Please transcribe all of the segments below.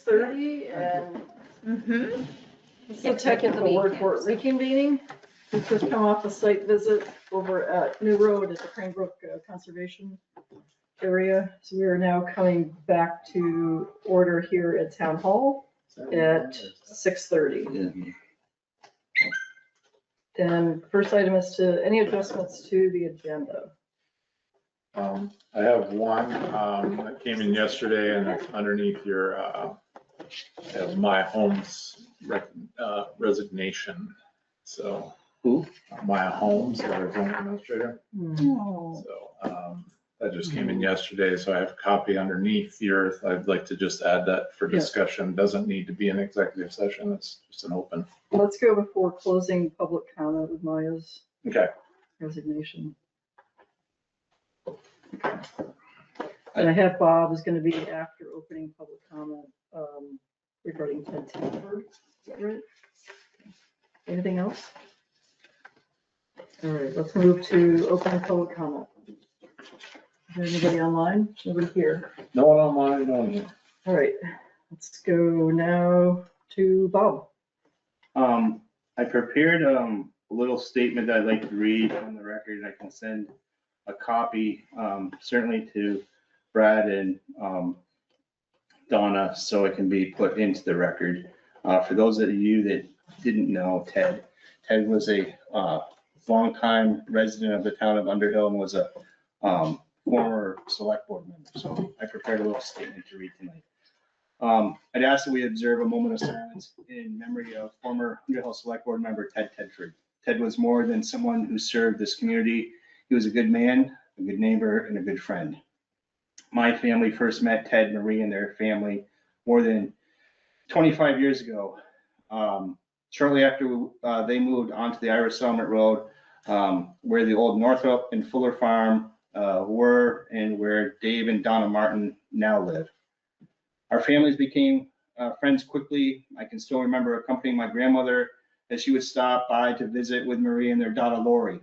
6:30 and it's the Get back in the technical word week. for it, reconvening. We've just come off a site visit over at New Road at the Cranebrook Conservation area. So we are now coming back to order here at Town Hall at 6:30. And first item is to, any adjustments to the agenda? I have one, that came in yesterday and it's underneath your, as my home's resignation. So. Who? Maya Holmes, our zoning administrator. Oh. So, that just came in yesterday, so I have a copy underneath yours. I'd like to just add that for discussion. Doesn't need to be an executive session. It's just an open. Let's go before closing public comment with Maya's Okay. resignation. And I have Bob is gonna be after opening public comment regarding Tedford. Is that right? Anything else? All right, let's move to opening public comment. Is there anybody online? Nobody here. No one online, no one here. All right, let's go now to Bob. I prepared a little statement that I'd like to read on the record, and I can send a copy, certainly to Brad and Donna, so it can be put into the record. For those of you that didn't know Ted was a longtime resident of the town of Underhill and was a former select board member. So I prepared a little statement to read tonight. I'd ask that we observe a moment of silence in memory of former Underhill Select Board member Ted Tedford. Ted was more than someone who served this community. He was a good man, a good neighbor, and a good friend. My family first met Ted, Marie, and their family more than 25 years ago. Shortly after they moved onto the Irish Settlement Road, where the old Northrop and Fuller Farm were, and where Dave and Donna Martin now live. Our families became friends quickly. I can still remember accompanying my grandmother as she would stop by to visit with Marie and their daughter Lori.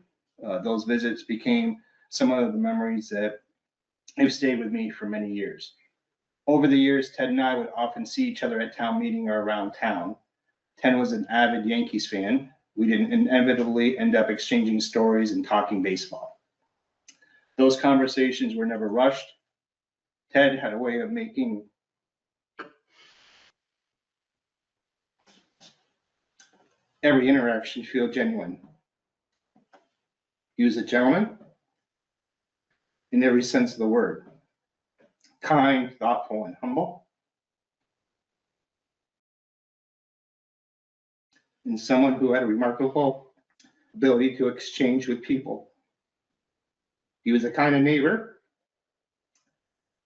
Those visits became some of the memories that have stayed with me for many years. Over the years, Ted and I would often see each other at town meeting or around town. Ted was an avid Yankees fan. We didn't inevitably end up exchanging stories and talking baseball. Those conversations were never rushed. Ted had a way of making every interaction feel genuine. He was a gentleman in every sense of the word. Kind, thoughtful, and humble. And someone who had a remarkable ability to exchange with people. He was the kind of neighbor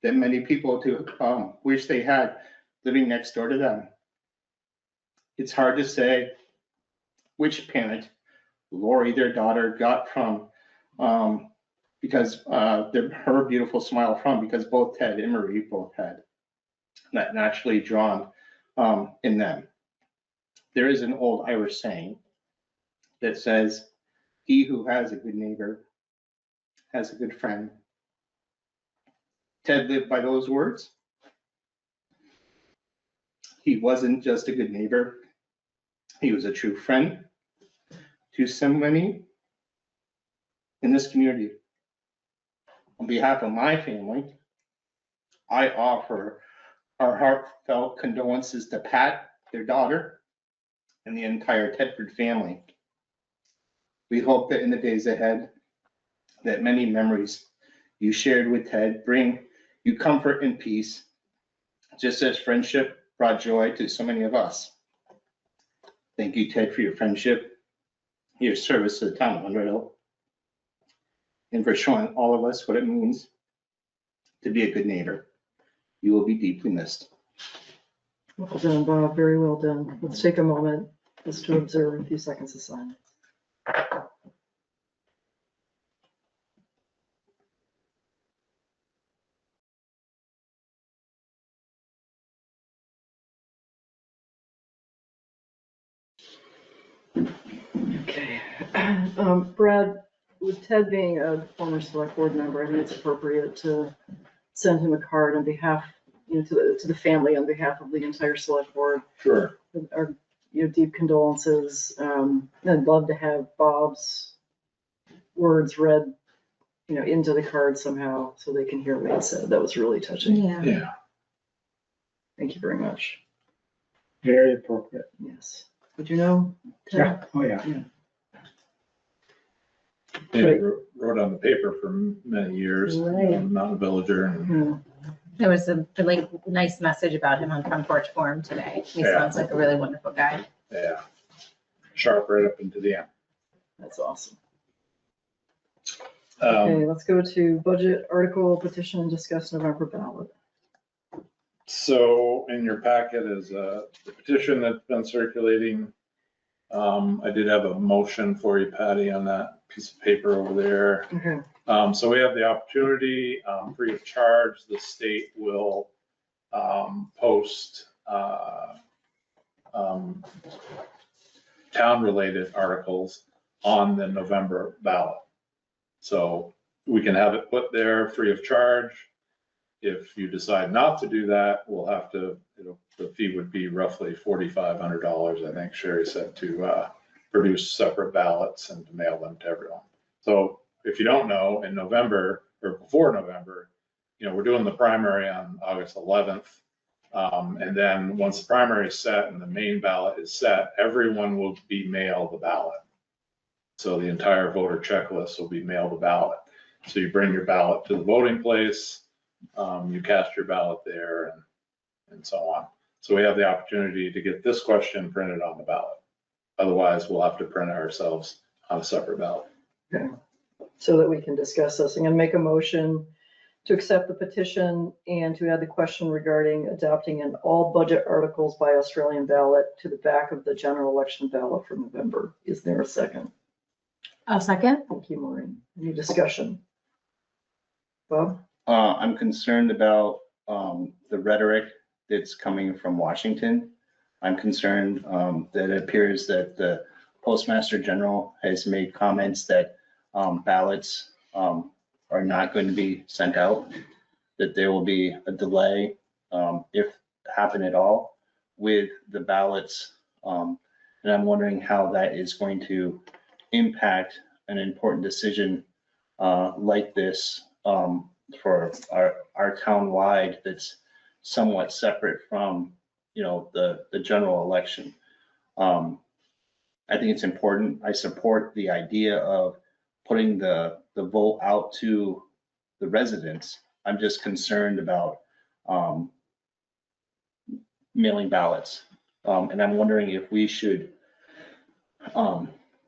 that many people wish they had living next door to them. It's hard to say which parent Lori, their daughter, got from because her beautiful smile from, because both Ted and Marie both had that naturally drawn in them. There is an old Irish saying that says, he who has a good neighbor has a good friend. Ted lived by those words. He wasn't just a good neighbor. He was a true friend to so many in this community. On behalf of my family, I offer our heartfelt condolences to Pat, their daughter, and the entire Tedford family. We hope that in the days ahead, that many memories you shared with Ted bring you comfort and peace, just as friendship brought joy to so many of us. Thank you, Ted, for your friendship, your service to the town of Underhill, and for showing all of us what it means to be a good neighbor. You will be deeply missed. Well done, Bob, very well done. Let's take a moment just to observe a few seconds of silence. Okay, Brad, with Ted being a former select board member, I think it's appropriate to send him a card on behalf to the family on behalf of the entire select board. Sure. Our, deep condolences. I'd love to have Bob's words read, into the card somehow so they can hear what he said. That was really touching. Yeah. Thank you very much. Very appropriate. Yes. Would you know? Ted? Yeah, oh yeah. They wrote on the paper for many years, Right. not a villager. And There was a really nice message about him on Front Porch Forum today. He Yeah. sounds like a really wonderful guy. yeah, sharp right up into the end. That's awesome. Okay, Um, let's go to budget article petition and discuss November ballot. So in your packet is the petition that's been circulating. I did have a motion for you, Patty, on that piece of paper over there. Okay. So we have the opportunity, free of charge, the state will post town-related articles on the November ballot. So we can have it put there free of charge. If you decide not to do that, we'll have to, the fee would be roughly $4,500, I think Sherry said, to produce separate ballots and to mail them to everyone. So if you don't know, in November or before November, we're doing the primary on August 11th. And then once the primary is set and the main ballot is set, everyone will be mailed the ballot. So the entire voter checklist will be mailed the ballot. So you bring your ballot to the voting place, you cast your ballot there and so on. So we have the opportunity to get this question printed on the ballot. Otherwise, we'll have to print it ourselves on a separate ballot. Okay. So that we can discuss this. I'm going to make a motion to accept the petition and to add the question regarding adopting an all budget articles by Australian ballot to the back of the general election ballot for November. Is there a second? I'll second. Thank you, Maureen. Any discussion? Bob? I'm concerned about the rhetoric that's coming from Washington. I'm concerned that it appears that the Postmaster General has made comments that ballots are not going to be sent out, that there will be a delay, if happen at all, with the ballots. And I'm wondering how that is going to impact an important decision like this for our town-wide that's somewhat separate from, the general election. I think it's important. I support the idea of putting the vote out to the residents. I'm just concerned about mailing ballots. And I'm wondering if we should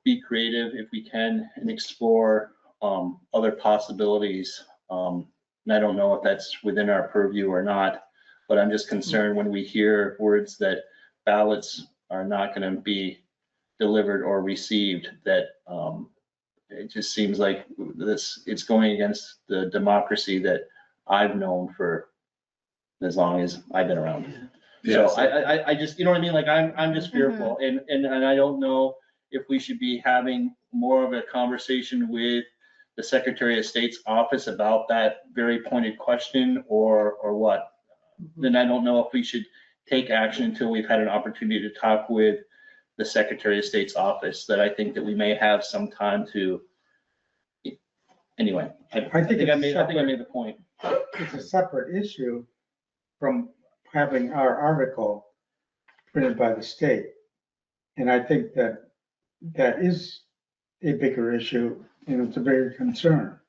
be creative if we can and explore other possibilities. And I don't know if that's within our purview or not, but I'm just concerned when we hear words that ballots are not going to be delivered or received, that it just seems like it's going against the democracy that I've known for as long as I've been around. So I just, you know what I mean? Like I'm just fearful, and I don't know if we should be having more of a conversation with the Secretary of State's office about that very pointed question or what. Then I don't know if we should take action until we've had an opportunity to talk with the Secretary of State's office, that I think that we may have some time to, anyway, I think I made the point. It's a separate issue from having our article printed by the state. And I think that is a bigger issue, and it's a bigger concern.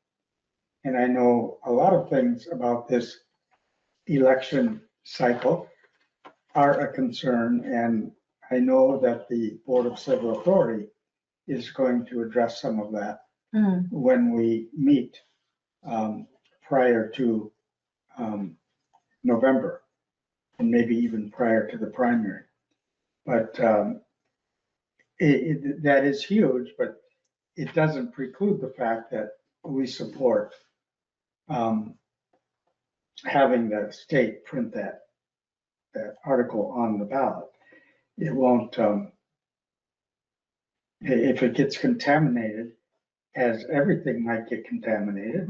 And I know a lot of things about this election cycle are a concern, and I know that the Board of Civil Authority is going to address some of that when we meet prior to November, and maybe even prior to the primary. But that is huge, but it doesn't preclude the fact that we support having the state print that article on the ballot. It won't, if it gets contaminated, as everything might get contaminated,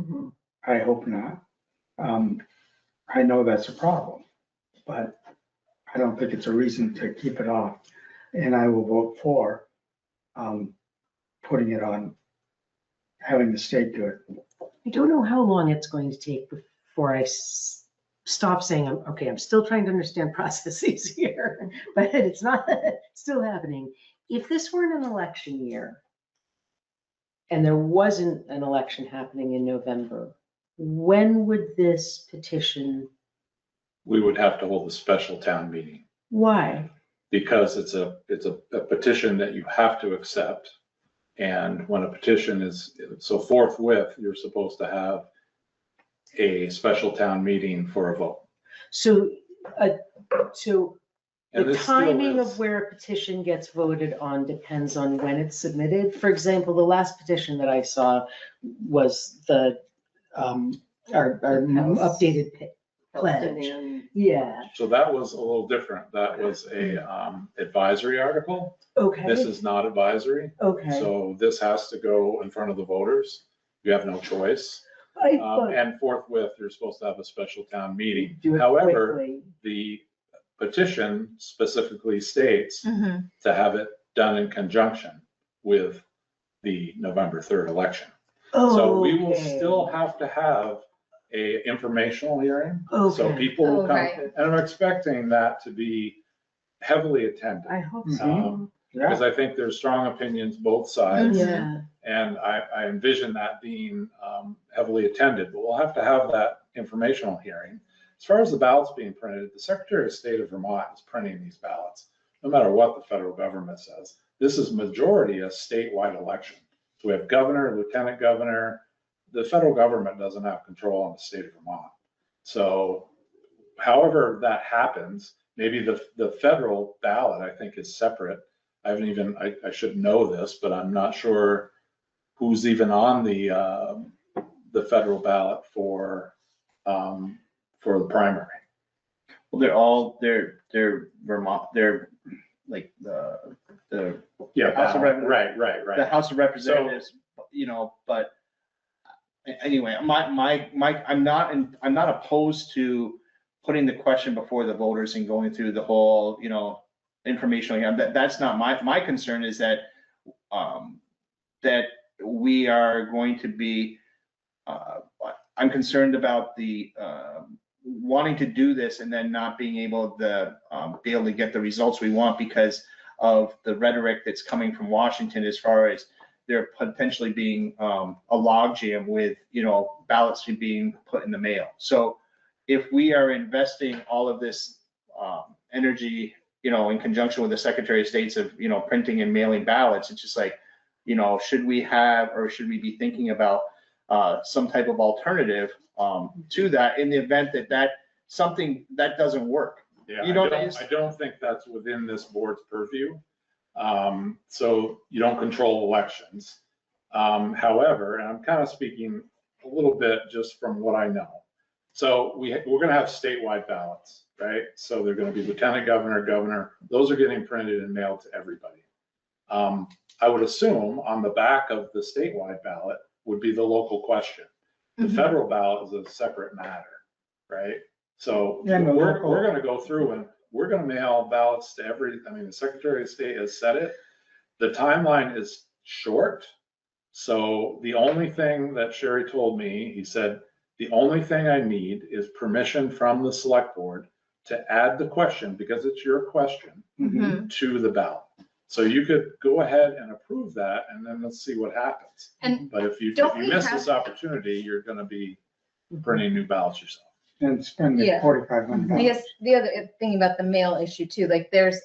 I hope not. I know that's a problem. but I don't think it's a reason to keep it off. And I will vote for putting it on, having the state do it. I don't know how long it's going to take before I stop saying, I'm still trying to understand processes here, but it's not still happening. If this weren't an election year and there wasn't an election happening in November, when would this petition, We would have to hold a special town meeting why? because it's a petition that you have to accept. And when a petition is, so forthwith, you're supposed to have a special town meeting for a vote. So, And the this still timing is- of where a petition gets voted on depends on when it's submitted. For example, the last petition that I saw was the, our updated pledge. Palestinian- Yeah, So that was a little different. That was a advisory article. This okay, is not advisory. okay. So this has to go in front of the voters. You have no choice. I thought- And forthwith, you're supposed to have a special town meeting. Do it However, quickly. the petition specifically states Mhm. to have it done in conjunction with the November 3rd election. So we will Okay. still have to have a informational hearing. So Okay. people will come, Okay. and I'm expecting that to be heavily attended. I hope Mhm. so. Because I think there's strong opinions both sides. Yeah, And I envision that being heavily attended, but we'll have to have that informational hearing. As far as the ballots being printed, the Secretary of State of Vermont is printing these ballots, no matter what the federal government says. This is majority a statewide election. So we have governor, lieutenant governor. The federal government doesn't have control on the state of Vermont. So however that happens, maybe the federal ballot, I think, is separate. I haven't even, I should know this, but I'm not sure who's even on the federal ballot for the primary. Well, they're Vermont, they're like the Yeah, House of right, the House of Representatives, but anyway, I'm not opposed to putting the question before the voters and going through the whole, informational, that's not my concern is that, that we are going to be, I'm concerned about the, wanting to do this and then not being able to get the results we want because of the rhetoric that's coming from Washington as far as there potentially being a logjam with, ballots being put in the mail. So if we are investing all of this energy, in conjunction with the Secretary of State's of, printing and mailing ballots, it's just like, should we have, or should we be thinking about some type of alternative to that in the event that something that doesn't work? Yeah, You I know, don't think that's within this board's purview. So you don't control elections. However, and I'm kind of speaking a little bit just from what I know. So we're going to have statewide ballots, right? So they're going to be lieutenant governor, those are getting printed and mailed to everybody. I would assume on the back of the statewide ballot would be the local question. The Mhm. federal ballot is a separate matter, right? So Yeah, no, we're local- going to go through and we're going to mail ballots to the Secretary of State has said it. The timeline is short. So the only thing that Sherry told me, he said, the only thing I need is permission from the select board to add the question, because it's your question, Mhm. to the ballot. So you could go ahead and approve that and then let's see what happens. And But if you don't we miss have- this opportunity, you're going to be printing new ballots yourself. And spending Yeah. $4,500. I guess the other thing about the mail issue too, like there's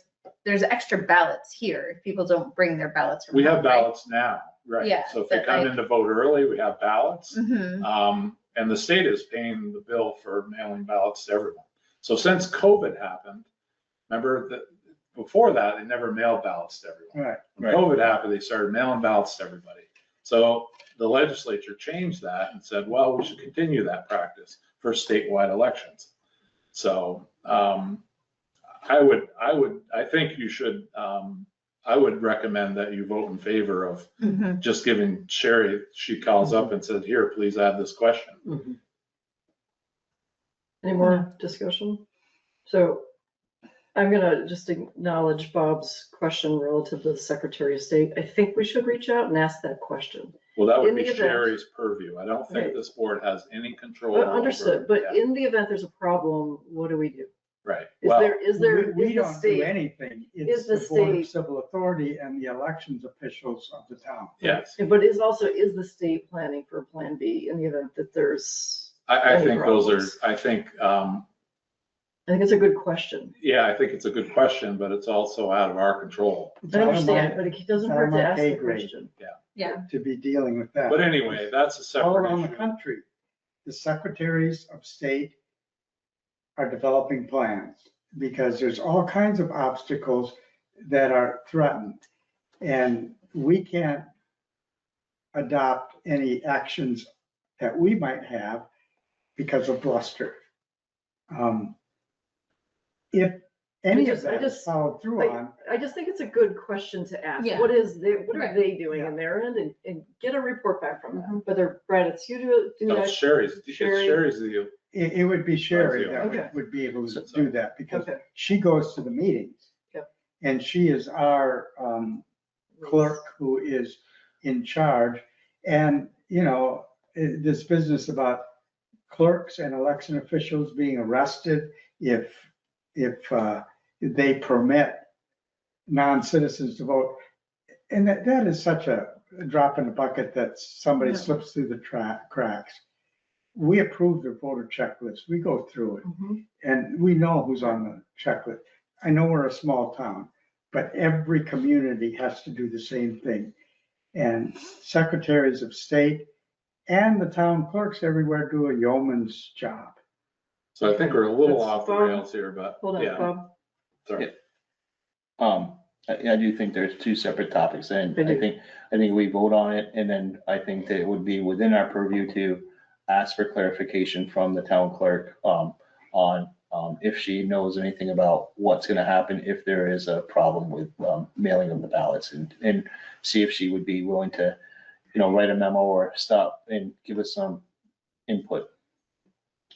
extra ballots here if people don't bring their ballots from We have home, right? ballots now, right? Yeah, So if they but come like- in to vote early, we have ballots. Mhm. And the state is paying the bill for mailing ballots to everyone. So since COVID happened, remember that before that, they never mailed ballots to everyone. Right. When COVID happened, they started mailing ballots to everybody. So the legislature changed that and said, well, we should continue that practice for statewide elections. So I think you should, I would recommend that you vote in favor of Mhm. just giving Sherry, she calls up and said, here, please add this question. Mhm. Any more discussion? So I'm gonna just acknowledge Bob's question relative to the Secretary of State. I think we should reach out and ask that question. Well, that would In be the event- Sherry's purview. I don't Okay. think this board has any control over. Understood, but Yeah, in the event there's a problem, what do we do? right. Is Well, there, is there, We is the don't do state, anything. is It's the the Board state- of Civil Authority and the elections officials of the town. yes, but is the state planning for Plan B in the event that there's, I Any think those problems? are, I think, I think it's a good question. yeah, I think it's a good question, but it's also out of our control. It's I out of understand, my- but it doesn't it's out hurt of to my ask pay the grade. question. Yeah. To be dealing with that. But anyway, that's a All separate around the issue. country, the secretaries of state are developing plans because there's all kinds of obstacles that are threatened. And we can't adopt any actions that we might have because of bluster. If any of that is followed through on, I just think it's a good question to ask. Yeah. What are Right. they doing in their end and get a report back from them, whether Brad, it's you to do No, that. Sherry's, it's Sherry. Sherry's the, it would be Sherry Okay. that would be able to do that because Okay. she goes to the meetings. Yep. And she is our clerk who is in charge. And, you know, this business about clerks and election officials being arrested if they permit non-citizens to vote. And that is such a drop in the bucket that somebody Yeah. slips through the cracks. We approve the voter checklist. We go through it Mhm. and we know who's on the checklist. I know we're a small town, but every community has to do the same thing. And secretaries of state and the town clerks everywhere do a yeoman's job. so I think we're a little That's off the Bob. rails here, but Hold on, yeah. Bob. Sorry. I do think there's two separate topics, and They do. I think we vote on it, and then I think that it would be within our purview to ask for clarification from the town clerk, on, if she knows anything about what's gonna happen if there is a problem with, mailing of the ballots, and see if she would be willing to, write a memo or stop and give us some input.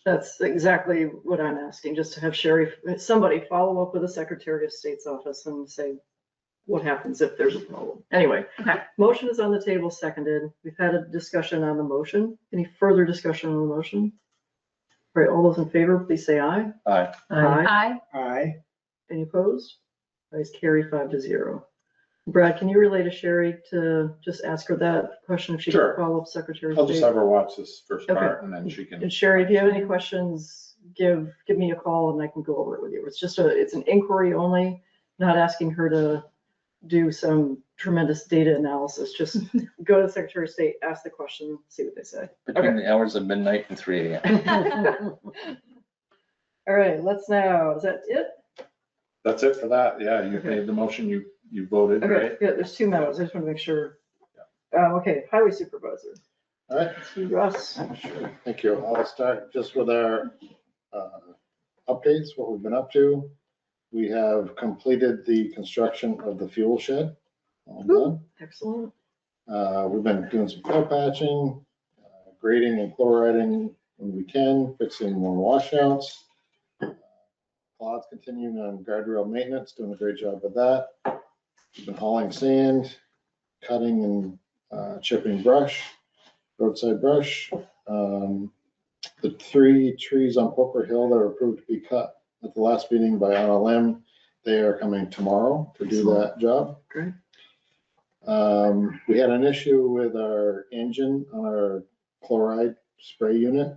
That's exactly what I'm asking, just to have somebody follow up with the Secretary of State's office and say what happens if there's a problem. Anyway, Okay. motion is on the table, seconded. We've had a discussion on the motion. Any further discussion on the motion? All right, all those in favor, please say aye. Aye. Aye. Aye. Any opposed? Ayes carry 5-0. Brad, can you relay to Sherry to just ask her that question if she can Sure. follow up Secretary of I'll just State? have her watch this first Okay. part and then she can. And Sherry, if you have any questions, give me a call and I can go over it with you. It's an inquiry only, not asking her to do some tremendous data analysis. Just go to the Secretary of State, ask the question, see what they say. Between the hours of midnight and 3 AM. All right, is that it? That's it for that. Yeah, you Okay. made the motion, you voted, Okay, right? yeah, there's two memos. I just want to make sure. Okay, Highway Supervisor. All right, See Russ. sure. Thank you. I'll start just with our updates, what we've been up to. We have completed the construction of the fuel shed. All done. Excellent. We've been doing some coal patching, grading and chloriding when we can, fixing more washouts. Claude's continuing on guardrail maintenance, doing a great job with that. We've been hauling sand, cutting and chipping brush, roadside brush. The 3 trees on Poker Hill that were approved to be cut at the last meeting by Anna Lim, they are coming tomorrow to do that job. Great. We had an issue with our engine on our chloride spray unit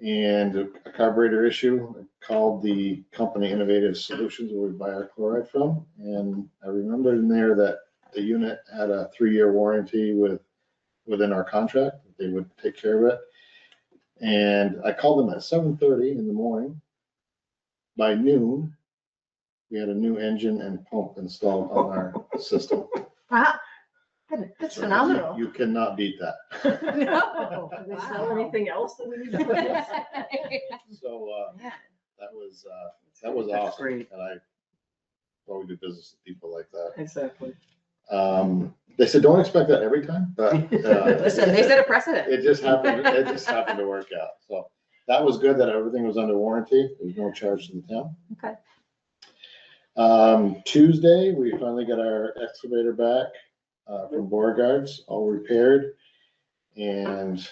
and a carburetor issue. I called the company Innovative Solutions where we buy our chloride from. And I remembered in there that the unit had a 3-year warranty within our contract. They would take care of it. And I called them at 7:30 in the morning. By noon, we had a new engine and pump installed on our system. Wow. That's phenomenal. You cannot beat that. No. Do they sell anything else that we need to put in? So, Yeah. that was That's awesome. great. And I always do business with people like that. Exactly. They said, don't expect that every time, but, Listen, they set a precedent. it just happened to work out. So, that was good that everything was under warranty. There's no charge to the town. Okay. Tuesday, we finally got our excavator back from Beauregard's, all repaired. And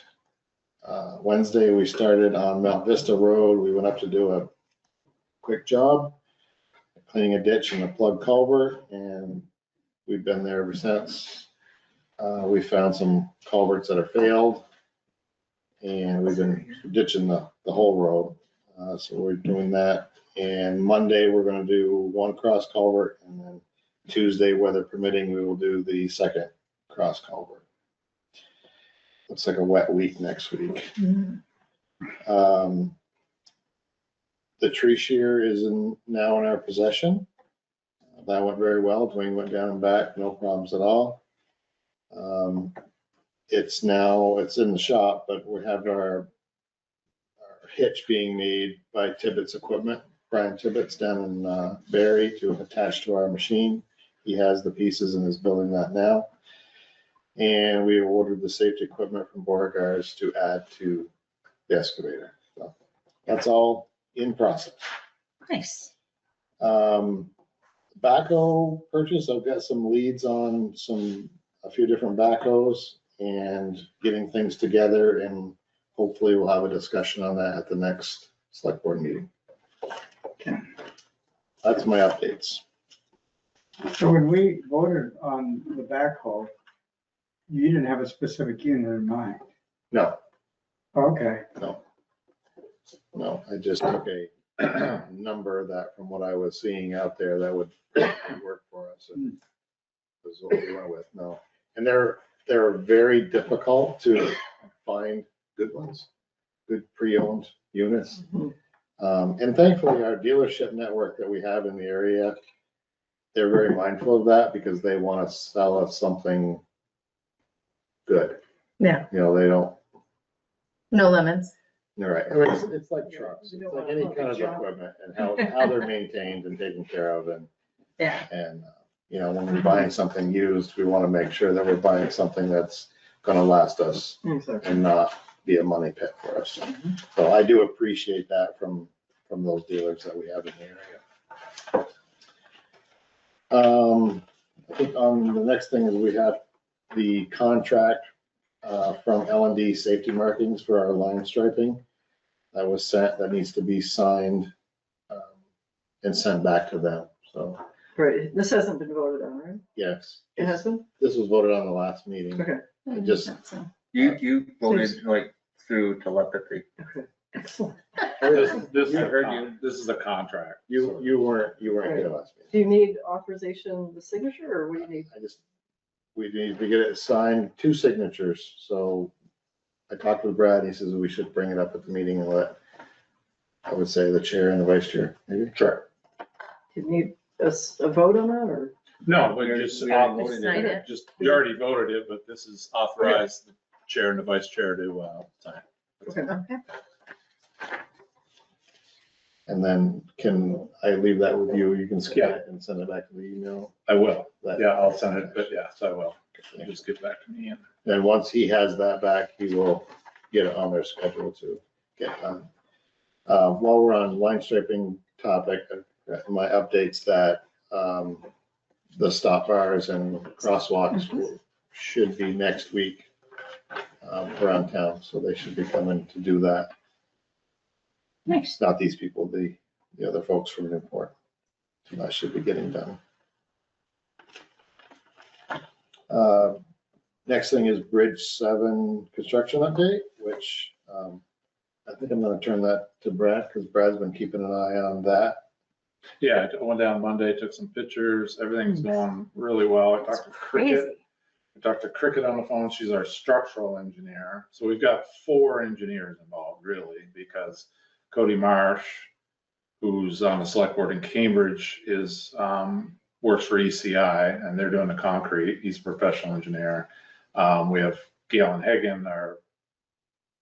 Wednesday, we started on Mount Vista Road. We went up to do a quick job, cleaning a ditch and a plug culvert, and we've been there ever since. We found some culverts that are failed, and we've been ditching the whole road. So we're doing that. And Monday, we're gonna do one cross culvert, and then Tuesday, weather permitting, we will do the second cross culvert. Looks like a wet week next week. The tree shear is now in our possession. That went very well. Dwayne went down and back, no problems at all. It's in the shop, but we have our hitch being made by Tibbetts Equipment. Brian Tibbetts down in Barry to attach to our machine. He has the pieces and is building that now. And we ordered the safety equipment from Beauregard's to add to the excavator. So that's all in process. Nice. Backhoe purchase, I've got some leads on a few different backhoes and getting things together, and hopefully we'll have a discussion on that at the next select board meeting. Okay. That's my updates. So when we voted on the backhoe, you didn't have a specific unit in mind? No, Okay. no, I just took a number that from what I was seeing out there that would work for us. And this is what we went with. No, and they're very difficult to find good ones, good pre-owned units. And thankfully, our dealership network that we have in the area, they're very mindful of that because they want to sell us something good. Yeah. You know, they don't. No lemons. You're right. I mean, it's like trucks. It's like any kind of equipment and how they're maintained and taken care of. And, you know, when we're buying something used, we want to make sure that we're buying something that's going to last us and not be a money pit for us. So I do appreciate that from those dealers that we have in the area. I think on the next thing is we have the contract from L&D Safety Markings for our line striping that was sent, that needs to be signed and sent back to them. So, Right, this hasn't been voted on, right? yes. It has been? This was voted on the last meeting. Okay, I just- You voted like through telepathy. okay, excellent. This I heard you. this is a contract. You weren't here last meeting. Do you need authorization, the signature, or what do you need? We need to get it signed, 2 signatures. So I talked with Brad, he says we should bring it up at the meeting and let, I would say, the chair and the vice chair, maybe. Sure. Do you need a vote on that, or? No, we just, We already voted Sign it. it. just, you already voted it, but this is authorized the chair and the vice chair to sign. Okay. Okay. And then can I leave that with you? You can scan it and send it back to the email. I will. That- Yeah, I'll send it, but yes, I will. Just get back to me. And And once he has that back, he will get it on their schedule to get done. While we're on line striping topic, my updates that the stop bars and crosswalks should be next week around town, so they should be coming to do that. Nice. Not these people, the other folks from Newport. So that should be getting done. Next thing is Bridge 7 construction update, which I think I'm gonna turn that to Brad, because Brad's been keeping an eye on that. yeah, I went down Monday, took some pictures. Everything's going really well. I talked to Cricket. Crazy. I talked to Cricket on the phone. She's our structural engineer. So we've got 4 engineers involved, really, because Cody Marsh, who's on the select board in Cambridge, works for ECI, and they're doing the concrete. He's a professional engineer. We have Galen Hagan, our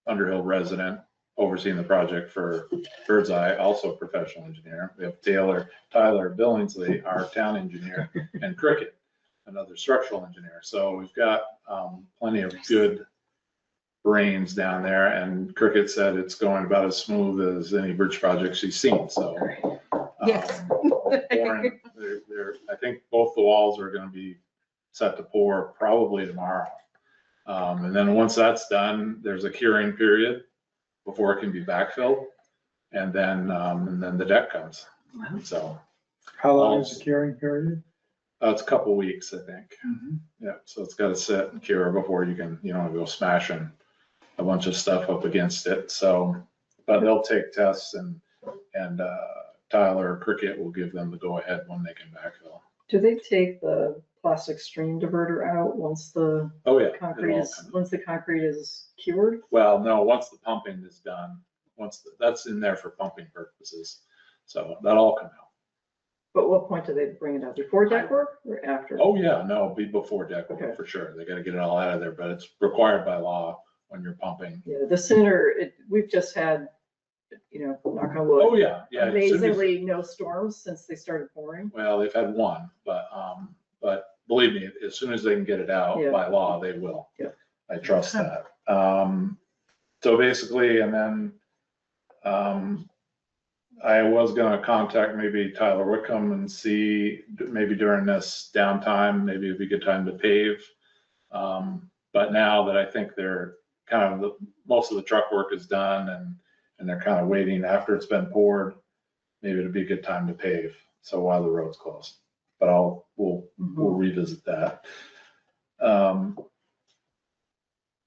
Underhill resident, overseeing the project for Birdseye, also a professional engineer. We have Tyler Billingsley, our town engineer, and Cricket, another structural engineer. So we've got plenty of good rains down there, and Cricket said it's going about as smooth as any bridge project she's seen, so. Yes. Pouring, I think both the walls are gonna be set to pour probably tomorrow. And then once that's done, there's a curing period before it can be backfilled. And then the deck comes, so. How long is the curing period? It's a couple weeks, I think. Yeah, so it's gotta sit and cure before you can, go smashing a bunch of stuff up against it, so. But they'll take tests and Tyler or Cricket will give them the go-ahead when they can backfill. Do they take the plastic stream diverter out once the Oh, yeah. concrete is cured? Well, no, once the pumping is done, that's in there for pumping purposes, so that'll all come out. But what point do they bring it out? Before deck work or after? Oh, yeah, no, be before deck work, Okay. for sure. They gotta get it all out of there, but it's required by law when you're pumping. Yeah, the sooner we've just had, knock on wood. Oh, yeah, yeah. as soon as- Amazingly, no storms since they started pouring. Well, they've had one, but believe me, as soon as they can get it out Yeah. by law, they will. Yeah. I trust that. So basically, and then, I was gonna contact maybe Tyler Wickham and see maybe during this downtime, maybe it'd be a good time to pave. But now that I think they're kind of, most of the truck work is done and they're kind of waiting after it's been poured, maybe it'd be a good time to pave. So while the road's closed, but we'll revisit that.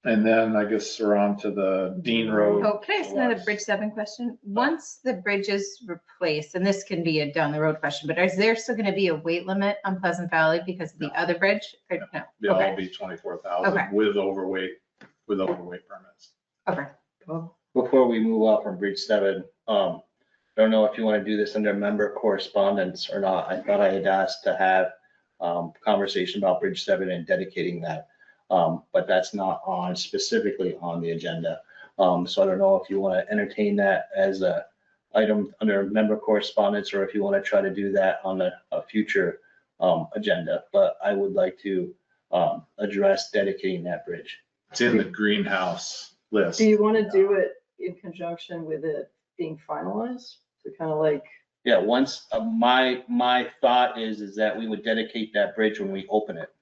And then I guess we're on to the Dean Road. Oh, can I ask another Bridge 7 question? Once the bridge is replaced, and this can be a down the road question, but is there still going to be a weight limit on Pleasant Valley because of the other bridge? Or no? They'll all Okay. be 24,000 Okay. with overweight permits. Okay. Before we move off from Bridge 7, I don't know if you want to do this under member correspondence or not. I thought I had asked to have conversation about Bridge 7 and dedicating that. But that's not specifically on the agenda. So I don't know if you want to entertain that as a item under member correspondence, or if you want to try to do that on a future agenda. But I would like to address dedicating that bridge. It's in the greenhouse list. Do you want to do it in conjunction with it being finalized? So kind of like, Yeah, once, my thought is that we would dedicate that bridge when we open it.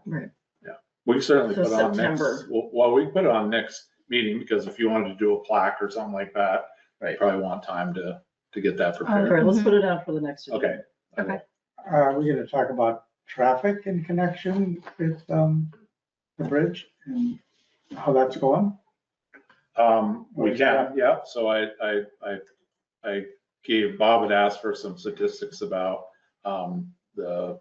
right, We can certainly So put it on next, September. well, we can put it on next meeting, because if you wanted to do a plaque or something like that, you Right. probably want time to get that all prepared. right, let's put it down for the next. Okay. Okay. Are we gonna talk about traffic in connection with, the bridge and how that's going? We can, yeah, so I gave, Bob had asked for some statistics about, the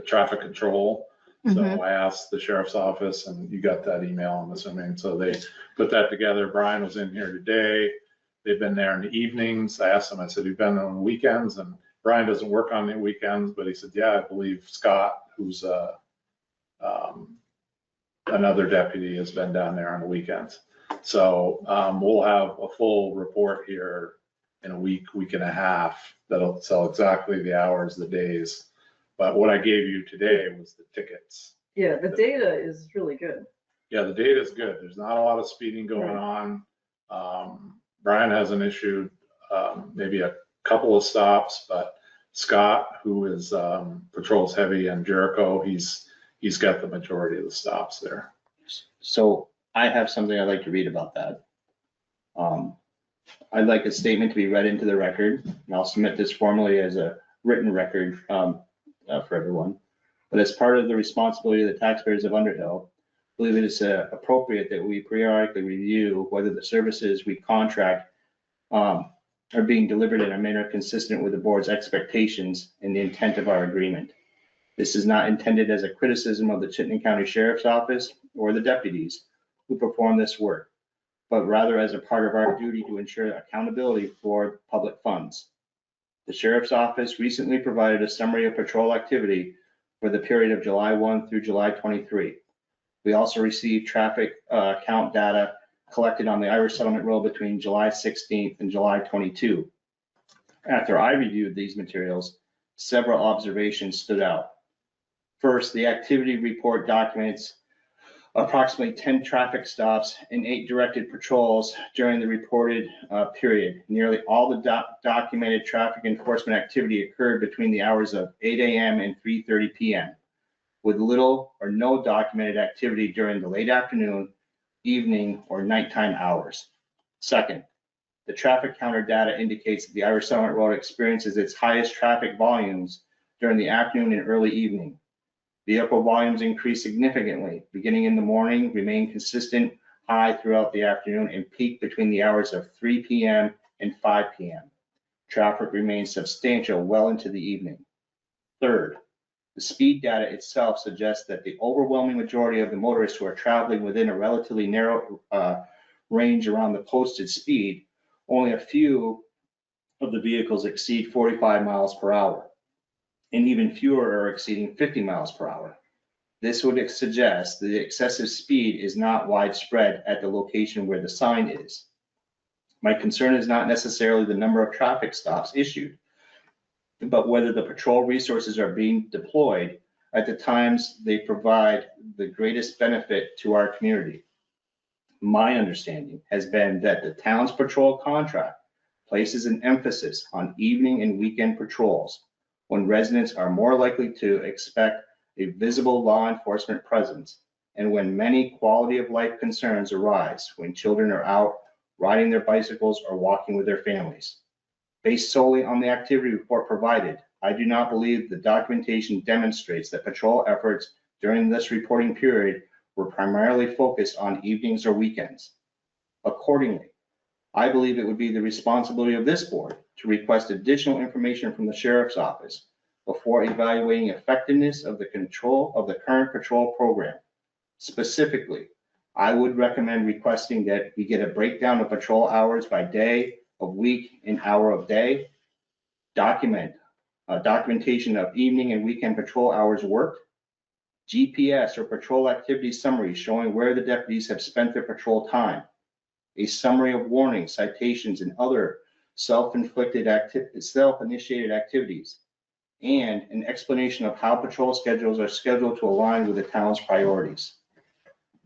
traffic control. So Mhm. I asked the sheriff's office, and you got that email, I'm assuming, so they put that together. Brian was in here today. They've been there in the evenings. I asked him, I said, you've been on the weekends? And Brian doesn't work on the weekends, but he said, yeah, I believe Scott, who's another deputy, has been down there on the weekends. So we'll have a full report here in a week and a half that'll tell exactly the hours, the days. But what I gave you today was the tickets. Yeah, the data is really good. Yeah, the data is good. There's not a lot of speeding going on. Brian hasn't issued maybe a couple of stops, but Scott, who is patrols heavy in Jericho, he's got the majority of the stops there. So I have something I'd like to read about that. I'd like a statement to be read into the record, and I'll submit this formally as a written record for everyone. But as part of the responsibility of the taxpayers of Underhill, I believe it is appropriate that we periodically review whether the services we contract are being delivered in a manner consistent with the board's expectations and the intent of our agreement. This is not intended as a criticism of the Chittenden County Sheriff's Office or the deputies who perform this work, but rather as a part of our duty to ensure accountability for public funds. The Sheriff's Office recently provided a summary of patrol activity for the period of July 1 through July 23. We also received traffic count data collected on the Irish Settlement Road between July 16th and July 22. After I reviewed these materials, several observations stood out. First, the activity report documents approximately 10 traffic stops and 8 directed patrols during the reported period. Nearly all the documented traffic enforcement activity occurred between the hours of 8 a.m. and 3:30 p.m., with little or no documented activity during the late afternoon, evening, or nighttime hours. Second, the traffic counter data indicates that the Irish Settlement Road experiences its highest traffic volumes during the afternoon and early evening. Vehicle volumes increase significantly, beginning in the morning, remain consistent high throughout the afternoon, and peak between the hours of 3 p.m. and 5 p.m. Traffic remains substantial well into the evening. Third, the speed data itself suggests that the overwhelming majority of the motorists who are traveling within a relatively narrow range around the posted speed, only a few of the vehicles exceed 45 miles per hour, and even fewer are exceeding 50 miles per hour. This would suggest that the excessive speed is not widespread at the location where the sign is. My concern is not necessarily the number of traffic stops issued, but whether the patrol resources are being deployed at the times they provide the greatest benefit to our community. My understanding has been that the town's patrol contract places an emphasis on evening and weekend patrols, when residents are more likely to expect a visible law enforcement presence, and when many quality of life concerns arise when children are out riding their bicycles or walking with their families. Based solely on the activity report provided, I do not believe the documentation demonstrates that patrol efforts during this reporting period were primarily focused on evenings or weekends. Accordingly, I believe it would be the responsibility of this board to request additional information from the sheriff's office before evaluating effectiveness of the current patrol program. Specifically, I would recommend requesting that we get a breakdown of patrol hours by day of week and hour of day, documentation of evening and weekend patrol hours worked, GPS or patrol activity summaries showing where the deputies have spent their patrol time, a summary of warnings, citations, and other self-initiated activities, and an explanation of how patrol schedules are scheduled to align with the town's priorities.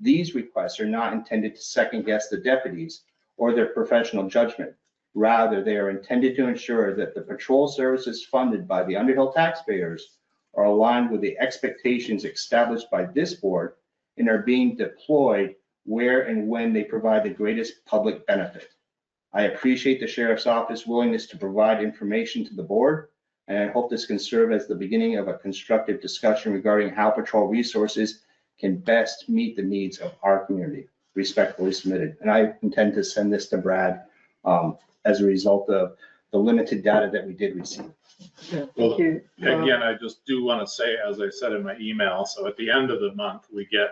These requests are not intended to second-guess the deputies or their professional judgment. Rather, they are intended to ensure that the patrol services funded by the Underhill taxpayers are aligned with the expectations established by this board and are being deployed where and when they provide the greatest public benefit. I appreciate the sheriff's office willingness to provide information to the board, and I hope this can serve as the beginning of a constructive discussion regarding how patrol resources can best meet the needs of our community. Respectfully submitted. And I intend to send this to Brad as a result of the limited data that we did receive. Yeah, Well, thank you. Again, I just do want to say, as I said in my email, so at the end of the month, we get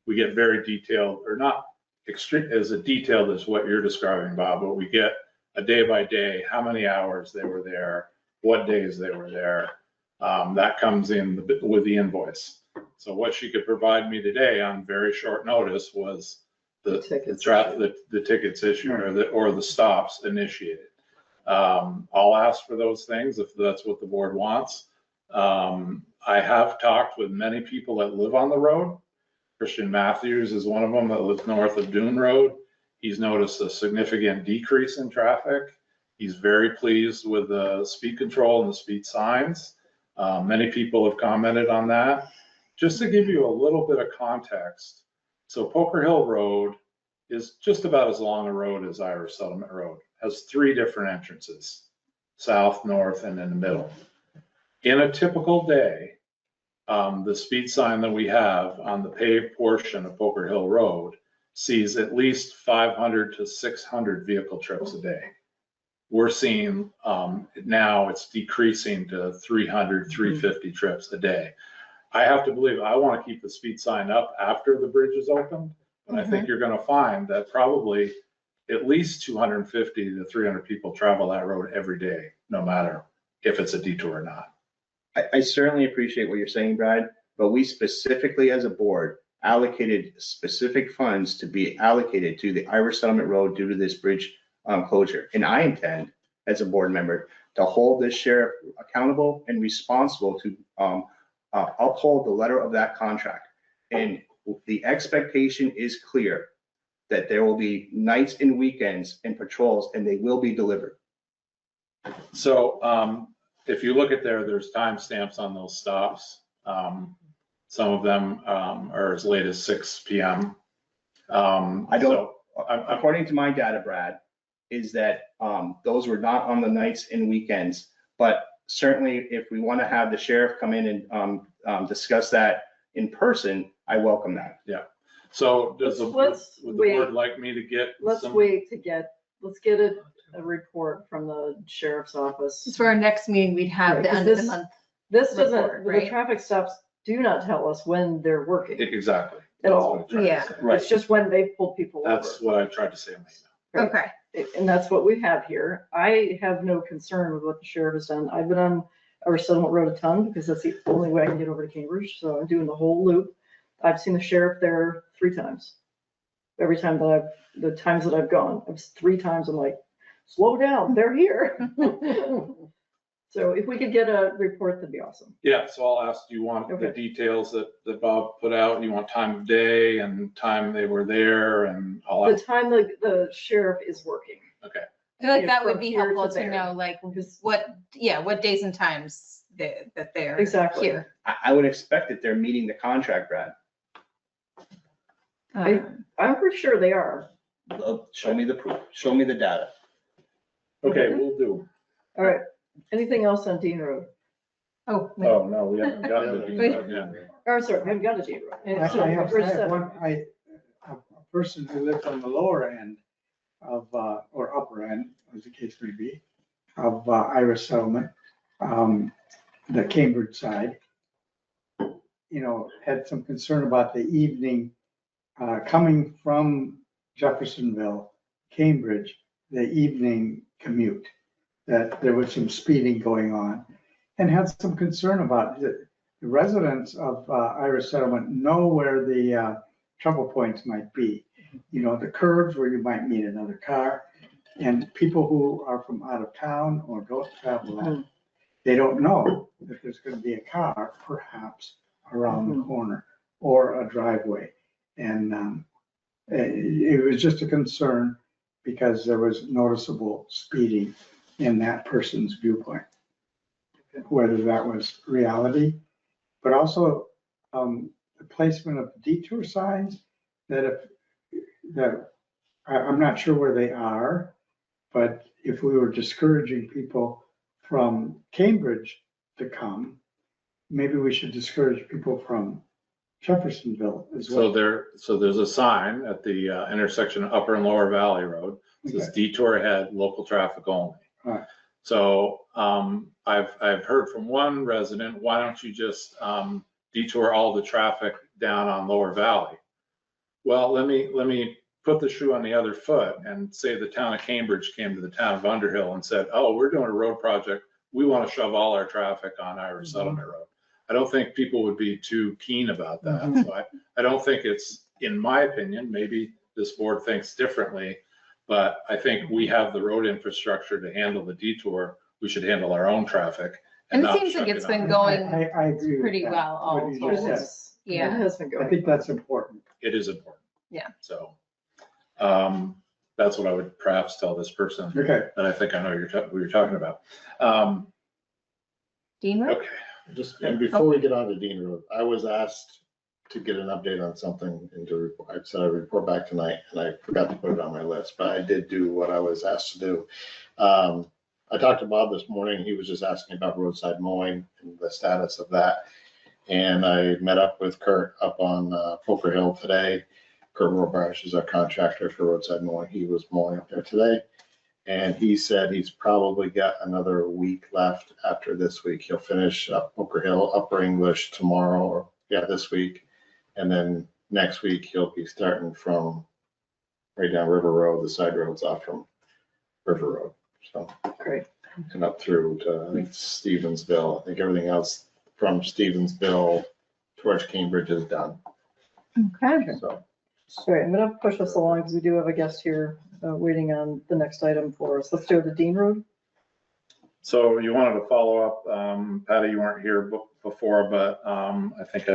very detailed, or not extreme as detailed as what you're describing, Bob, but we get a day by day, how many hours they were there, what days they were there. That comes in with the invoice. So what she could provide me today on very short notice was the tickets issued or the stops initiated. I'll ask for those things if that's what the board wants. I have talked with many people that live on the road. Christian Matthews is one of them that lives north of Dune Road. He's noticed a significant decrease in traffic. He's very pleased with the speed control and the speed signs. Many people have commented on that. Just to give you a little bit of context, so Poker Hill Road is just about as long a road as Irish Settlement Road. Has 3 different entrances, south, north, and in the middle. In a typical day, the speed sign that we have on the paved portion of Poker Hill Road sees at least 500 to 600 vehicle trips a day. We're seeing now it's decreasing to 300, 350 trips a day. I have to believe, I want to keep the speed sign up after the bridge is opened, but I think you're going to find that probably at least 250 to 300 people travel that road every day, no matter if it's a detour or not. I certainly appreciate what you're saying, Brad, but we specifically as a board allocated specific funds to be allocated to the Irish Settlement Road due to this bridge closure. And I intend, as a board member, to hold this sheriff accountable and responsible to uphold the letter of that contract. And the expectation is clear that there will be nights and weekends and patrols, and they will be delivered. So if you look at there's timestamps on those stops. Some of them are as late as 6 PM. According to my data, Brad, is that those were not on the nights and weekends. But certainly, if we want to have the sheriff come in and discuss that in person, I welcome that. Yeah. So would the board like me to get? Let's get a report from the sheriff's office. So for our next meeting, we'd have Right, the 'cause end of the this- month. This doesn't, report, the right? traffic stops do not tell us when they're working Exactly. at That's all. what I tried to Yeah. say. Right. It's just when they pull people over. That's what I tried to say in my email. Right. Okay. And that's what we have here. I have no concern with what the sheriff has done. I've been on our Settlement Road a ton because that's the only way I can get over to Cambridge. So I'm doing the whole loop. I've seen the sheriff there 3 times. Every time the times that I've gone, 3 times I'm like, slow down, they're here. So if we could get a report, that'd be awesome. Yeah, so I'll ask, do you want the Okay. details that Bob put out? You want time of day and time they were there and all The that? time the sheriff is working. Okay. I feel like Yeah, that would from be here helpful to to there. know, like, Because- what days and times that they're Exactly. here. I would expect that they're meeting the contract, Brad. I'm pretty sure they are. Show me the proof, show me the data. Okay, we'll do. All right. Anything else on Dean Road? Oh, wait. Oh, no, we haven't gotten to Wait. do that yet. Or sorry, we haven't got to Dean Road. I And so have we're set. a person who lives on the lower end of, or upper end, as the case may be, of Irish Settlement, the Cambridge side, had some concern about the evening, coming from Jeffersonville, Cambridge, the evening commute, that there was some speeding going on, and had some concern about the residents of Irish Settlement know where the trouble points might be. The curves where you might meet another car, and people who are from out of town or don't travel that, they don't know that there's going to be a car perhaps around the corner or a driveway. And it was just a concern because there was noticeable speeding in that person's viewpoint, whether that was reality, but also the placement of detour signs that I'm not sure where they are, but if we were discouraging people from Cambridge to come, maybe we should discourage people from Jeffersonville as well. So there's a sign at the intersection of Upper and Lower Valley Road. It says detour ahead, local traffic only. Right. So I've heard from one resident, why don't you just detour all the traffic down on Lower Valley? Well, let me put the shoe on the other foot and say the town of Cambridge came to the town of Underhill and said, oh, we're doing a road project. We want to shove all our traffic on Irish Settlement Road. I don't think people would be too keen about that. So I don't think it's, in my opinion, maybe this board thinks differently, but I think we have the road infrastructure to handle the detour. We should handle our own traffic. And it not seems like chuck it's it been on. going I agree with pretty that, well all what you told. just said. It Yeah. has been I going. think that's important. It is important. Yeah. So that's what I would perhaps tell this person Okay. that I think I know who you're talking about. Dean Road? Okay. And before we get on to Dean Road, I was asked to get an update on something and to report. I said I'd report back tonight and I forgot to put it on my list, but I did do what I was asked to do. I talked to Bob this morning. He was just asking about roadside mowing and the status of that. And I met up with Kurt up on Poker Hill today. Kurt Rohrbrush is our contractor for roadside mowing. He was mowing up there today. And he said he's probably got another week left after this week. He'll finish up Poker Hill, Upper English tomorrow, or this week. And then next week he'll be starting from right down River Road, the side roads off from River Road. So, Great. and up through to I think Stevensville. I think everything else from Stevensville towards Cambridge is done. Okay. So, All right, I'm gonna push us along because we do have a guest here waiting on the next item for us. Let's do the Dean Road. So you wanted to follow up, Patty, you weren't here before, but I think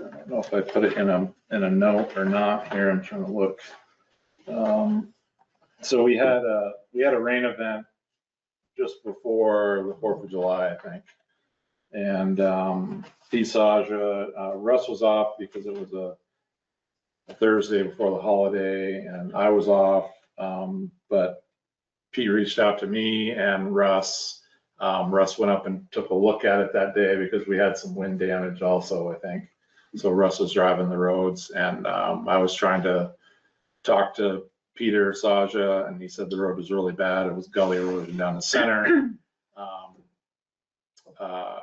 I don't know if I put it in a note or not here. I'm trying to look. So we had a rain event just before the 4th of July, I think. And Russ was off because it was a Thursday before the holiday, and I was off. But Pete reached out to me and Russ. Russ went up and took a look at it that day because we had some wind damage also, I think. So Russ was driving the roads, and I was trying to talk to Peter Saja, and he said the road was really bad. It was gully erosion down the center.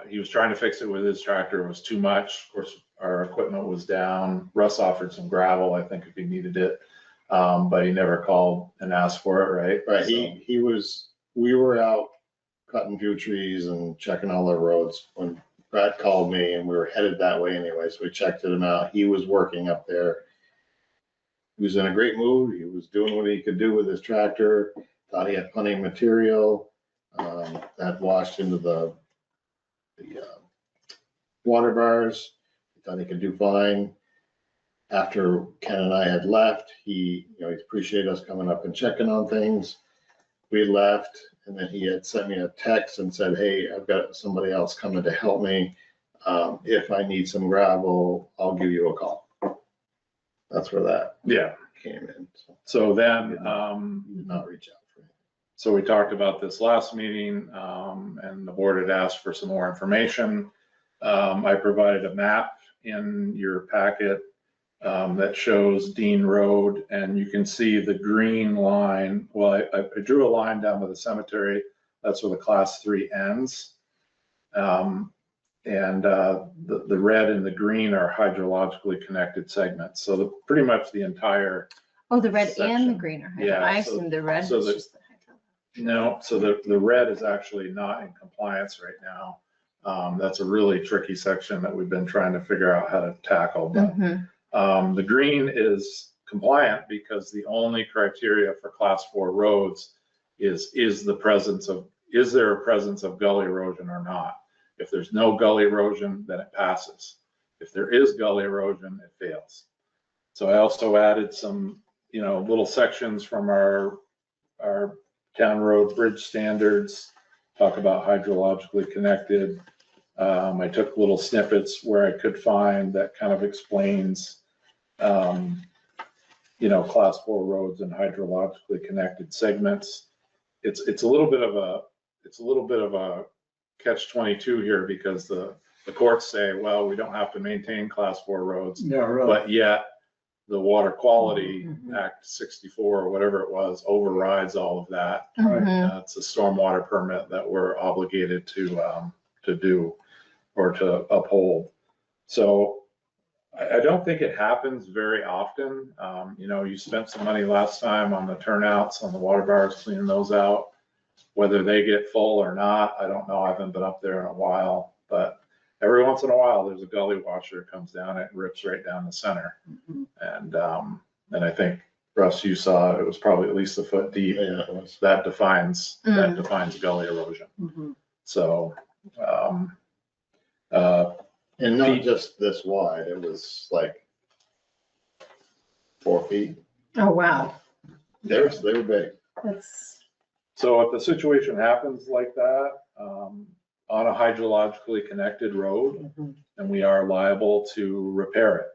He was trying to fix it with his tractor. It was too much. Of course, our equipment was down. Russ offered some gravel, I think, if he needed it. But he never called and asked for it, right? Right, we were out cutting a few trees and checking all the roads when Brad called me, and we were headed that way anyway, so we checked him out. He was working up there. He was in a great mood. He was doing what he could do with his tractor. Thought he had plenty of material. That washed into the water bars. He thought he could do fine. After Ken and I had left, he appreciated us coming up and checking on things. We left, and then he had sent me a text and said, "Hey, I've got somebody else coming to help me. If I need some gravel, I'll give you a call." That's where that came in. So then, He did not reach out for me. so we talked about this last meeting, and the board had asked for some more information. I provided a map in your packet that shows Dean Road, and you can see the green line. Well, I drew a line down to the cemetery. That's where the class 3 ends. And the red and the green are hydrologically connected segments. So pretty much the entire. Oh, the red and the Section. green are Yeah, hydro. I so- assumed the red so was the- just the hydro. No, so the red is actually not in compliance right now. That's a really tricky section that we've been trying to figure out how to tackle. But the green is compliant because the only criteria for class 4 roads is there a presence of gully erosion or not? If there's no gully erosion, then it passes. If there is gully erosion, it fails. So I also added some, little sections from our town road bridge standards, talk about hydrologically connected. I took little snippets where I could find that kind of explains, class 4 roads and hydrologically connected segments. It's a little bit of a catch-22 here because the courts say, well, we don't have to maintain class 4 roads, Yeah, really. but yet the Water Quality Act 64 or whatever it was overrides all of that. It's a stormwater permit that we're obligated to do or to uphold. So I don't think it happens very often. You spent some money last time on the turnouts, on the water bars, cleaning those out. Whether they get full or not, I don't know. I haven't been up there in a while, but every once in a while, there's a gully washer that comes down, it rips right down the center. And I think, Russ, you saw it was probably at least a foot deep. Yeah, it was. That defines gully erosion. So, And not just this wide, it was like 4 feet. Oh, wow. They were big. That's, so if the situation happens like that, on a hydrologically connected road, then we are liable to repair it.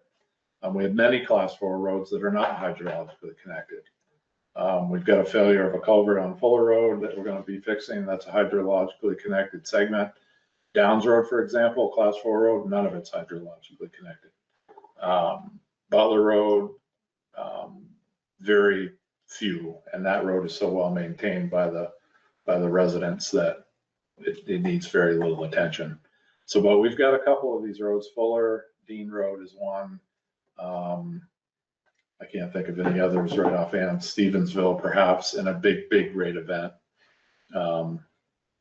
We have many class 4 roads that are not hydrologically connected. We've got a failure of a culvert on Fuller Road that we're going to be fixing. That's a hydrologically connected segment. Downs Road, for example, class 4 road, none of it's hydrologically connected. Butler Road, very few, and that road is so well maintained by the residents that it needs very little attention. So, but we've got a couple of these roads. Fuller, Dean Road is one. I can't think of any others right offhand. Stevensville, perhaps, in a big rate event.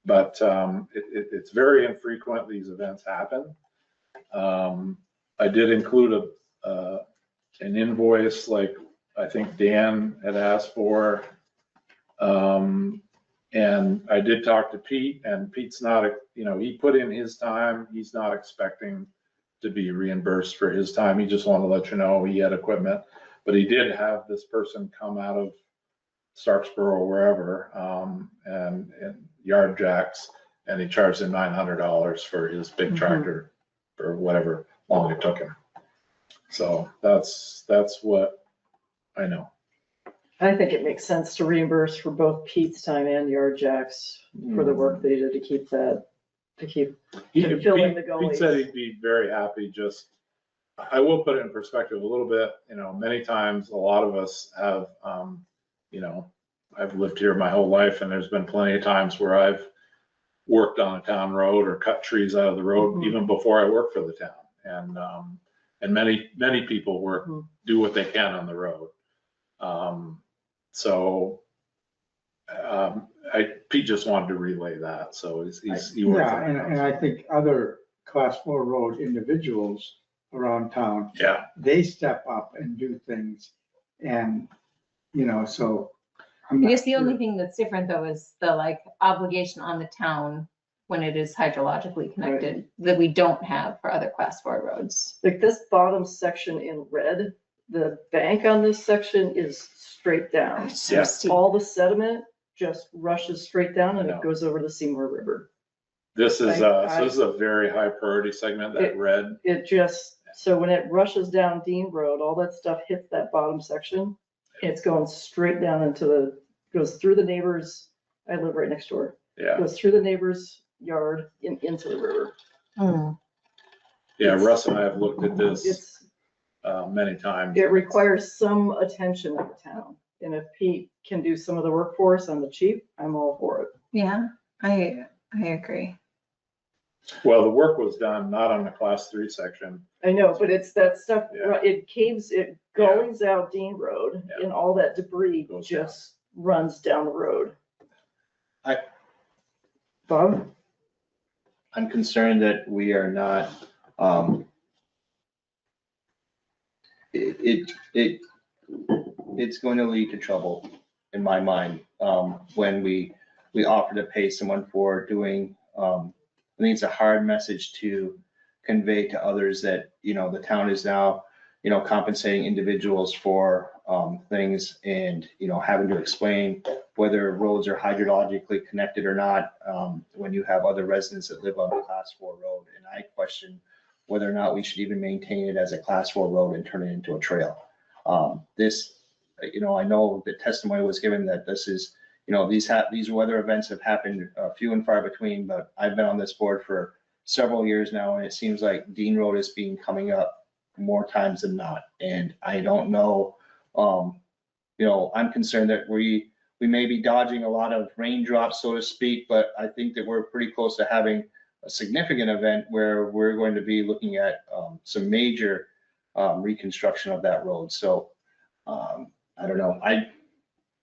But it's very infrequent these events happen. I did include an invoice like I think Dan had asked for. And I did talk to Pete, and Pete's not, he put in his time. He's not expecting to be reimbursed for his time. He just wanted to let you know he had equipment. But he did have this person come out of Starksboro or wherever, and yard jacks, and he charged him $900 for his big tractor for whatever long it took him. So that's what I know. I think it makes sense to reimburse for both Pete's time and Yard Jack's for the work they did to keep that, to fill in the Pete said gullies. he'd be very happy. Just, I will put it in perspective a little bit. Many times, a lot of us have, I've lived here my whole life, and there's been plenty of times where I've worked on a town road or cut trees out of the road even before I worked for the town. And many people do what they can on the road. Pete just wanted to relay that, so he works. Yeah, and I think other class 4 road individuals around town, Yeah, they step up and do things, and, so. I guess the only thing that's different though is the obligation on the town when it is hydrologically connected that we don't have for other class 4 roads. Like this bottom section in red, the bank on this section is straight down. Yeah. All the sediment just rushes straight down and I know. it goes over the Seymour River. this is a very high priority segment, that red. It just, so when it rushes down Dean Road, all that stuff hits that bottom section. It's going straight down goes through the neighbors. I live right next door. Yeah, Goes through the neighbor's yard into the river. yeah, Russ and I have looked at this It's, many times. it requires some attention of the town. And if Pete can do some of the work for us on the cheap, I'm all for it. Yeah, I agree. Well, the work was done not on the class 3 section. I know, but it's that stuff, Yeah. it caves, it gullies out Dean Road Yeah. and all that debris Goes just runs down the road. I- Bob? I'm concerned that we are not, it's going to lead to trouble in my mind, when we offer to pay someone for doing, I think it's a hard message to convey to others that, the town is now, compensating individuals for, things and, having to explain whether roads are hydrologically connected or not, when you have other residents that live on a class 4 road. And I question whether or not we should even maintain it as a class 4 road and turn it into a trail. I know the testimony was given that this is, these weather events have happened few and far between, but I've been on this board for several years now, and it seems like Dean Road is coming up more times than not. And I don't know, I'm concerned that we may be dodging a lot of raindrops, so to speak, but I think that we're pretty close to having a significant event where we're going to be looking at some major reconstruction of that road. So I don't know.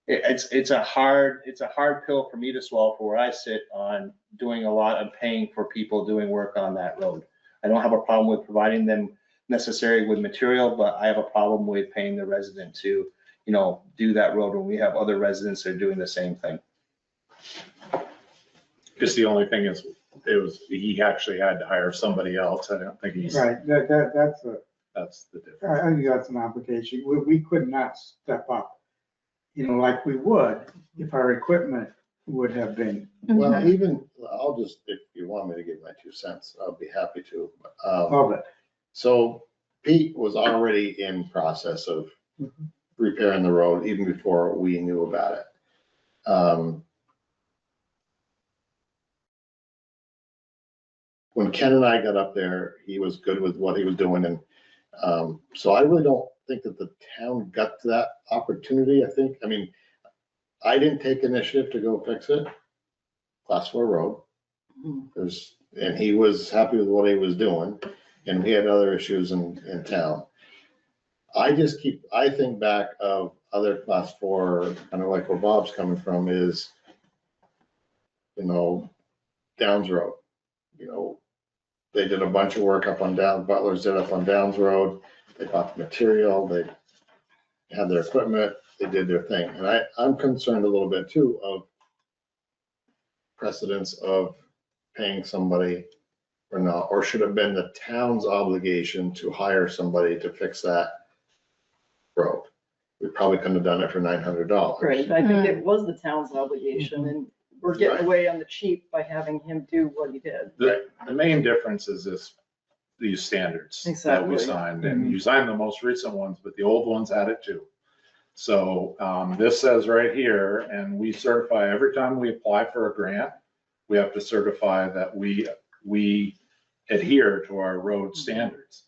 It's a hard pill for me to swallow for where I sit on doing a lot of paying for people doing work on that road. I don't have a problem with providing them necessarily with material, but I have a problem with paying the resident to, do that road when we have other residents that are doing the same thing. Just the only thing is, he actually had to hire somebody else. I don't think he's, Right, that's the difference. I think that's an obligation. We could not step up, like we would if our equipment would have been. Well, even, I'll just, if you want me to give my 2 cents, I'll be happy to. Of it. So Pete was already in process of repairing the road even before we knew about it. When Ken and I got up there, he was good with what he was doing, and so I really don't think that the town got to that opportunity. I didn't take initiative to go fix it. Class 4 road. And he was happy with what he was doing, and we had other issues in town. I think back of other class 4, kind of like where Bob's coming from is, Downs Road. They did a bunch of work up on Butler's did up on Downs Road. They bought the material, they had their equipment, they did their thing. And I'm concerned a little bit too of precedence of paying somebody or not? Or should have been the town's obligation to hire somebody to fix that road? We probably couldn't have done it for $900. Right, I think it was the town's obligation, and we're getting away on the cheap by having him do what he did. The main difference is these standards that we Exactly. signed, and you signed the most recent ones, but the old ones had it too. So this says right here, and we certify every time we apply for a grant, we have to certify that we adhere to our road standards.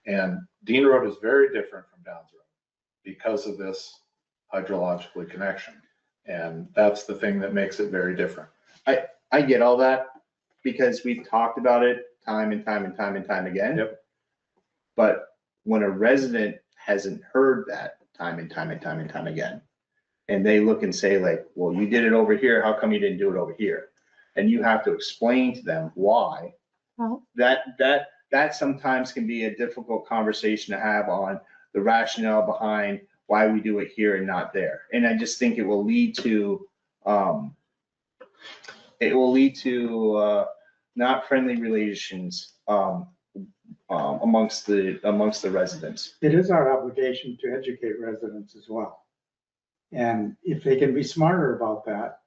And Dean Road is very different from Downs Road because of this hydrologically connection. And that's the thing that makes it very different. I get all that because we've talked about it time and time and time and time again. Yep. But when a resident hasn't heard that time and time and time and time again, and they look and say like, well, you did it over here, how come you didn't do it over here? And you have to explain to them why. Well- That sometimes can be a difficult conversation to have on the rationale behind why we do it here and not there. And I just think it will lead to, not friendly relations, amongst the residents. It is our obligation to educate residents as well. And if they can be smarter about that,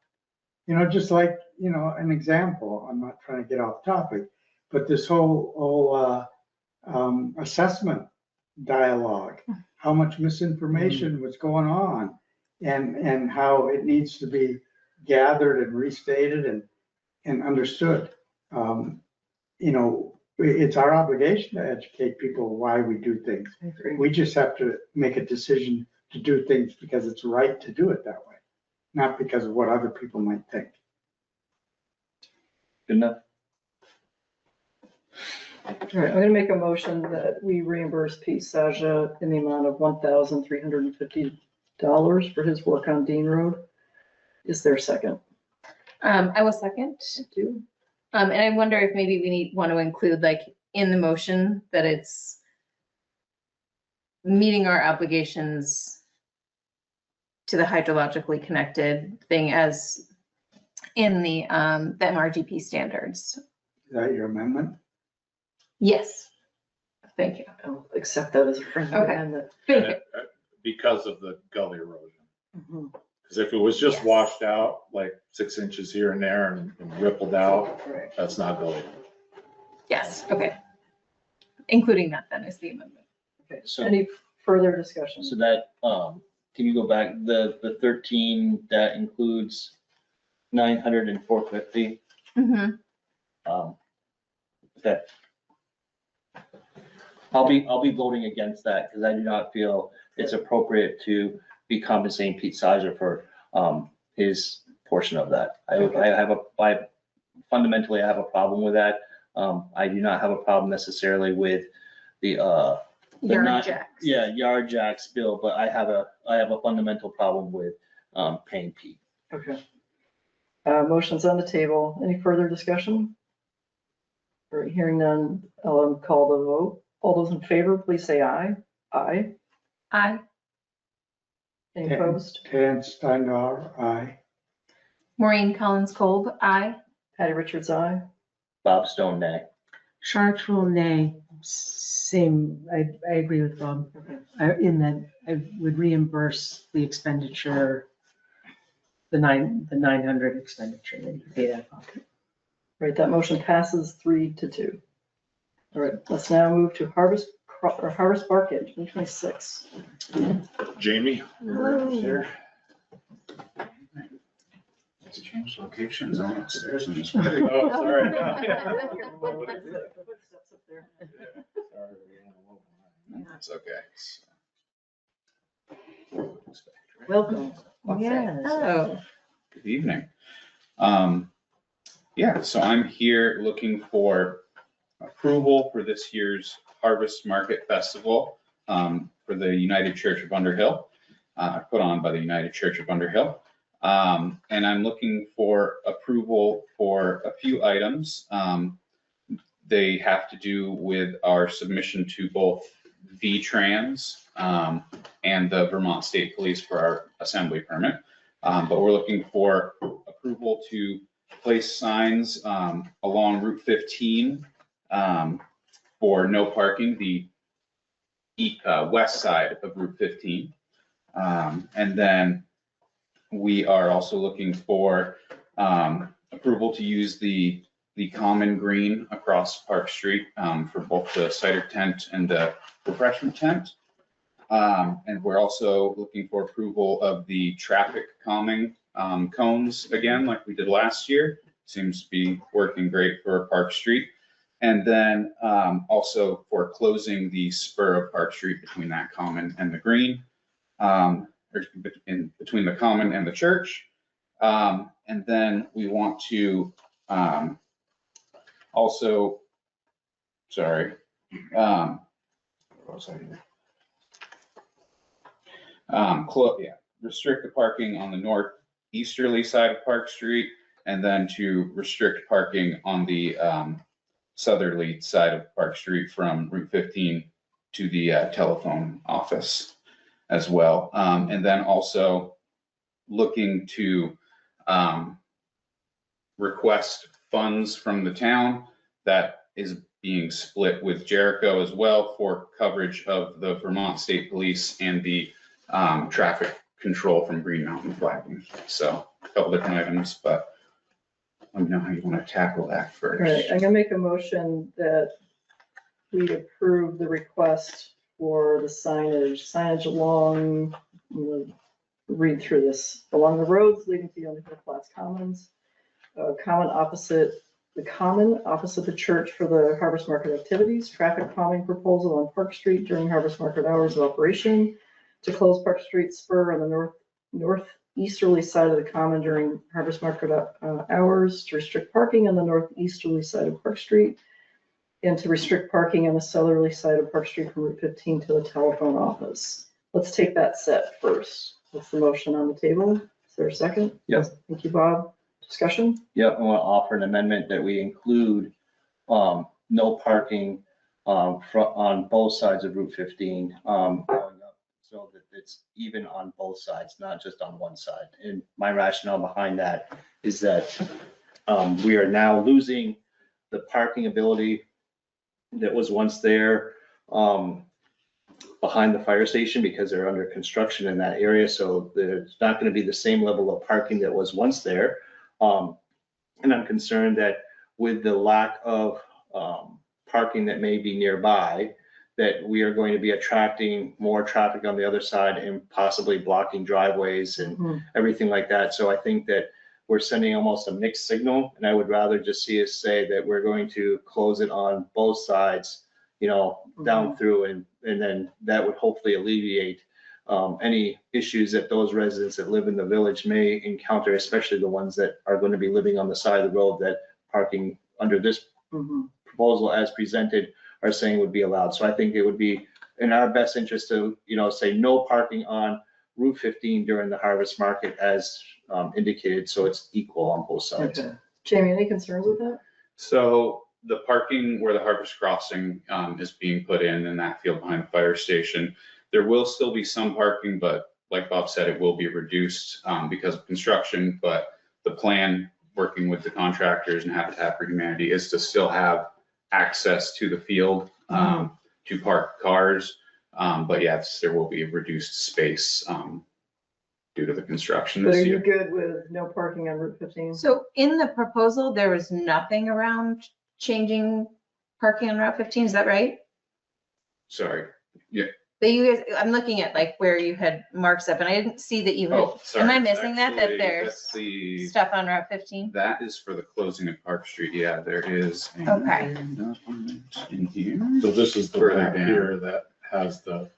just like, an example, I'm not trying to get off topic, but this whole assessment dialogue, how much misinformation was going on and how it needs to be gathered and restated and understood. It's our obligation to educate people why we do things. I agree. We just have to make a decision to do things because it's right to do it that way, not because of what other people might think. Good enough? All right, I'm gonna make a motion that we reimburse Pete Saja in the amount of $1,350 for his work on Dean Road. Is there a second? I will second. Thank you. And I wonder if maybe we want to include like in the motion that it's meeting our obligations to the hydrologically connected thing as in the MRGP standards. Is that your amendment? Yes. Thank you. I'll accept that as a friendly Okay. amendment. Thank you. Because of the gully erosion. Mhm. Because if it was just Yes. washed out, like 6 inches here and there and rippled out, Right. that's not gully. Yes, okay. Including that then is the amendment. Okay, So- any further discussion? So that, can you go back, the 13, that includes 900 and 450? Mhm. Okay. I'll be voting against that because I do not feel it's appropriate to be compensating Pete Sizer for, his portion of that. I fundamentally have a problem with that. I do not have a problem necessarily with the Yard not- jacks. Yeah, yard jacks bill, but I have a fundamental problem with, paying Pete. Okay. Motion's on the table. Any further discussion? All right, hearing none, I'll call the vote. All those in favor, please say aye. Aye. Aye. Any Yeah. opposed? Ted Steingar, aye. Maureen Collins Kolb, aye. Patty Richards, aye. Bob Stone, nay. Chartwell, nay. Same, I agree with Bob. Okay. In that I would reimburse the expenditure, the 900 expenditure that he paid out of pocket. Right, that motion passes 3-2. All right, let's now move to Harvest Market, 2026. Jamie? Hello. Change locations on upstairs in this. Oh, sorry. It's okay. Welcome. Yes. Oh, Good evening. Yeah, so I'm here looking for approval for this year's Harvest Market Festival for the United Church of Underhill, put on by the United Church of Underhill. And I'm looking for approval for a few items. They have to do with our submission to both VTrans and the Vermont State Police for our assembly permit. But we're looking for approval to place signs along Route 15 for no parking, the west side of Route 15. And then we are also looking for approval to use the common green across Park Street for both the cider tent and the refreshment tent. And we're also looking for approval of the traffic calming cones again, like we did last year. Seems to be working great for Park Street. And then also for closing the spur of Park Street between that common and the green, or between the common and the church. And then we want to also, sorry, what was I here? Restrict the parking on the northeasterly side of Park Street, and then to restrict parking on the southerly side of Park Street from Route 15 to the telephone office as well. And then also looking to request funds from the town that is being split with Jericho as well for coverage of the Vermont State Police and the traffic control from Green Mountain flagging. So a couple different items, but let me know how you want to tackle that first. All right, I'm gonna make a motion that we approve the request for the signage along, I'm gonna read through this, along the roads leading to the Underhill Flats Commons, the common opposite the church for the harvest market activities, traffic calming proposal on Park Street during harvest market hours of operation, to close Park Street spur on the northeasterly side of the common during harvest market hours, to restrict parking on the northeasterly side of Park Street, and to restrict parking on the southerly side of Park Street from Route 15 to the telephone office. Let's take that set first. What's the motion on the table? Is there a second? Yes. Thank you, Bob. Discussion? Yep, I want to offer an amendment that we include no parking on both sides of Route 15 going up, so that it's even on both sides, not just on one side. And my rationale behind that is that we are now losing the parking ability that was once there behind the fire station because they're under construction in that area. So there's not going to be the same level of parking that was once there. And I'm concerned that with the lack of parking that may be nearby, that we are going to be attracting more traffic on the other side and possibly blocking driveways and everything like that. So I think that we're sending almost a mixed signal, and I would rather just see us say that we're going to close it on both sides, down through, and then that would hopefully alleviate any issues that those residents that live in the village may encounter, especially the ones that are going to be living on the side of the road that parking under this proposal as presented are saying would be allowed. So I think it would be in our best interest to, say no parking on Route 15 during the harvest market as indicated, so it's equal on both sides. Okay. Jamie, any concerns with that? So the parking where the Harvest Crossing is being put in that field behind the fire station, there will still be some parking, but like Bob said, it will be reduced because of construction. But the plan, working with the contractors and Habitat for Humanity, is to still have access to the field to park cars. But yes, there will be reduced space due to the construction But this are you year. good with no parking on Route 15? So in the proposal, there was nothing around changing parking on Route 15, is that right? Sorry. Yeah. But you guys, I'm looking at like where you had marks up and I didn't see that you had, Oh, sorry. am I missing that Actually, there's that's the, stuff on Route 15? that is for the closing of Park Street. Yeah, there is. a Okay. document in here. So this is the Further map down. here that has the,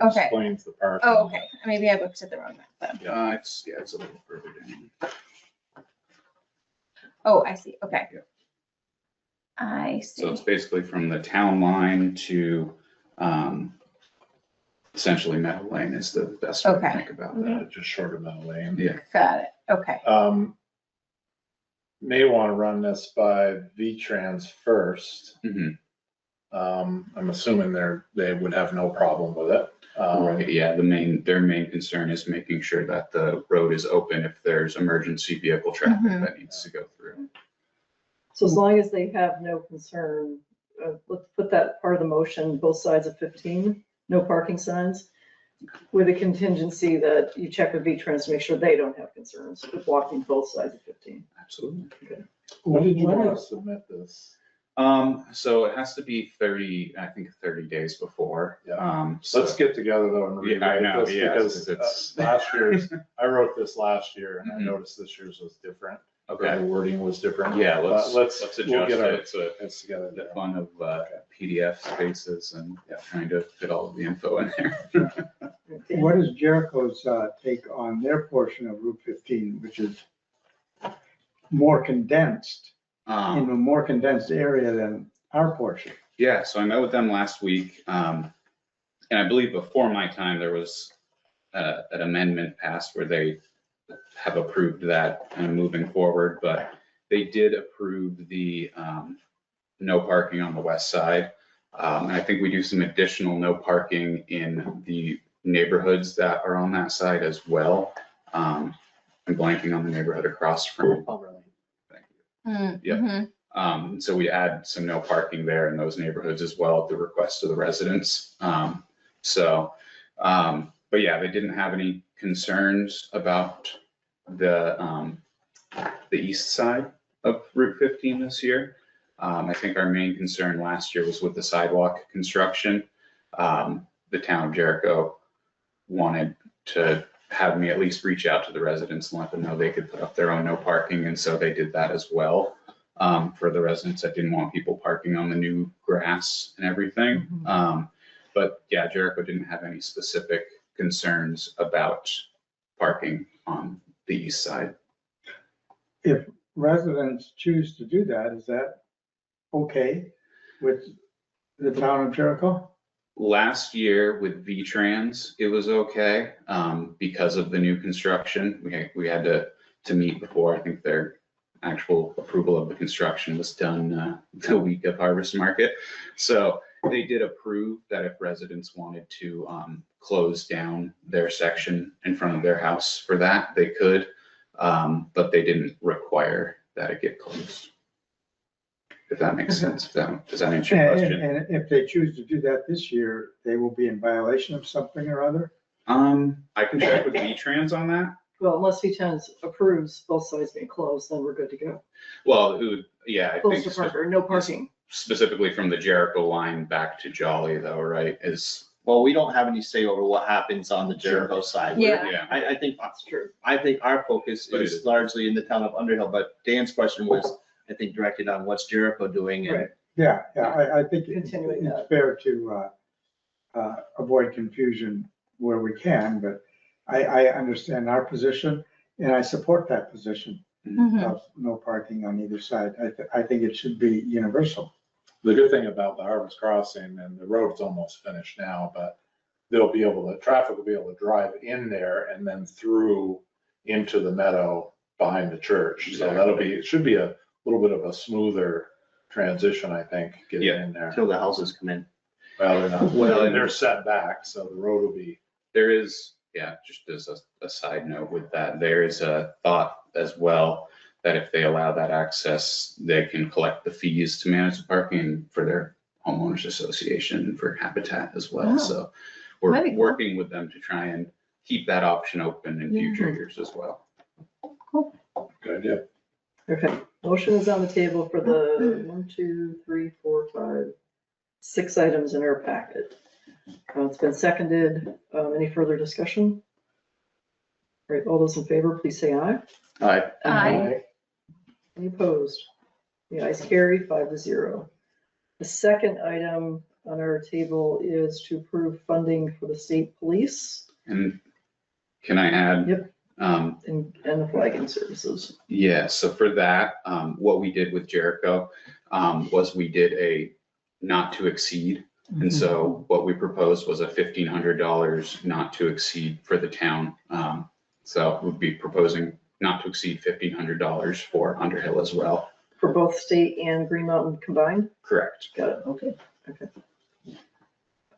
Okay. explains the park. Oh, okay. Maybe I looked at the wrong map then. It's a little further down. Oh, I see. Okay. Yeah. I So see. it's basically from the town line to essentially Meadow Lane is the best way to Okay. think about that. Just short of Meadow Lane. Yeah. Got it. Okay. May want to run this by V-Trans first. Mhm. I'm assuming they would have no problem with it. Right, yeah, their main concern is making sure that the road is open if there's emergency vehicle traffic Mhm. that needs to go through. So as long as they have no concern, put that part of the motion, both sides of 15, no parking signs, with a contingency that you check with V-Trans to make sure they don't have concerns with blocking both sides of 15. Absolutely. When did you want to submit this? So it has to be 30 days before. Yeah. So Let's get together though and Yeah, I rewrite know, this yeah, because it's- last year's, I wrote this last year and I Mhm. noticed this year's was different. Okay. The wording was different. Yeah, But let's we'll adjust get our it to heads together. the fun of PDF spaces and trying to fit all of the info in there. Okay. What is Jericho's take on their portion of Route 15, which is more condensed, in a more condensed area than our portion? Yeah, so I met with them last week. And I believe before my time, there was an amendment passed where they have approved that and moving forward, but they did approve the no parking on the west side. And I think we do some additional no parking in the neighborhoods that are on that side as well. I'm blanking on the neighborhood across from. Thank you. Yep. Mhm. So we add some no parking there in those neighborhoods as well at the request of the residents. But yeah, they didn't have any concerns about the east side of Route 15 this year. I think our main concern last year was with the sidewalk construction. The town of Jericho wanted to have me at least reach out to the residents and let them know they could put up their own no parking, and so they did that as well. For the residents, I didn't want people parking on the new grass and everything. But yeah, Jericho didn't have any specific concerns about parking on the east side. If residents choose to do that, is that okay with the town of Jericho? Last year with V-Trans, it was okay, because of the new construction. We had to meet before, I think their actual approval of the construction was done, the week of Harvest Market. So they did approve that if residents wanted to, close down their section in front of their house for that, they could. But they didn't require that it get closed. If that makes sense. Does that answer your question? And if they choose to do that this year, they will be in violation of something or other? I can check with V-Trans on that. Well, unless V-Trans approves both sides being closed, then we're good to go. Well, it would, yeah, I Close think to park or no parking. specifically from the Jericho line back to Jolly though, right, is, Well, we don't have any say over what happens on the Jericho side. Yeah. yeah. I think, That's true. our focus But it is is- largely in the town of Underhill, but Dan's question was, I think, directed on what's Jericho doing and Right. Yeah, I think it's Continuing that. fair to avoid confusion where we can, but I understand our position and I support that position Mhm. of no parking on either side. I think it should be universal. The good thing about the Harvest Crossing, and the road's almost finished now, but traffic will be able to drive in there and then through into the meadow behind the church. So it should be a little bit of a smoother transition, I think, getting Yeah. in there. until the houses come in. Well, they're not, Well, they're set back, so the road will be, There is, yeah, just as a side note with that, there is a thought as well that if they allow that access, they can collect the fees to manage the parking for their homeowners association for Habitat as well. Oh. So we're That'd be cool. working with them to try and keep that option open in future years as well. good idea. Okay, motion is on the table for the 1, 2, 3, 4, 5, 6 items in our packet. It's been seconded. Any further discussion? All right, all those in favor, please say aye. Aye. Any opposed? The ayes carry 5-0. The second item on our table is to approve funding for the state police And can I add? Yep. Um, and the flagging services. Yeah, so for that, what we did with Jericho, was we did a not to exceed. And so what we proposed was a $1,500 not to exceed for the town. So we'd be proposing not to exceed $1,500 for Underhill as well. For both state and Green Mountain combined? Correct. Got it, okay.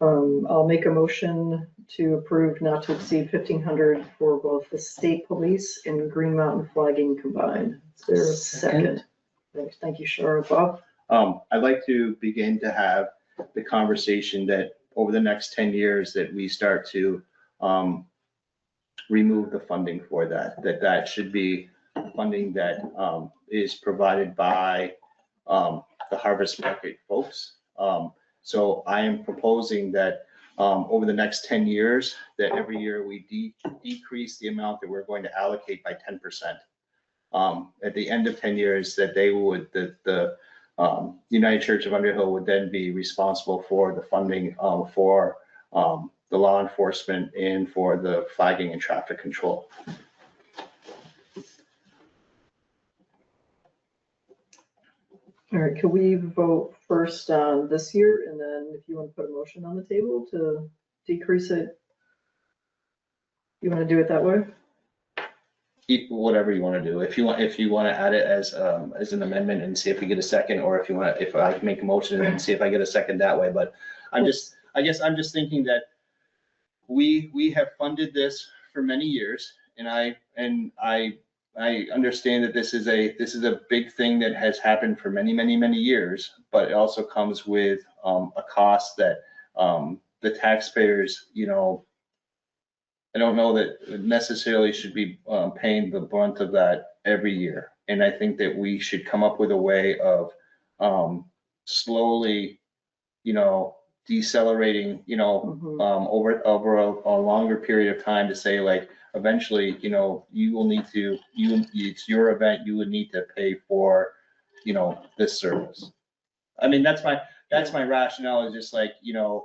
I'll make a motion to approve not to exceed 1,500 for both the state police and Green Mountain flagging combined. Is there a second? Thank you, Shara. Bob? I'd like to begin to have the conversation that over the next 10 years that we start to remove the funding for that should be funding that is provided by the harvest market folks. So I am proposing that over the next 10 years, that every year we decrease the amount that we're going to allocate by 10%. At the end of 10 years, that the United Church of Underhill would then be responsible for the funding for the law enforcement and for the flagging and traffic control. All right, could we vote first on this year, and then if you want to put a motion on the table to decrease it? You want to do it that way? Whatever you want to do. If you want to add it as an amendment and see if we get a second, or if I can make a motion and see if I get a second that way. But I guess I'm just thinking that we have funded this for many years, and I understand that this is a big thing that has happened for many years, but it also comes with a cost that the taxpayers, I don't know that necessarily should be paying the brunt of that every year. And I think that we should come up with a way of slowly, decelerating, over a longer period of time to say, like, eventually, you will need to, it's your event, you would need to pay for, this service. I mean, that's my rationale, is just like, Yeah.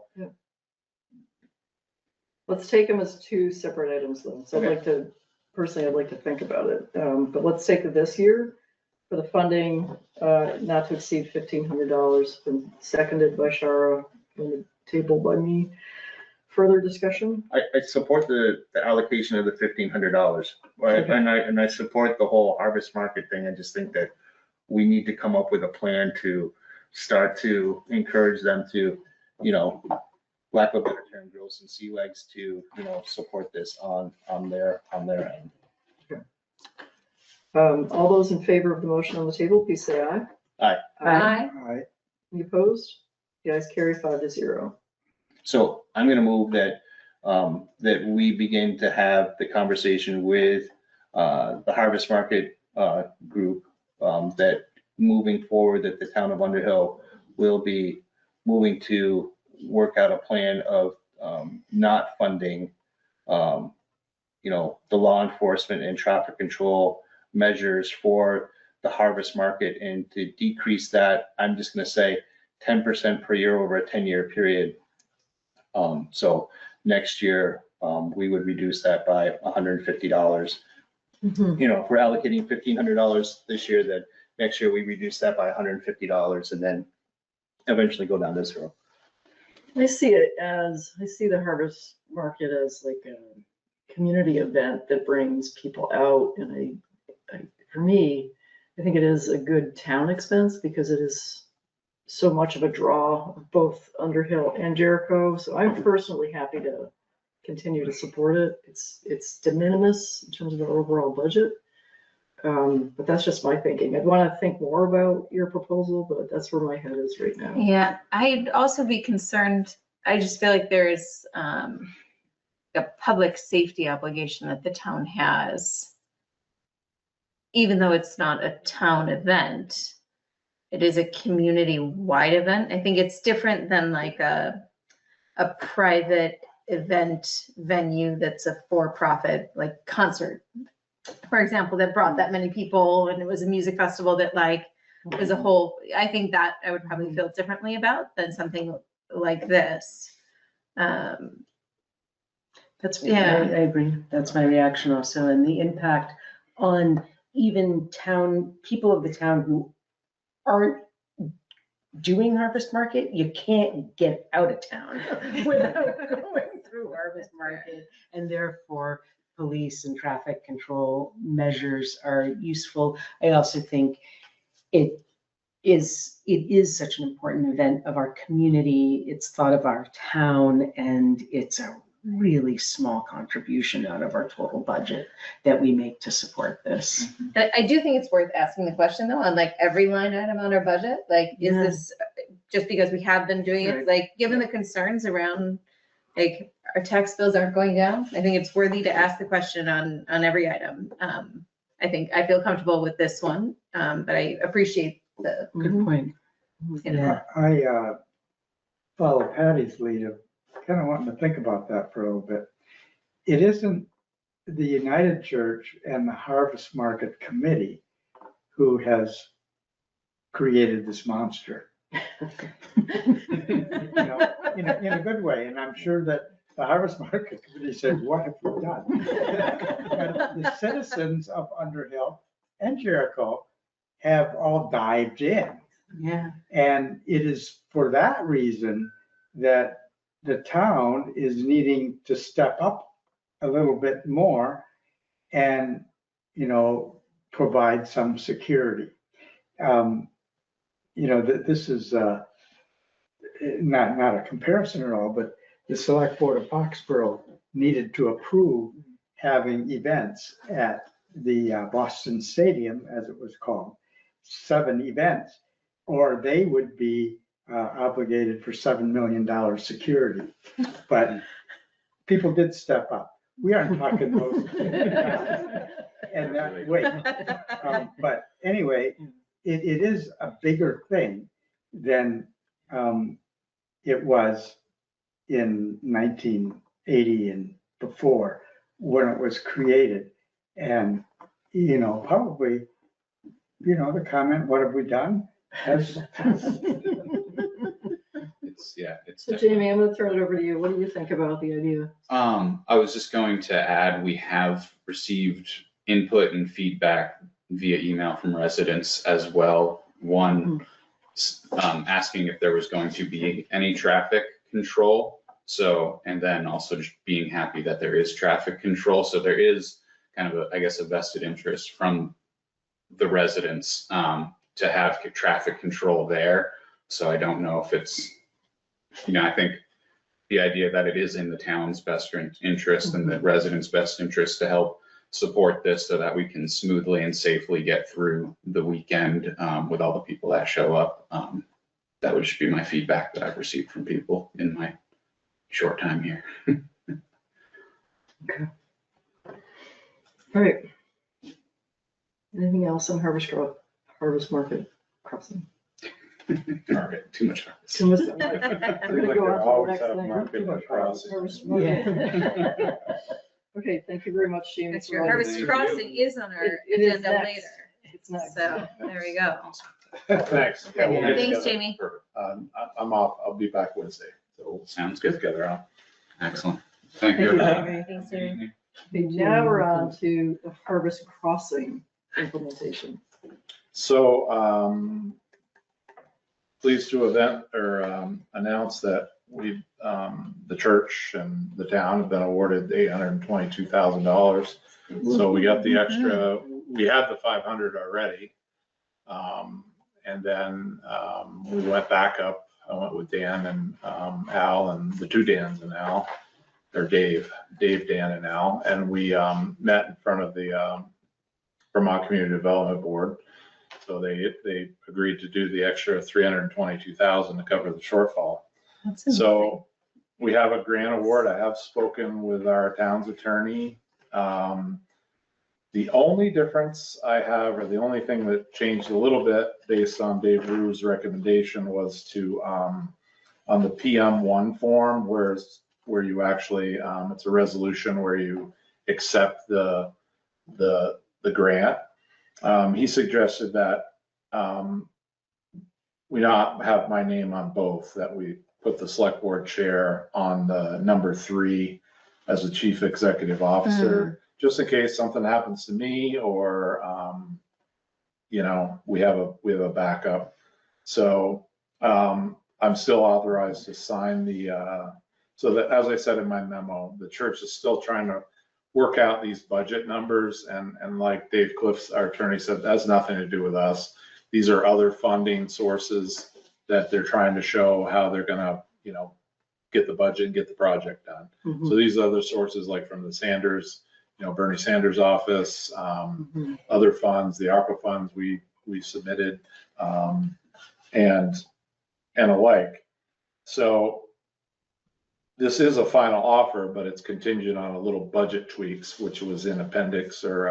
Let's take them as two separate items though. So Okay. I'd like to think about it. But let's take it this year for the funding, not to exceed $1,500, been seconded by Shara, on the table by me. Further discussion? I support the allocation of the $1,500, right? Okay. And I support the whole harvest market thing. I just think that we need to come up with a plan to start to encourage them to, lack of a better term, grow some sea legs to, support this on their end. All those in favor of the motion on the table, please say aye. Aye. Aye. All right. Any opposed? The ayes carry 5-0. So I'm gonna move that, that we begin to have the conversation with the harvest market group, that moving forward, that the town of Underhill will be moving to work out a plan of not funding, the law enforcement and traffic control measures for the harvest market, and to decrease that, I'm just gonna say 10% per year over a 10-year period. So next year, we would reduce that by $150. Mm-hmm. If we're allocating $1,500 this year, then next year we reduce that by $150, and then eventually go down to zero. I see the harvest market as like a community event that brings people out. And for me, I think it is a good town expense because it is so much of a draw of both Underhill and Jericho. So I'm personally happy to continue to support it. It's de minimis in terms of our overall budget. But that's just my thinking. I'd want to think more about your proposal, but that's where my head is right now. Yeah, I'd also be concerned. I just feel like there is a public safety obligation that the town has. Even though it's not a town event, it is a community-wide event. I think it's different than like a private event venue that's a for-profit, like concert, for example, that brought that many people, and it was a music festival that like was a whole, I think that I would probably feel differently about than something like this. That's, Yeah. I agree. That's my reaction also. And the impact on even people of the town who aren't doing harvest market, you can't get out of town without going through harvest market. And therefore, police and traffic control measures are useful. I also think it is such an important event of our community. It's thought of our town, and it's a really small contribution out of our total budget that we make to support this. I do think it's worth asking the question though, on like every line item on our budget, like, is Yeah. this, just because we have been doing it, Right. like, given the concerns around, like, our tax bills aren't going down, I think it's worthy to ask the question on every item. I feel comfortable with this one, but I appreciate the, Good point. you know, Yeah. I follow Patty's lead of kind of wanting to think about that for a little bit. It isn't the United Church and the Harvest Market Committee who has created this monster. You know, in a good way, and I'm sure that the Harvest Market Committee said, what have we done? And the citizens of Underhill and Jericho have all dived in. Yeah. And it is for that reason that the town is needing to step up a little bit more and, you know, provide some security. You know, this is not a comparison at all, but the Select Board of Foxborough needed to approve having events at the Boston Stadium, as it was called, 7 events, or they would be obligated for $7 million security. But people did step up. We aren't talking those. And that way. But anyway, it is a bigger thing than it was in 1980 and before, when it was created. And, you know, probably, you know, the comment, what have we done? It's So Jamie, I'm gonna turn it over to you. What do you think about the idea? I was just going to add, we have received input and feedback via email from residents as well. One, asking if there was going to be any traffic control. So, and then also just being happy that there is traffic control. So there is kind of a vested interest from the residents to have traffic control there. So I don't know if it's, you know, I think the idea that it is in the town's best interest and the residents' best interest to help support this so that we can smoothly and safely get through the weekend with all the people that show up. That would just be my feedback that I've received from people in my short time here. All right. Anything else on Harvest Market Crossing? Market, too much. Too much. We're gonna go on to the next thing. Harvest Market. Okay, thank you very much, Jamie. It's for your running Harvest this. Crossing is on our It is agenda next. later. It's next. So there we go. Thanks. Okay, we'll get thanks, together. Jamie. Perfect. I'm off. I'll be back Wednesday. So we'll Sounds get good. together on. Excellent. Thank Thank you. you, everyone. Jamie. Thanks, Jamie. Okay, now we're on to the Harvest Crossing implementation. So, pleased to announce that we, the church and the town have been awarded $822,000. So we got the extra, we had the 500 already. And then, we went back up. I went with Dan and, Al, and the 2 Dans and Al, or Dave, Dan and Al. And we, met in front of the, Vermont Community Development Board. So they agreed to do the extra 322,000 to cover the shortfall. That's amazing. So we have a grant award. I have spoken with our town's attorney. The only difference I have, or the only thing that changed a little bit based on Dave Rue's recommendation, was to, on the PM1 form, where you actually, it's a resolution where you accept the grant. He suggested that we not have my name on both, that we put the select board chair on the number 3 as the chief executive officer, just in case something happens to me or, you know, we have a backup. So I'm still authorized to sign so that, as I said in my memo, the church is still trying to work out these budget numbers, and like Dave Cliffs, our attorney, said, that's nothing to do with us. These are other funding sources that they're trying to show how they're gonna, you know, get the budget and get the project done. So these other sources, like from the Sanders, you know, Bernie Sanders' office, other funds, the ARPA funds we submitted, and and alike. So this is a final offer, but it's contingent on a little budget tweaks, which was in appendix or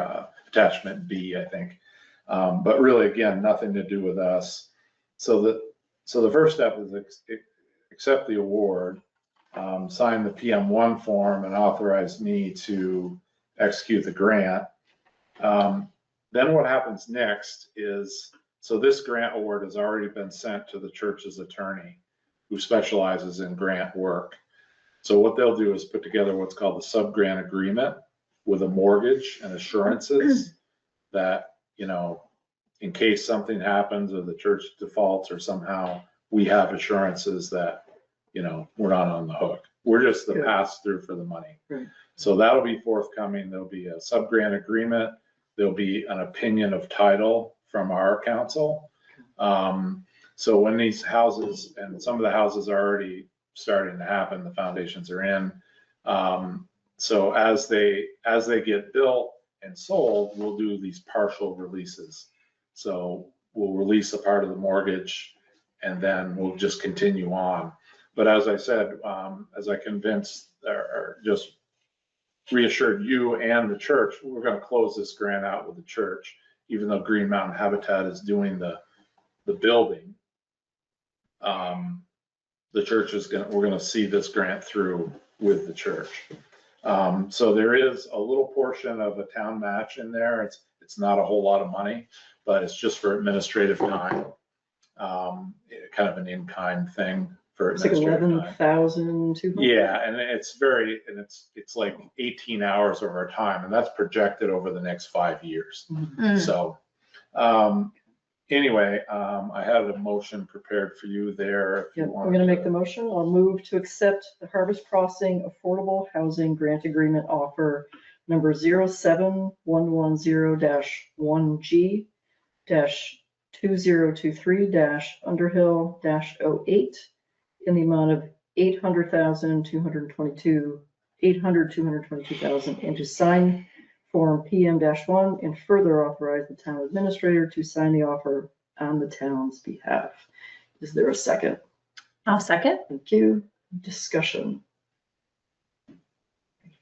attachment B, I think. But really, again, nothing to do with us. So the first step is accept the award, sign the PM1 form, and authorize me to execute the grant. Then what happens next is, so this grant award has already been sent to the church's attorney, who specializes in grant work. So what they'll do is put together what's called the sub-grant agreement with a mortgage and assurances that, you know, in case something happens or the church defaults or somehow we have assurances that, you know, we're not on the hook. We're just the Good. pass-through for the money. Right. So that'll be forthcoming. There'll be a sub-grant agreement. There'll be an opinion of title from our council. So when these houses, and some of the houses are already starting to happen, the foundations are in. So as they get built and sold, we'll do these partial releases. So we'll release a part of the mortgage and then we'll just continue on. But as I said, as I convinced or just reassured you and the church, we're going to close this grant out with the church, even though Green Mountain Habitat is doing the building. The church is we're going to see this grant through with the church. So there is a little portion of a town match in there. It's not a whole lot of money, but it's just for administrative time. Kind of an in-kind thing for It's like administrative time. 11,200. Yeah, and it's like 18 hours of our time, and that's projected over the next 5 years. So, anyway, I had a motion prepared for you there. If you Yeah, I'm wanted going to make the motion. I'll move to accept the Harvest Crossing Affordable Housing Grant Agreement offer number 07110-1G-2023-Underhill-08 in the amount of $800,222,000 and to sign Form PM-1 and further authorize the town administrator to sign the offer on the town's behalf. Is there a second? I'll second. Thank you. Discussion.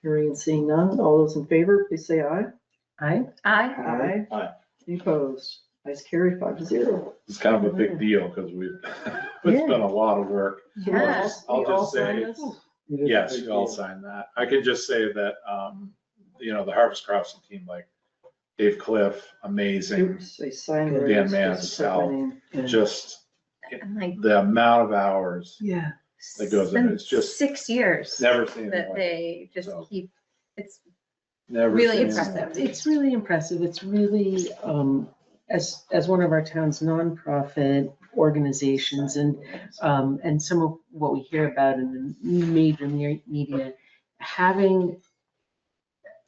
Hearing and seeing none. All those in favor, please say aye. Aye. Aye. Aye. Any opposed? Ayes carried 5-0. It's kind of a big deal because it's been a lot of work. So Yeah. I'll we all just sign say, this? yes, you all sign that. I can just say that, you know, the Harvest Crossing team, like Dave Cliff, amazing. Oops, I signed it. Dan I was Mance, supposed to type my Sal. name. Yeah. Just And like the amount of hours Yeah. that goes in, it's just 6 years never seen. that it like they just So. keep, it's Never really seen it. impressive. It's really impressive. It's really, as one of our town's nonprofit organizations and some of what we hear about in the major media, having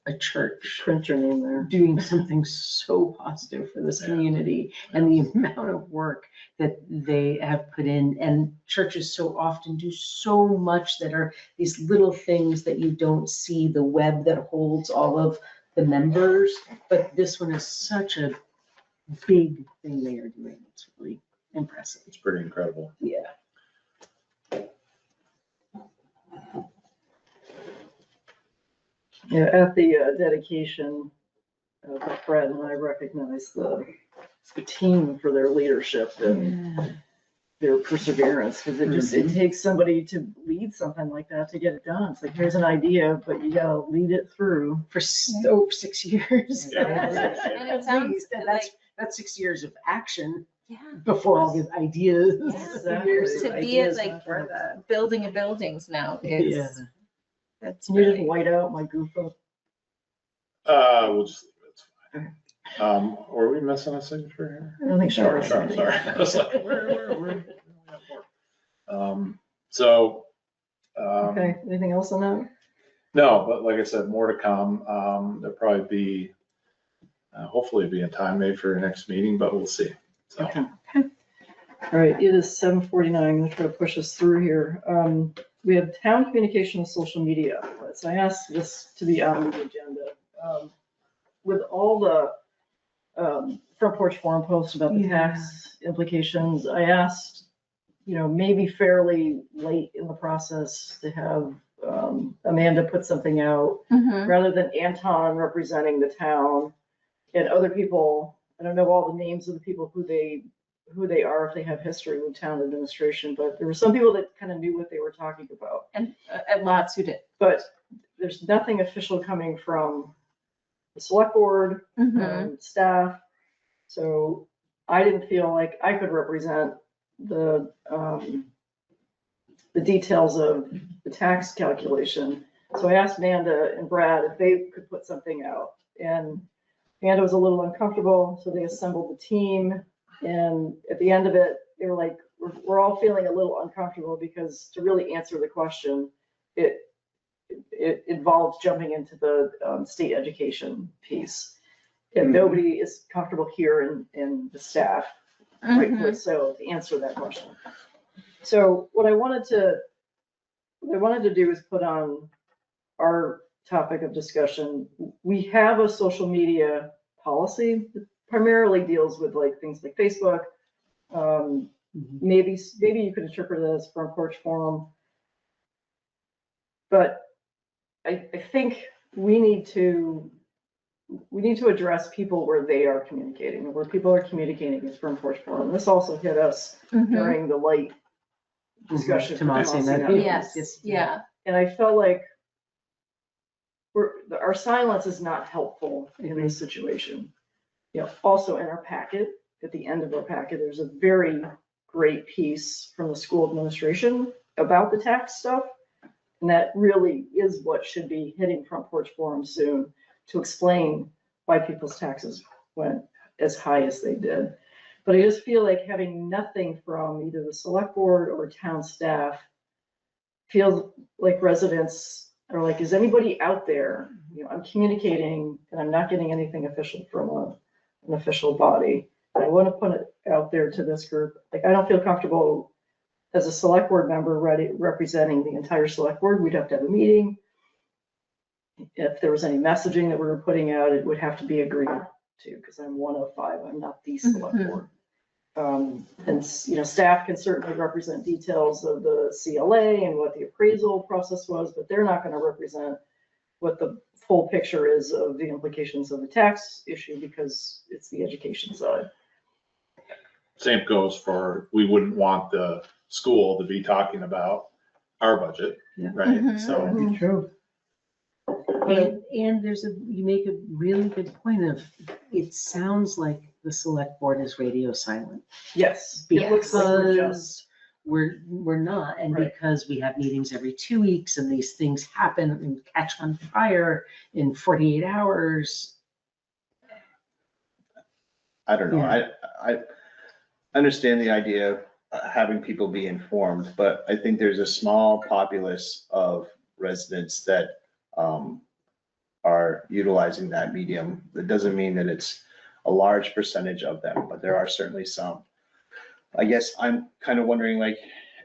a church Print your name there. doing something so positive for this community and the amount of work that they have put in. And churches so often do so much that are these little things that you don't see, the web that holds all of the members. But this one is such a big thing they are doing. It's really impressive. It's pretty incredible. Yeah. Yeah, at the dedication, both Brad and I recognized the team for their leadership and their perseverance, because it takes somebody to lead something like that to get it done. It's like, here's an idea, but you gotta lead it through. For 6 years. Yeah. And it sounds like, That's 6 years of action yeah. before all these ideas. Exactly. Years of To be at ideas. like building of buildings now is, Yeah. that's Can you just really, white out my goof up? We'll just, it's fine. Were we missing a signature here? I don't think Sorry, Charlotte's. sorry. I was like, where? So. Okay, anything else on that? No, but like I said, more to come. There'll probably be, hopefully be a time made for your next meeting, but we'll see. So, Okay. All right, it is 7:49. I'm gonna try to push us through here. We have town communication and social media outlets. I asked this to be on the agenda. With all the front porch forum posts about the tax implications, I asked maybe fairly late in the process to have Amanda put something out Mhm. rather than Anton representing the town and other people. I don't know all the names of the people who they are, if they have history with town administration, but there were some people that kind of knew what they were talking about. And lots who did. But there's nothing official coming from the select board, Mhm. staff. So I didn't feel like I could represent the details of the tax calculation. So I asked Amanda and Brad if they could put something out. And Amanda was a little uncomfortable, so they assembled the team. And at the end of it, they were like, we're all feeling a little uncomfortable because to really answer the question, it involves jumping into the state education piece. And nobody is comfortable here in the staff, rightfully so, to answer that question. So what I wanted to do is put on our topic of discussion. We have a social media policy that primarily deals with like things like Facebook. Maybe you could interpret it as front porch forum. But I think we need to address people where they are communicating, where people are communicating is front porch forum. This also hit us during the light discussion. Yes, yeah. And I felt like our silence is not helpful in this situation. Also in our packet, at the end of our packet, there's a very great piece from the school administration about the tax stuff. And that really is what should be hitting front porch forum soon, to explain why people's taxes went as high as they did. But I just feel like having nothing from either the select board or town staff feels like residents are like, is anybody out there? I'm communicating and I'm not getting anything official from an official body. I want to put it out there to this group. Like, I don't feel comfortable as a select board member representing the entire select board. We'd have to have a meeting. If there was any messaging that we were putting out, it would have to be agreed to, because I'm one of 5. I'm not the select board. And staff can certainly represent details of the CLA and what the appraisal process was, but they're not going to represent what the full picture is of the implications of the tax issue, because it's the education side. Same goes for, we wouldn't want the school to be talking about our budget, right? So, That'd be true. And you make a really good point of, it sounds like the select board is radio silent. Yes, it looks like we're Because just, we're not, and Right. because we have meetings every 2 weeks and these things happen and catch on fire in 48 hours. I don't know. Yeah. I understand the idea of having people be informed, but I think there's a small populace of residents that are utilizing that medium. That doesn't mean that it's a large percentage of them, but there are certainly some. I guess I'm kind of wondering, like,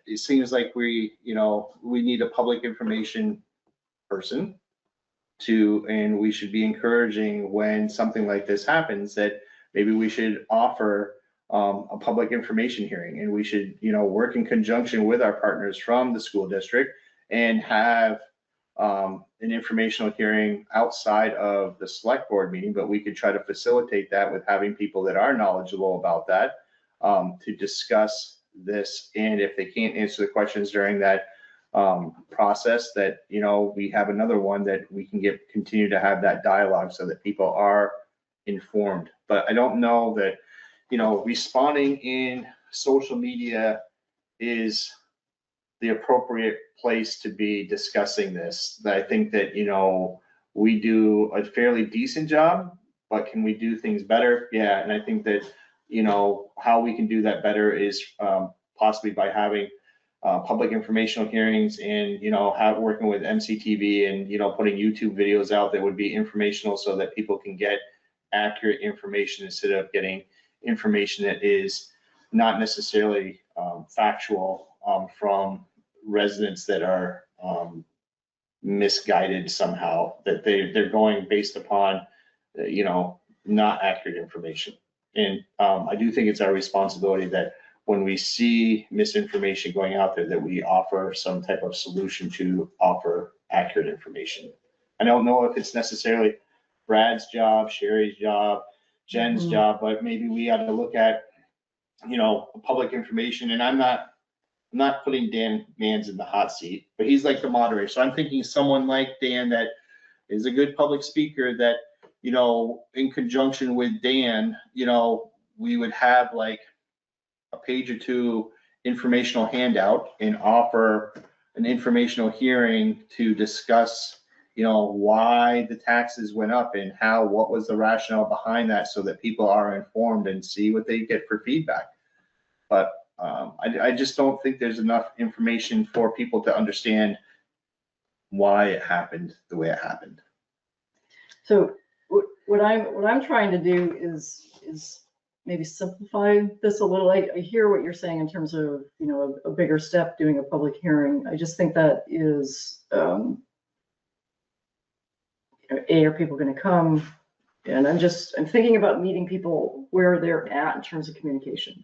it seems like we need a public information person and we should be encouraging when something like this happens, that maybe we should offer a public information hearing, and we should, work in conjunction with our partners from the school district and have an informational hearing outside of the select board meeting, but we could try to facilitate that with having people that are knowledgeable about that to discuss this. And if they can't answer the questions during that process, that, we have another one that we can continue to have that dialogue so that people are informed. But I don't know that, responding in social media is the appropriate place to be discussing this. I think that, we do a fairly decent job, but can we do things better? Yeah, and I think that, how we can do that better is possibly by having public informational hearings and, working with MCTV and, putting YouTube videos out that would be informational so that people can get accurate information instead of getting information that is not necessarily factual from residents that are misguided somehow, that they're going based upon, not accurate information. And I do think it's our responsibility that when we see misinformation going out there, that we offer some type of solution to offer accurate information. I don't know if it's necessarily Brad's job, Sherry's job, Jen's job, but maybe we ought to look at, public information. And I'm not putting Dan Mans in the hot seat, but he's like the moderator. So I'm thinking someone like Dan that is a good public speaker that, in conjunction with Dan, we would have like a page or two informational handout and offer an informational hearing to discuss, why the taxes went up and what was the rationale behind that, so that people are informed and see what they get for feedback. But I just don't think there's enough information for people to understand why it happened the way it happened. So what I'm trying to do is maybe simplify this a little. I hear what you're saying in terms of, a bigger step, doing a public hearing. I just think that is, are people going to come? And I'm thinking about meeting people where they're at in terms of communication.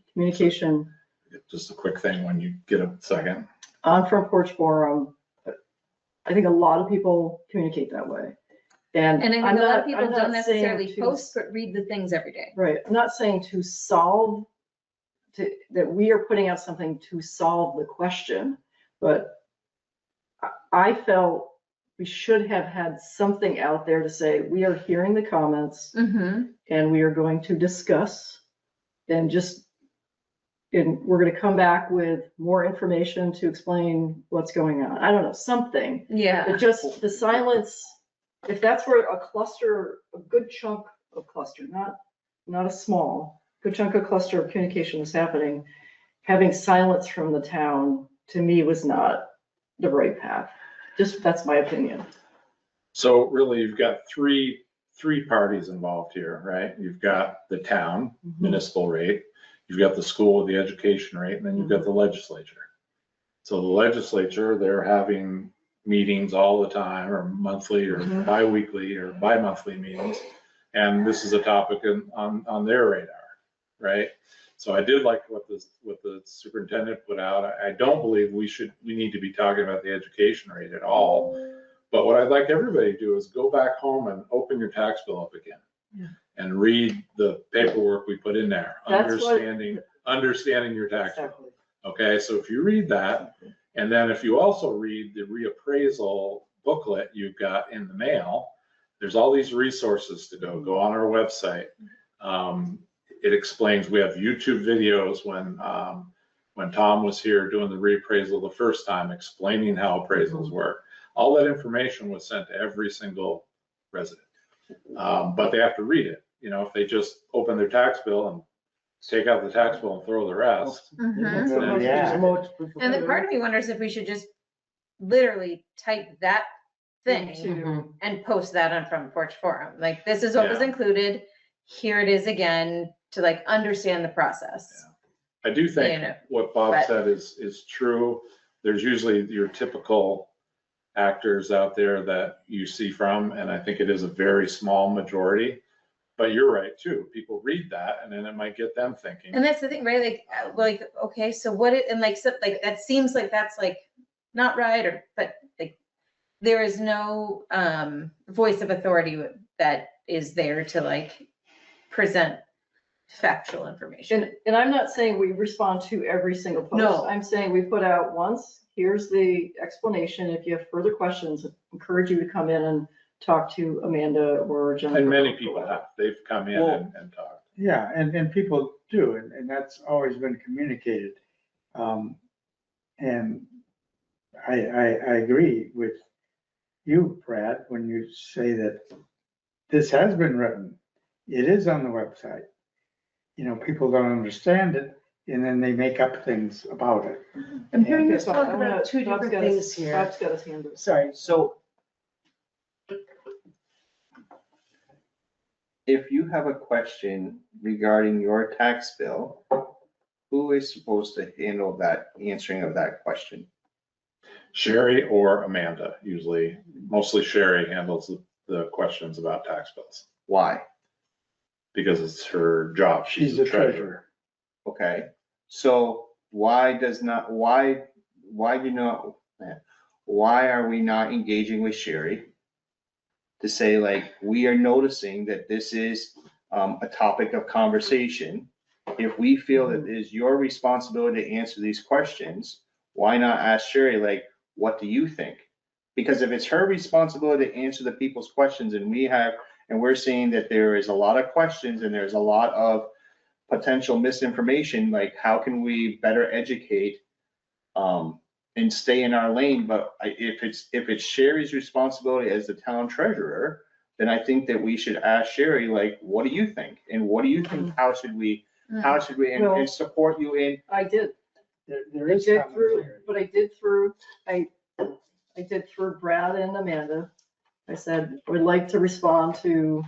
Just a quick thing when you get a second. On Front Porch Forum, I think a lot of people communicate that way. And I think I'm a lot not- of people I'm not don't necessarily saying to- post, but read the things every day. Right, I'm not saying that we are putting out something to solve the question, but I felt we should have had something out there to say, we are hearing the comments and we are going to discuss and we're going to come back with more information to explain what's going on. I don't know, something. Yeah. But just the silence, if that's where a good chunk of cluster, not a small, good chunk of cluster of communication was happening, having silence from the town, to me, was not the right path. That's my opinion. So really, you've got three parties involved here, right? You've got the town municipal rate, you've got the school with the education rate, and then you've got the legislature. So the legislature, they're having meetings all the time, or monthly or bi-weekly or bi-monthly meetings. And this is a topic on their radar, right? So I did like what the superintendent put out. I don't believe we need to be talking about the education rate at all. But what I'd like everybody to do is go back home and open your tax bill up again and read the paperwork we put in there, understanding your tax bill. Okay, so if you read that, and then if you also read the reappraisal booklet you've got in the mail, there's all these resources to go on our website. It explains, we have YouTube videos when Tom was here doing the reappraisal the first time, explaining how appraisals work. All that information was sent to every single resident. But they have to read it. If they just open their tax bill and take out the tax bill and throw the rest. And the part of me wonders if we should just literally type that thing and post that on Front Porch Forum. Like, this is what was included. Here it is again, to understand the process. I do think what Bob said is true. There's usually your typical actors out there that you see from, and I think it is a very small majority. But you're right too. People read that, and then it might get them thinking. And that's the thing, right? Okay, so what that seems like that's not right, but there is no voice of authority that is there to present factual information. And I'm not saying we respond to every single post. No. I'm saying we put out once, here's the explanation. If you have further questions, encourage you to come in and talk to Amanda or Jennifer. And many people have. They've come in and talked. Yeah, and people do, and that's always been communicated. And I agree with you, Brad, when you say that this has been written. It is on the website. People don't understand it, and then they make up things about it. I'm hearing Okay, us so talk I'm about gonna- two Bob's different got his- things here. Bob's got his hand up. Sorry. So if you have a question regarding your tax bill, who is supposed to handle that answering of that question? Sherry or Amanda, usually, mostly Sherry handles the questions about tax bills Why? because it's her job. She's the treasurer. Okay, So why are we not engaging with Sherry to say, like, we are noticing that this is a topic of conversation. If we feel that it is your responsibility to answer these questions, why not ask Sherry, like, what do you think? Because if it's her responsibility to answer the people's questions and we're seeing that there is a lot of questions and there's a lot of potential misinformation, like, how can we better educate and stay in our lane? But if it's Sherry's responsibility as the town treasurer, then I think that we should ask Sherry, like, what do you think? And what do you think, how should we, and support you in? I did. There I is. did common through, area. but I did through Brad and Amanda. I said, I would like to respond to,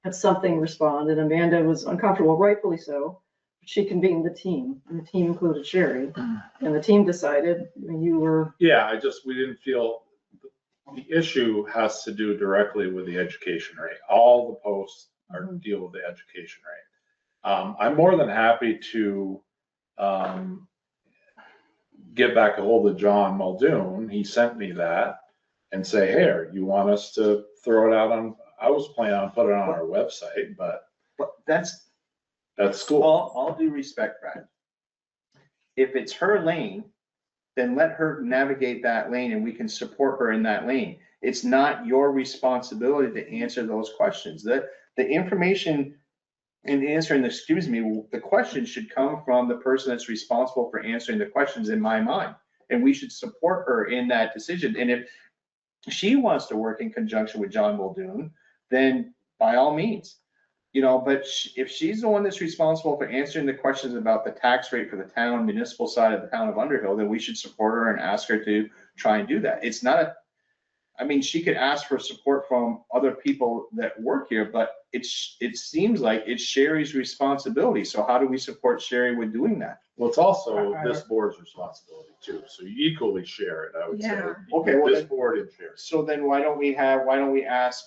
have something respond, and Amanda was uncomfortable, rightfully so. She convened the team, and the team included Sherry, and the team decided, and you were, Yeah, we didn't feel, the issue has to do directly with the education rate. All the posts deal with the education rate. I'm more than happy to get back a hold of John Muldoon. He sent me that and say, hey, you want us to throw it out on, I was planning on putting it on our website, but That's cool. all due respect, Brad. If it's her lane, then let her navigate that lane and we can support her in that lane. It's not your responsibility to answer those questions. The information in answering, the question should come from the person that's responsible for answering the questions, in my mind. And we should support her in that decision. And if she wants to work in conjunction with John Muldoon, then by all means. But if she's the one that's responsible for answering the questions about the tax rate for the town, municipal side of the town of Underhill, then we should support her and ask her to try and do that. It's not she could ask for support from other people that work here, but it seems like it's Sherry's responsibility. So how do we support Sherry with doing that? Well, it's also this board's responsibility too, so you equally share it, I would say. Yeah. Okay, well, This board and Sherry. So then why don't we ask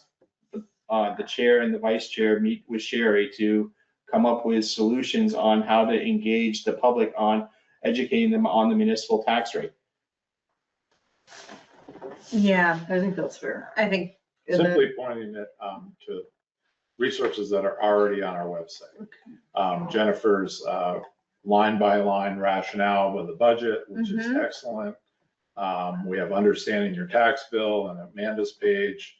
the chair and the vice chair meet with Sherry to come up with solutions on how to engage the public on educating them on the municipal tax rate? Yeah, I think that's fair. I think, And then- Simply pointing it to resources that are already on our website. Jennifer's line by line rationale with the budget, which is excellent. We have understanding your tax bill and Amanda's page.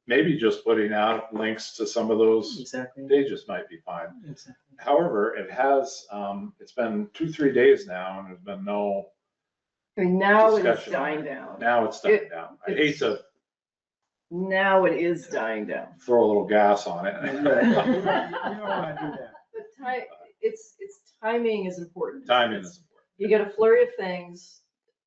Maybe just putting out links to some of those Exactly. pages might be fine. Exactly. However, it's been 2-3 days now and there's been no, I mean, now it is discussion. dying down. now it's dying down. I hate to Now it is dying down. throw a little gas on it. You don't want to do that. But it's timing is important. Timing is important. You get a flurry of things.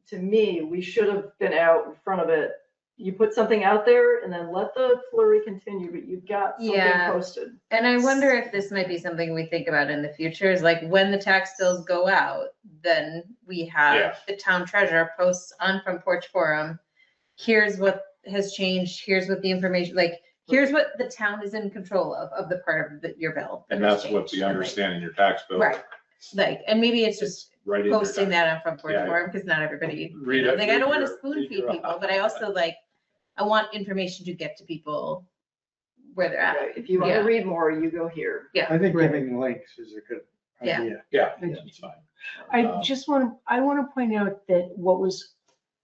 To me, we should have been out in front of it. You put something out there and then let the flurry continue, but you've got something Yeah. posted. and I wonder if this might be something we think about in the future, is like when the tax bills go out, then we have Yeah. the town treasurer posts on Front Porch Forum. Here's what has changed. Here's what the information, like, here's what the town is in control of the part of your bill. that And has that's what changed. the understanding your tax bill. Right. Like, and maybe it's just Right in your posting tax- that on Front Porch Yeah. Forum, because not everybody, Read it, like, I don't want to read spoon feed your- people, but I also like, I want information to get to people where they're at. Right, if you want Yeah. to read more, you go here. I think giving links is a good Yeah. idea. Yeah, it's fine. I want to point out that what was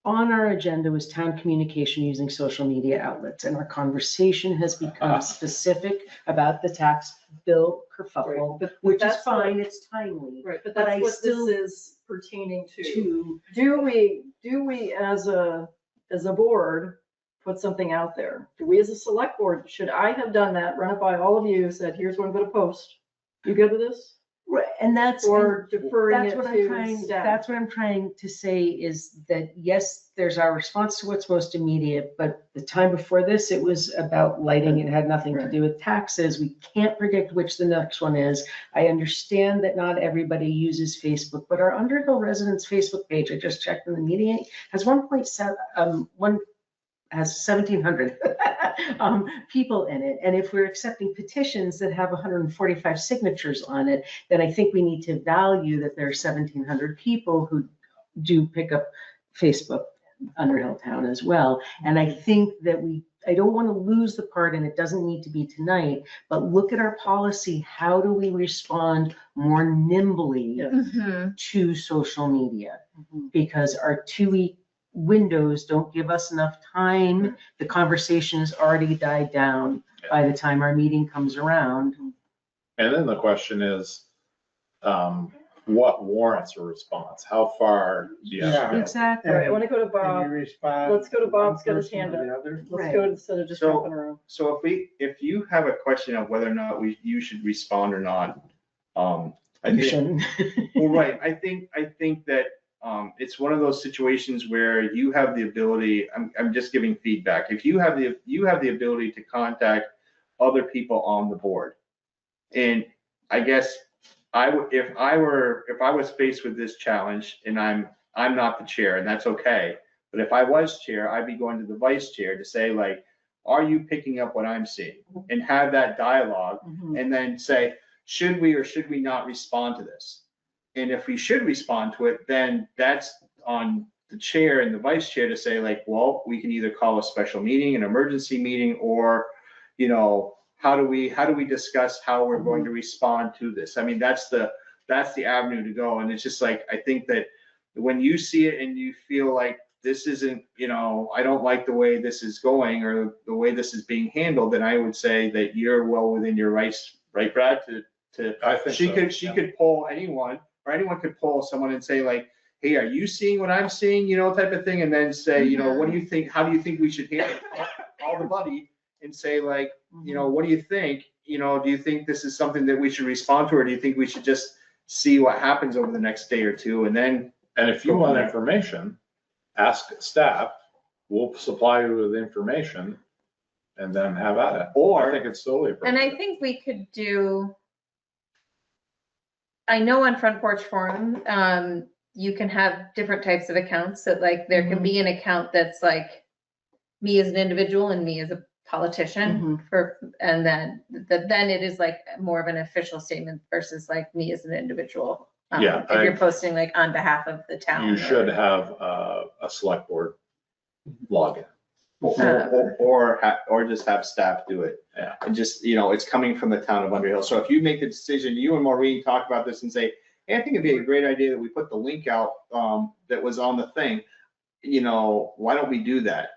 on our agenda was town communication using social media outlets, and our conversation has become specific about the tax bill kerfuffle, Right, but which is that's what- fine, it's timely. Right, but But that's I what this still- is pertaining to. To, Do we as a board put something out there? Do we as a select board, should I have done that, run it by all of you, said, here's what I'm gonna post? You good with this? and that's. Or deferring That's it what I'm to trying, staff? that's what I'm trying to say is that, yes, there's our response to what's most immediate, but the time before this, it was about lighting. It had nothing to do with taxes. We can't predict which the next one is. I understand that not everybody uses Facebook, but our Underhill residents Facebook page, I just checked in the meeting, has 1.7 has 1,700 people in it. And if we're accepting petitions that have 145 signatures on it, then I think we need to value that there are 1,700 people who do pick up Facebook Underhill Town as well. And I think that I don't want to lose the part, and it doesn't need to be tonight, but look at our policy. How do we respond more nimbly Mhm. to social media? Mhm. Because our 2-week windows don't give us enough time. The conversation has already died down by the time our meeting comes around. And then the question is, what warrants a response? How far do you have to go? Exactly. All right, I want to go to Can you Bob. respond? Let's go to one Bob's got his person hand or up. the other? Let's Right. go instead of just So- jumping around. So if you have a question of whether or not you should respond or not, I You think, shouldn't. well, right, I think that, it's one of those situations where you have the ability, I'm just giving feedback. If you have the ability to contact other people on the board. And I guess if I was faced with this challenge, and I'm not the chair, and that's okay. But if I was chair, I'd be going to the vice chair to say, like, are you picking up what I'm seeing? And have that dialogue, Mhm. and then say, should we or should we not respond to this? And if we should respond to it, then that's on the chair and the vice chair to say, like, well, we can either call a special meeting, an emergency meeting, or, how do we discuss how we're going to respond to this? I mean, that's the avenue to go. And it's just like, I think that when you see it and you feel like this isn't, I don't like the way this is going or the way this is being handled, then I would say that you're well within your rights, right, Brad, I think so, she yeah. could poll anyone, or anyone could poll someone and say, like, hey, are you seeing what I'm seeing, type of thing, and then say, what do you think, how do you think we should handle all the money, and say, like, what do you think, do you think this is something that we should respond to, or do you think we should just see what happens over the next day or two, and then. And if you want information, ask staff, we'll supply you with information and then have at it. I think it's totally And I appropriate. think we could do, I know on Front Porch Forum, you can have different types of accounts, that like, there can be an account that's like me as an individual and me as a politician and then it is like more of an official statement versus like me as an individual. Yeah, If you're posting like on behalf of the town. You should have a select board login. Or just have staff do it. Yeah. And just, it's coming from the town of Underhill. So if you make the decision, you and Maureen talk about this and say, hey, I think it'd be a great idea that we put the link out, that was on the thing, why don't we do that?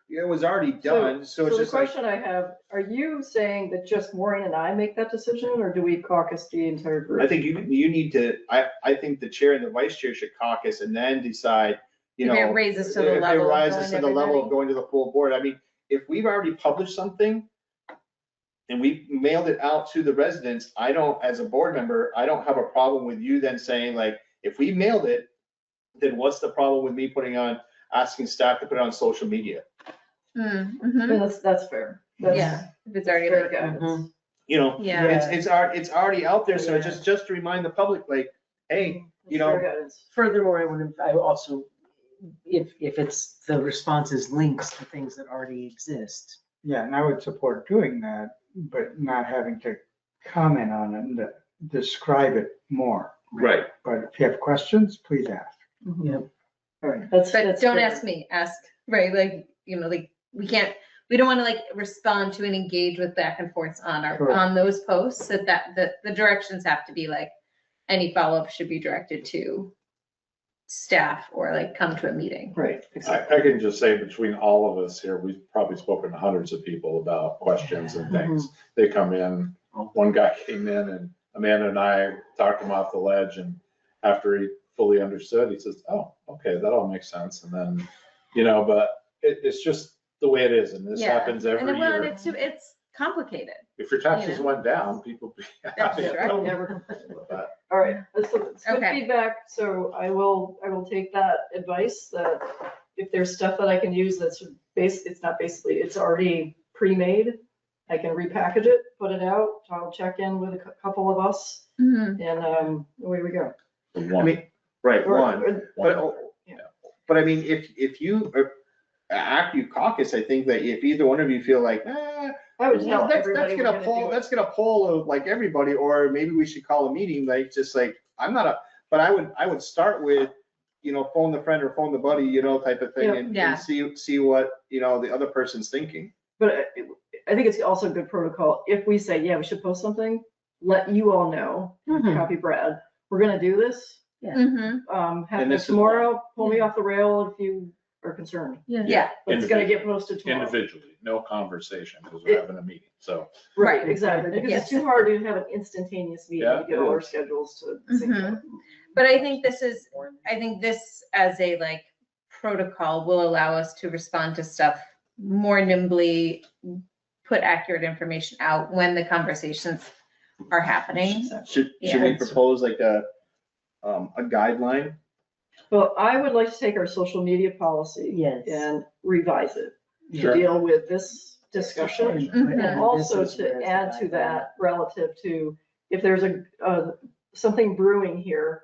It was already done, so it's the just like. question I have, are you saying that just Maureen and I make that decision, or do we caucus the entire group? I think you need to, I think the chair and the vice chair should caucus and then decide, If it raises to the if it level of rises going to the level of everybody. going to the full board. I mean, if we've already published something and we mailed it out to the residents, as a board member, I don't have a problem with you then saying, like, if we mailed it, then what's the problem with me asking staff to put it on social media? I mean, that's fair. That's Yeah, if it's already fair like, guidance. Yeah. It's already out there, so just to remind the public, like, hey, Fair guidance. Furthermore, I also, if it's the response is links to things that already exist. Yeah, and I would support doing that, but not having to comment on it and describe it more. right. But if you have questions, please ask. Yeah. All right, that's. but that's don't fair. ask me, ask, right, like, like, we don't want to like respond to and engage with back and forths on Sure. on those posts, that the directions have to be like, any follow-up should be directed to staff or like come to a meeting. Right, exactly. I can just say between all of us here, we've probably spoken to hundreds of people about questions and things. They come in, one guy came in and Amanda and I talked him off the ledge, and after he fully understood, he says, oh, okay, that all makes sense. And then, but it's just the way it is, and this Yeah. happens every And well, year. it's complicated. If your taxes went down, people be That's happy. right. Don't ever complain about that. But All right, it's good Okay. feedback, so I will take that advice, that if there's stuff that I can use that's it's already pre-made, I can repackage it, put it out, I'll check in with a couple of us, Mhm. and away we go. I mean, right, Or- one. or- But I mean, if you, after you caucus, I think that if either one of you feel like, I would tell let's everybody we're get a gonna poll, do it. let's get a poll of like everybody, or maybe we should call a meeting, like, just like, but I would start with, phone the friend or phone the buddy, type of thing, Yeah. and see what, the other person's thinking. But I think it's also good protocol, if we say, yeah, we should post something, let you all know, Mhm. copy Brad, we're gonna do this. Mhm. Have And it this is- tomorrow, pull me off the rail if you are concerned. Yeah, But it's gonna get posted tomorrow. Individually, no conversation, because we're having a meeting, so. Right, exactly, because Yes. it's too hard to have an instantaneous meeting Yeah, to get it all our is. schedules to sync up. but I think this as a like protocol will allow us to respond to stuff more nimbly, put accurate information out when the conversations are happening. Should we Yeah. propose like a guideline? Well, I would like to take our social media policy. Yes. And revise it to Sure. deal with this discussion. Mhm. And also to add to that relative to, if there's something brewing here,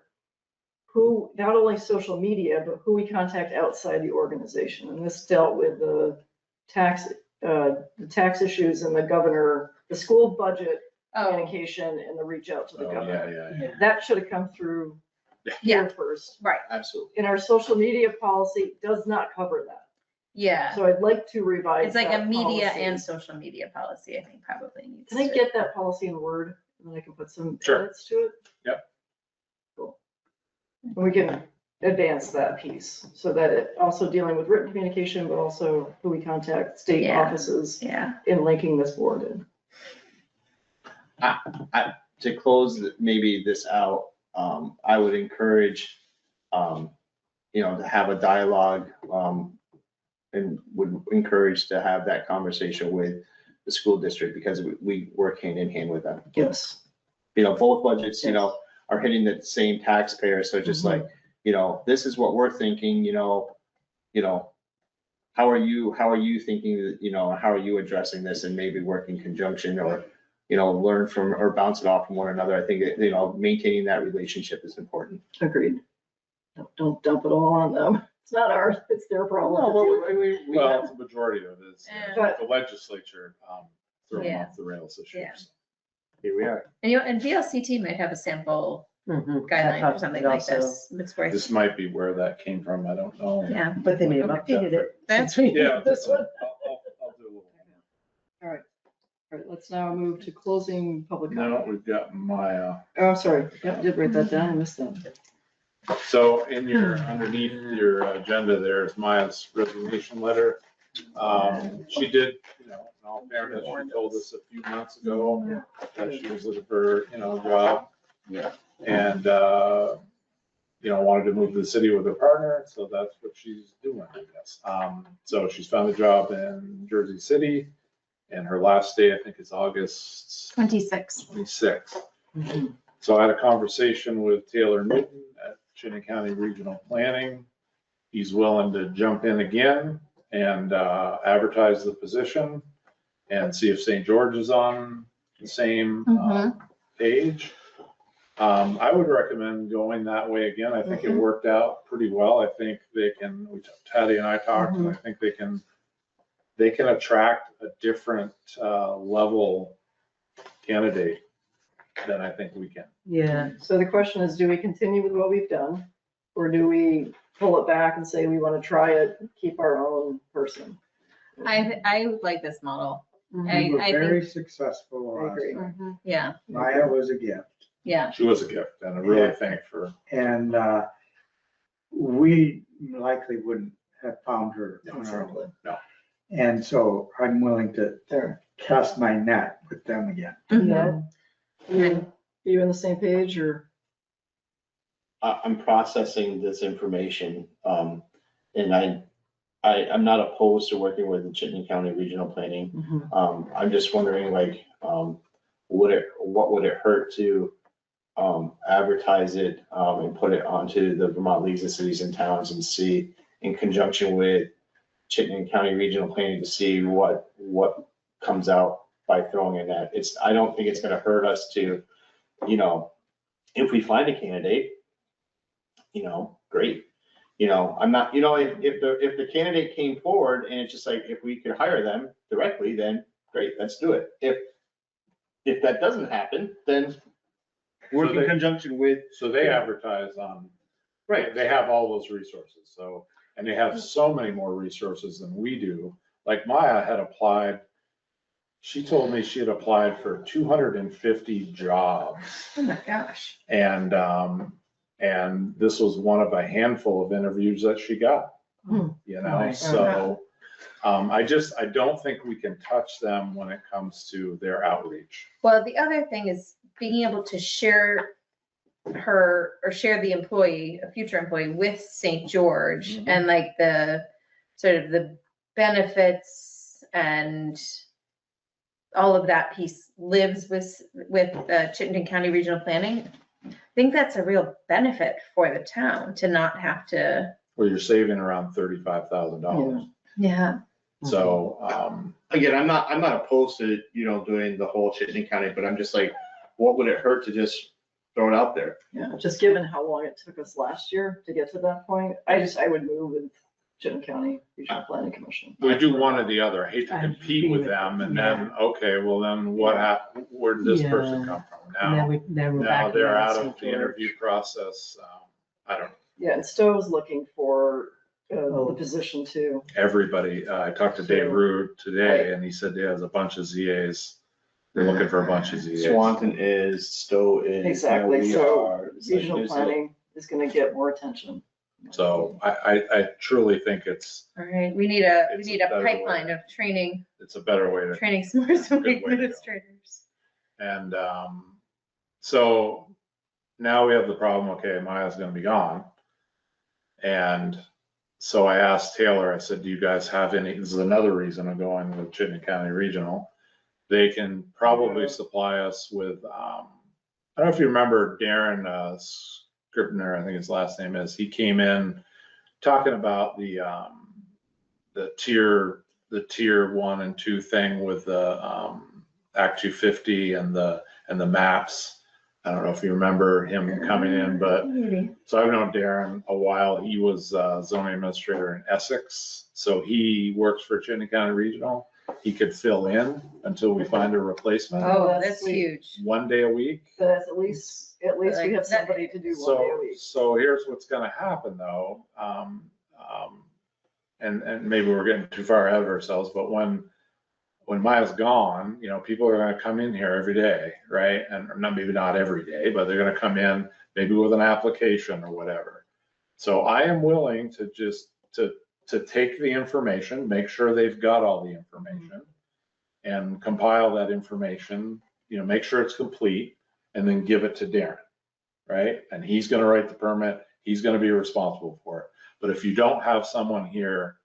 who, not only social media, but who we contact outside the organization. And this dealt with the tax issues and the governor, the school budget Oh, communication and the reach out to the Oh, governor. yeah. That should have come through Yeah. here first. right, Absolutely. And our social media policy does not cover that. yeah. So I'd like to revise It's like a that media policy. and social media policy, I think probably needs Can I to. get that policy in Word, and then I can put some Sure. edits to it? Yep. Cool. And we can advance that piece, so that it also dealing with written communication, but also who we contact, state Yeah. offices Yeah, in linking this board in. To close maybe this out, I would encourage, to have a dialogue, and would encourage to have that conversation with the school district, because we work hand in hand with them. Yes. Both budgets, are hitting the same taxpayer, so just like, this is what we're thinking, how are you thinking, how are you addressing this, and maybe work in conjunction, or, learn from or bounce it off from one another. I think, maintaining that relationship is important. Agreed. Don't dump it all on them. It's not ours, it's their problem. to deal with. Well, the majority of it is, And- the legislature throwing Yeah. off the rails this year. Yeah. so. Here we are. and VLCT might have a sample Mhm. guideline or something like Also- this. It's worth, This might be where that came from, I don't know. yeah. But they may have updated it. That's- since we Yeah, did this one. I'll do a little. All right, let's now move to closing public No, comment. we've got my, Oh, I'm sorry, yep, did write that down, I missed that. so in your, underneath your agenda, there's Maya's resignation letter. She did, in all fairness, she told us a few months ago that she was looking for, a job. Yeah. And, wanted to move to the city with her partner, so that's what she's doing, I guess. So she's found a job in Jersey City, and her last day, I think, is August 26. 26th. Mhm. So I had a conversation with Taylor Newton at Chittenden County Regional Planning. He's willing to jump in again and advertise the position and see if St. George is on the same page. I would recommend going that way again. I think it worked out pretty well. I think Patty and I talked, and I think they can attract a different level candidate than I think we can. Yeah, So the question is, do we continue with what we've done? Or do we pull it back and say we want to try it, keep our own person? I like this model. Mhm. We were I very successful I last agree. time. Yeah, Maya was a gift. yeah. She was a gift, and I really thank her. And we likely wouldn't have found her on our own. No. And so I'm willing to There. cast my net with them again. Mhm. Yeah. Are you on the same page or? I'm processing this information, and I'm not opposed to working with the Chittenden County Regional Planning. I'm just wondering, like, what would it hurt to advertise it, and put it onto the Vermont Leagues of Cities and Towns and see, in conjunction with Chittenden County Regional Planning, to see what comes out by throwing in that. I don't think it's gonna hurt us to, if we find a candidate, great. You know, I'm not, you know, if the candidate came forward and it's just like, if we could hire them directly, then great, let's do it. If that doesn't happen, then work So in they- conjunction with. So they advertise on, Right. they have all those resources, so, and they have so many more resources than we do. Like Maya had applied, she told me she had applied for 250 jobs. Oh my gosh. And this was one of a handful of interviews that she got, you know, Right. so. I don't think we can touch them when it comes to their outreach. Well, the other thing is being able to share her or share the employee, a future employee with St. George Mhm. and like the sort of the benefits and all of that piece lives with Chittenden County Regional Planning. I think that's a real benefit for the town to not have to. Where you're saving around $35,000. Yeah. So, Again, I'm not opposed to, you know, doing the whole Chittenden County, but I'm just like, what would it hurt to just throw it out there? Yeah, just given how long it took us last year to get to that point, I would move with Chittenden County Regional Planning Commission. we do one or the other. I hate to I compete agree with with- them and then, okay, well then what happened? Where did this person Yeah. come from And now? then we're Now back. they're around out St. of the George. interview process. I don't know. Yeah, and Stowe's looking for Oh. the position too. Everybody, I talked to Dave Rude today and he said he has a bunch of ZAs. They're looking for a bunch of ZAs. Swanton is, Stowe is. Exactly, we so are. It's like, Regional there's a- planning is gonna get more attention. So I truly think it's All right. We need a It's a better pipeline way. of training a better way to. some more Good way to go. administrators. And so now we have the problem, okay, Maya's gonna be gone. And so I asked Taylor, I said, do you guys have any, this is another reason I'm going with Chittenden County Regional. They can probably supply us with, I don't know if you remember Darren Scribner, I think his last name is, he came in talking about the tier 1 and 2 thing with the Act 250 and the maps. I don't know if you remember him coming in, but Maybe. so I've known Darren a while. He was zoning administrator in Essex. So he works for Chittenden County Regional. He could fill in until we find a replacement. Oh, that's that's sweet. huge. 1 day a week. But at least we Like have that- somebody to do 1 day a week. So here's what's gonna happen though. And maybe we're getting too far ahead of ourselves, but when Maya's gone, you know, people are gonna come in here every day, right? And maybe not every day, but they're gonna come in maybe with an application or whatever. So I am willing to just, to take the information, make sure they've got all the information and compile that information, you know, make sure it's complete and then give it to Darren, right? And he's gonna write the permit, he's gonna be responsible for it. But if you don't have someone here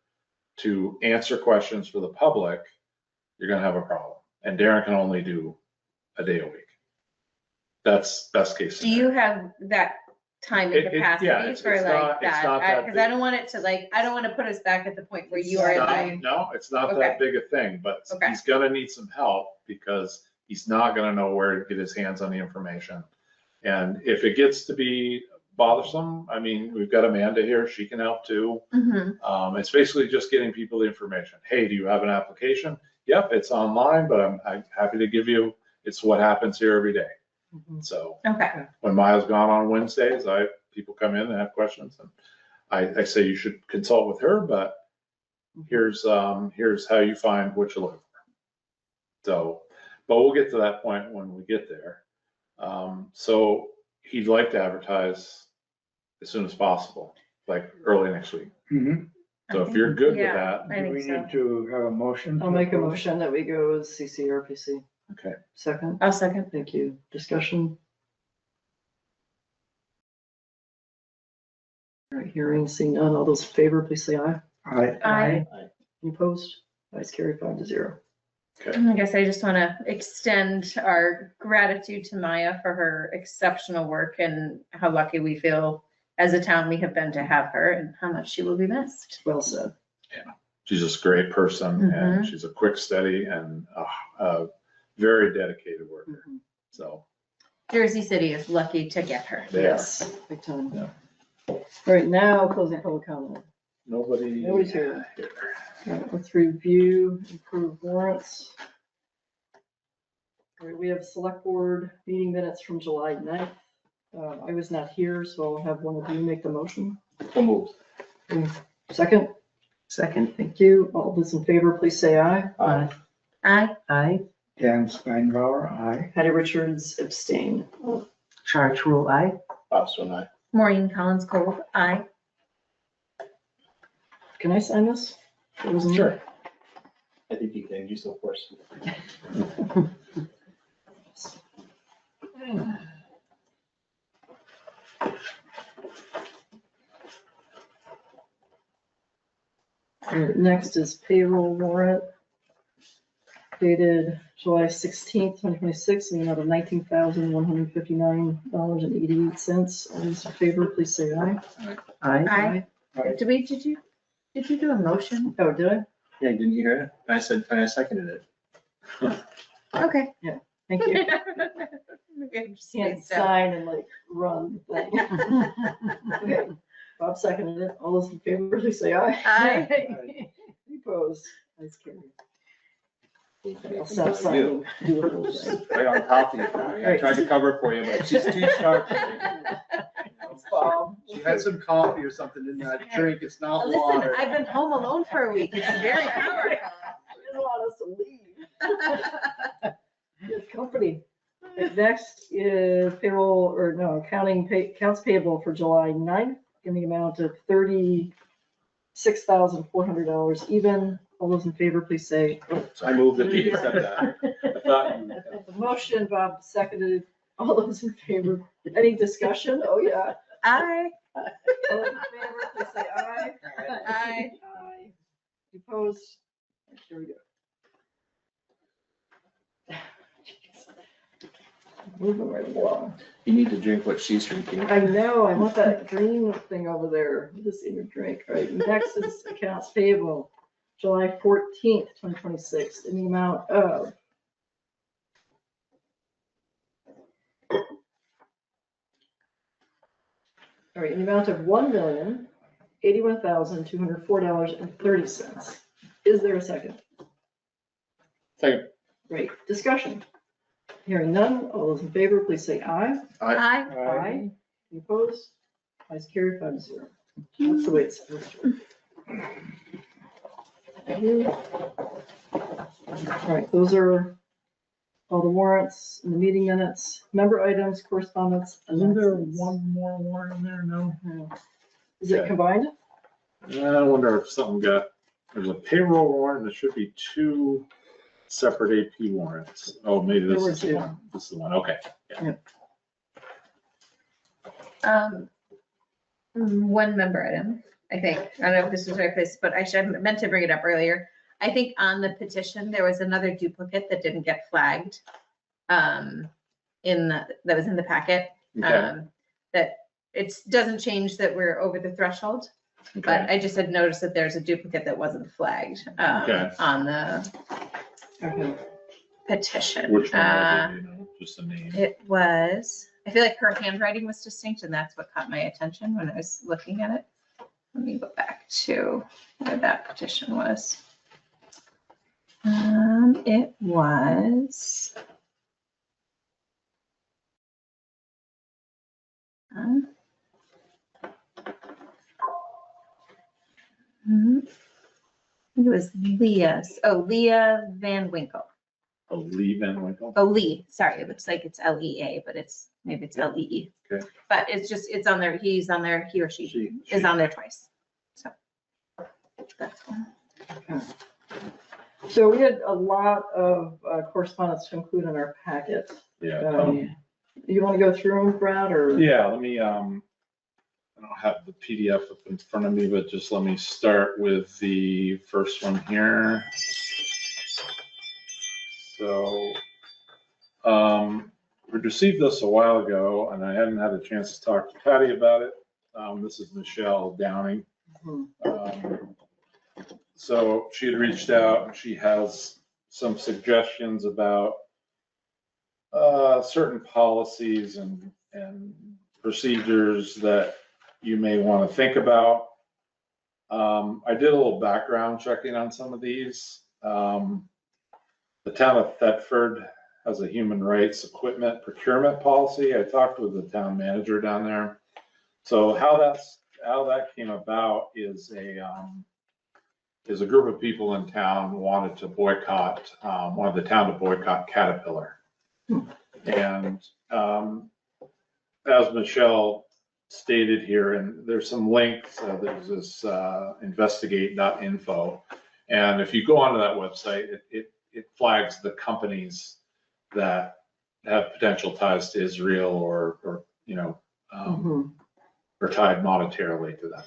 to answer questions for the public, you're gonna have a problem. And Darren can only do a day a week. That's best case Do scenario. you have that time It- and it- yeah, capacity it's- for it's like not- it's not that? that Because I big. don't want it to like, I don't want to put us back at the point where you It's are not- like, No, it's not Okay. that big a thing, but Okay. he's gonna need some help because he's not gonna know where to get his hands on the information. And if it gets to be bothersome, I mean, we've got Amanda here, she can help too. mhm. It's basically just getting people the information. Hey, do you have an application? Yep, it's online, but I'm happy to give you, it's what happens here every day. Mhm. So Okay. when Maya's gone on Wednesdays, people come in and have questions and I say you should consult with her, but here's how you find what you're looking for. So, but we'll get to that point when we get there. So he'd like to advertise as soon as possible, like early next week. Mhm. So if you're good with Yeah. that, I Do think we so. need to have a motion? I'll to make a approve? motion that we go with CCRPC. okay. Second, I'll second. thank you. Discussion? All right, hearing, seeing none. All those in favor, please say aye. Aye. Any opposed? Ayes carried 5-0. I guess I just want to extend our gratitude to Maya for her exceptional work and how lucky we feel as a town we have been to have her and how much she will be missed. Well said. She's just a great person and she's a quick, steady and a very dedicated worker. So Jersey City is lucky to get her. they are. Yes, big time. Yeah. All right, now closing public comment. Nobody. Nobody's here. All right, let's review, approve warrants. All right, we have select board meeting minutes from July 9th. I was not here, so I'll have one of you make the motion. So moved. Second, Second. thank you. All those in favor, please say aye. Aye. Aye. Aye. Dan Steinbauer, aye. Patty Richards abstain. Charge rule aye. Bob Stone, aye. Maureen Collins Cole, aye. Can I sign this? It wasn't Sure. I think you can, you so force. All right, next is payroll warrant dated July 16th, 2026, in the amount of $19,159.88. All those in favor, please say aye. Aye. Aye. Did you do a motion? Oh, did I? Yeah, didn't you hear it? I said, I seconded it. Okay. Thank you. Maybe I'm just Can't spaced out. sign and like run. the thing. Okay, Bob seconded it. All those in favor, please say aye. Aye. Any opposed? That's carried. I'll stop signing. Do the whole thing. Right on top of you. I tried to cover it for you, but she's too sharp. Thanks, Bob. She had some coffee or something in that drink. It's not Listen, water. I've been home alone for a week. It's very powerful. She didn't want us to leave. Good company. Next is payroll, or no, accounts payable for July 9th in the amount of $36,400 even. All those in favor, please say. I moved that we accept that. I thought you- The motion, Bob seconded. All those in favor. Any discussion? Oh, yeah. Aye. All those in favor, please say aye. Aye. Aye. Opposed? Here we go. Moving right along. You need to drink what she's drinking. I know, I want that green thing over there. This in your drink, right? Next is accounts payable, July 14th, 2026, in the amount of all right, in the amount of $1,081,204.30. Is there a second? Second. Great, discussion. Hearing none, all those in favor, please say aye. Aye. Aye. Any opposed? Ayes carried 5-0. That's the way it's supposed to work. Thank you. All right, those are all the warrants and the meeting minutes, member items, correspondence. Isn't there announcements. one more warrant in there? No. Is it combined? I wonder if something there's a payroll warrant, there should be two separate AP warrants. Oh, maybe this There were is the two. one. This is the one, okay. One member item, I think. I don't know if this was the right place, but I meant to bring it up earlier. I think on the petition, there was another duplicate that didn't get flagged. That was in the packet. Okay. That it doesn't change that we're over the threshold, but Okay. I just had noticed that there's a duplicate that wasn't flagged Okay. on the Okay. petition. Which one was it, you know, just the name? It was, I feel like her handwriting was distinct, and that's what caught my attention when I was looking at it. Let me go back to where that petition was. It was. I think it was Leah Van Winkle. A Lee Van Winkle? Oh, Lee, sorry, it looks like it's L-E-A, but maybe it's L-E-E. Okay. But it's on there, he's on there, he or she She- is on there twice. So. That's all. So we had a lot of correspondence to include in our packet. Yeah. You want to go through them, Brad, or? Yeah, let me, I don't have the PDF up in front of me, but just let me start with the first one here. So, we received this a while ago and I hadn't had a chance to talk to Patty about it. This is Michelle Downing. So she had reached out and she has some suggestions about certain policies and procedures that you may want to think about. I did a little background checking on some of these. The town of Tedford has a human rights equipment procurement policy. I talked with the town manager down there. So how that came about is a group of people in town wanted the town to boycott Caterpillar. And as Michelle stated here, and there's some links, there's this investigate.info. And if you go onto that website, it flags the companies that have potential ties to Israel or are tied monetarily to them.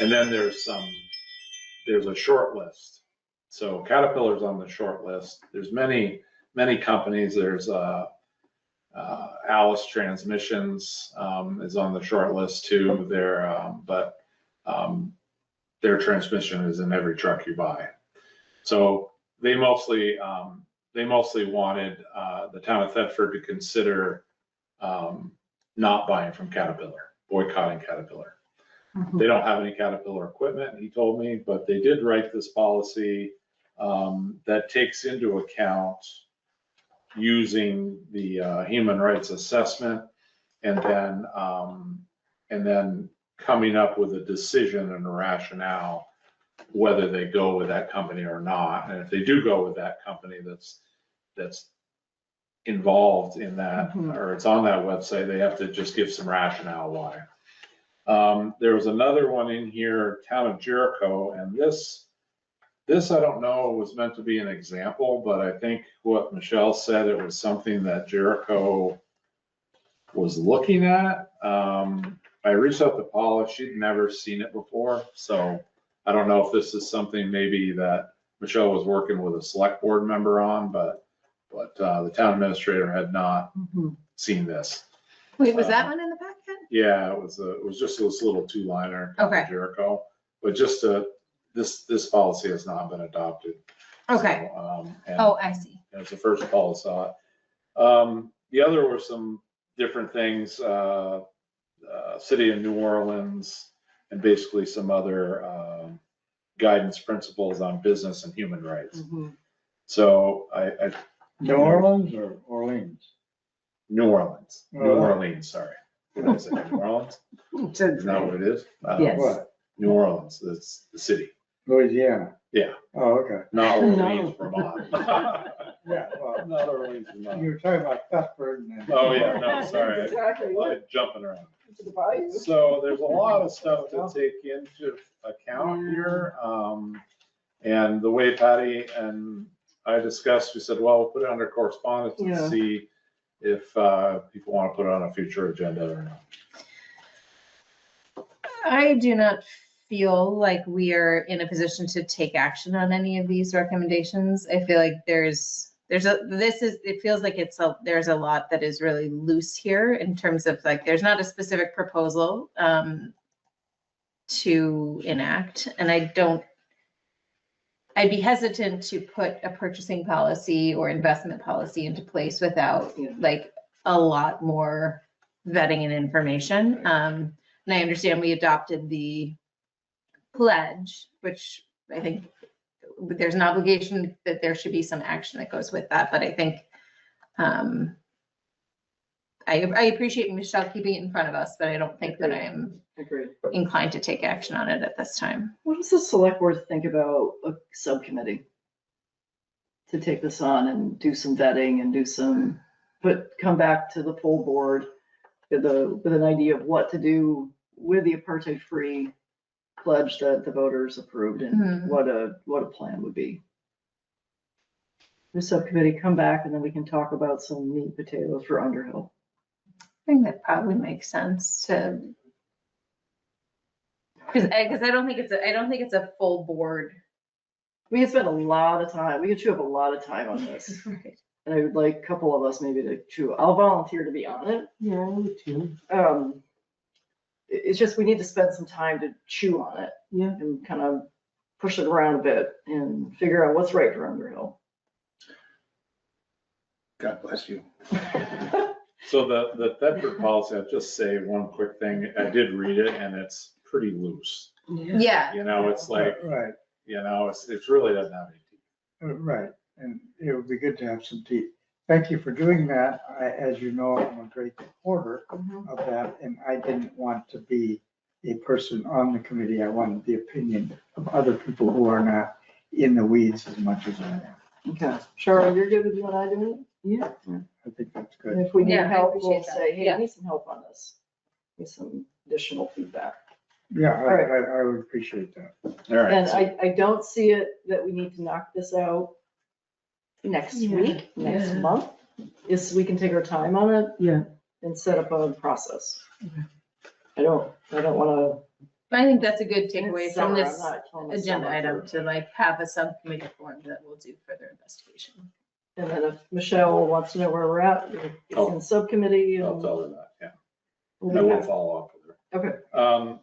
And then there's a short list. So Caterpillar's on the short list. There's many companies. There's Alice Transmissions is on the short list too. But their transmission is in every truck you buy. So they mostly wanted the town of Tedford to consider not buying from Caterpillar, boycotting Caterpillar. They don't have any Caterpillar equipment, he told me, but they did write this policy that takes into account using the human rights assessment and then coming up with a decision and a rationale whether they go with that company or not. And if they do go with that company that's involved in that, or it's on that website, they have to just give some rationale why. There was another one in here, town of Jericho, and this I don't know was meant to be an example, but I think what Michelle said, it was something that Jericho was looking at. I reached out to Paula, she'd never seen it before, so I don't know if this is something maybe that Michelle was working with a select board member on, but the town administrator had not seen this. Wait, was that one in the packet? Yeah, it was just this little 2-liner. Okay. Jericho, but just this policy has not been adopted. Okay. So, and I see. it's the first Paula saw it. The other were some different things, City of New Orleans, and basically some other guidance principles on business and human rights. So I New Orleans or Orleans? New Orleans, Oh. New Orleans, sorry. Did I say New Orleans? Isn't that what it is? Yes. What? New Orleans, that's the city, Louisiana? Yeah. Oh, okay. not No. Orleans, Vermont. Yeah, well, Not Orleans, you Vermont. were talking about Thetford and. Oh, yeah, no, sorry. Exactly. I'm jumping around. To buy you. So there's a lot of stuff to take into account here. And the way Patty and I discussed, we said, well, we'll put it under correspondence and Yeah. see if people want to put it on a future agenda or not. I do not feel like we are in a position to take action on any of these recommendations. I feel like it feels like there's a lot that is really loose here in terms of like, there's not a specific proposal to enact. And I'd be hesitant to put a purchasing policy or investment policy into place without like a lot more vetting and information. And I understand we adopted the pledge, which I think there's an obligation that there should be some action that goes with that. But I think I appreciate Michelle keeping it in front of us, but I don't think that I am Agreed. inclined to take action on it at this time. What does the select board think about a subcommittee to take this on and do some vetting and come back to the full board with an idea of what to do with the apartheid-free pledge that the voters approved and what a plan would be? The subcommittee come back and then we can talk about some meat and potatoes for Underhill. I think that probably makes sense to, because I don't think it's a full board. We could spend a lot of time, we could chew up a lot of time on this. Right. And I would like a couple of us maybe to chew, I'll volunteer to be on it. Yeah, me too. It's just, we need to spend some time to chew on it. Yeah. And kind of push it around a bit and figure out what's right for Underhill. God bless you. So the Tedford policy, I'll just say one quick thing. I did read it and it's pretty loose. Yeah. You know, it's like, Right, you know, it's really doesn't have any teeth. right. And it would be good to have some teeth. Thank you for doing that. As you know, I'm a great supporter of that, and I didn't want to be a person on the committee. I wanted the opinion of other people who are not in the weeds as much as I am. Okay, Cheryl, you're good with you and I doing it? Yeah. I think that's And good. if we need Yeah, I help, we'll appreciate that. say, hey, Yeah. I need some help on this. Need some additional feedback. Yeah, right. I would appreciate that. All right. And so- I don't see it that we need to knock this out next Yeah, week, next yeah. month. Is we can take our time on it Yeah. and set up a process. I don't wanna. I think that's a good takeaway from Summer, I'm this not telling us agenda summer item for- to like have a subcommittee formed that will do further investigation. And then if Michelle wants to know where we're at, it's in subcommittee I'll and. tell her that, yeah. we'll I do will that. follow up with her. Okay,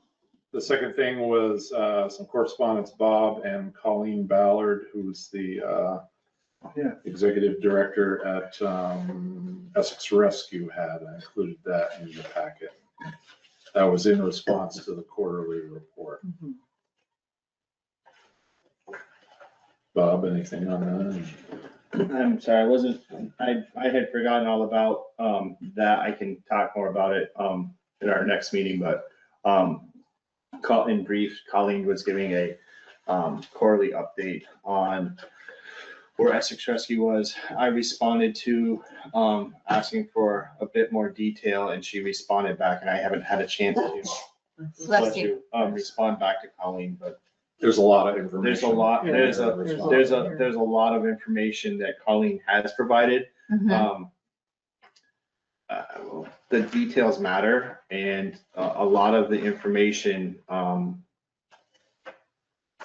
The second thing was some correspondence, Bob and Colleen Ballard, who's the executive director at Essex Rescue had. I included that in the packet. That was in response to the quarterly report. Mhm. Bob, anything on that? I'm sorry, I had forgotten all about, that. I can talk more about it, in our next meeting, but, in brief, Colleen was giving a, quarterly update on where Essex Rescue was. I responded to, asking for a bit more detail, and she responded back, and I haven't had a chance to, Bless you. respond back to Colleen, but There's a lot of information. there's a lot, Yeah, there's a, lot. there's a lot of information that Colleen has provided. Mhm. The details matter, and a lot of the information,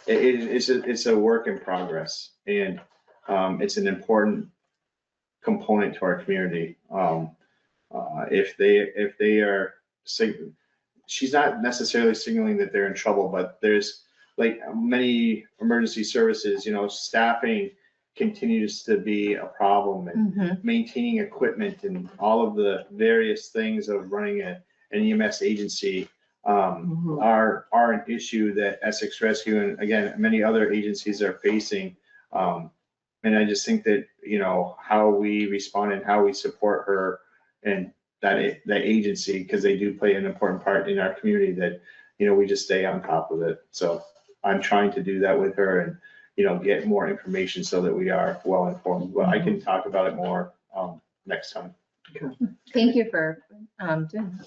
it's a work in progress, and it's an important component to our community. If they are, she's not necessarily signaling that they're in trouble, but there's, like many emergency services, staffing continues to be a problem, and Mhm. maintaining equipment and all of the various things of running an EMS agency Mhm. are an issue that Essex Rescue and again, many other agencies are facing. And I just think that, how we respond and how we support her and that agency, because they do play an important part in our community, that, we just stay on top of it. So I'm trying to do that with her and, get more information so that we are well informed. But I can talk about it more next time. Thank you for doing that.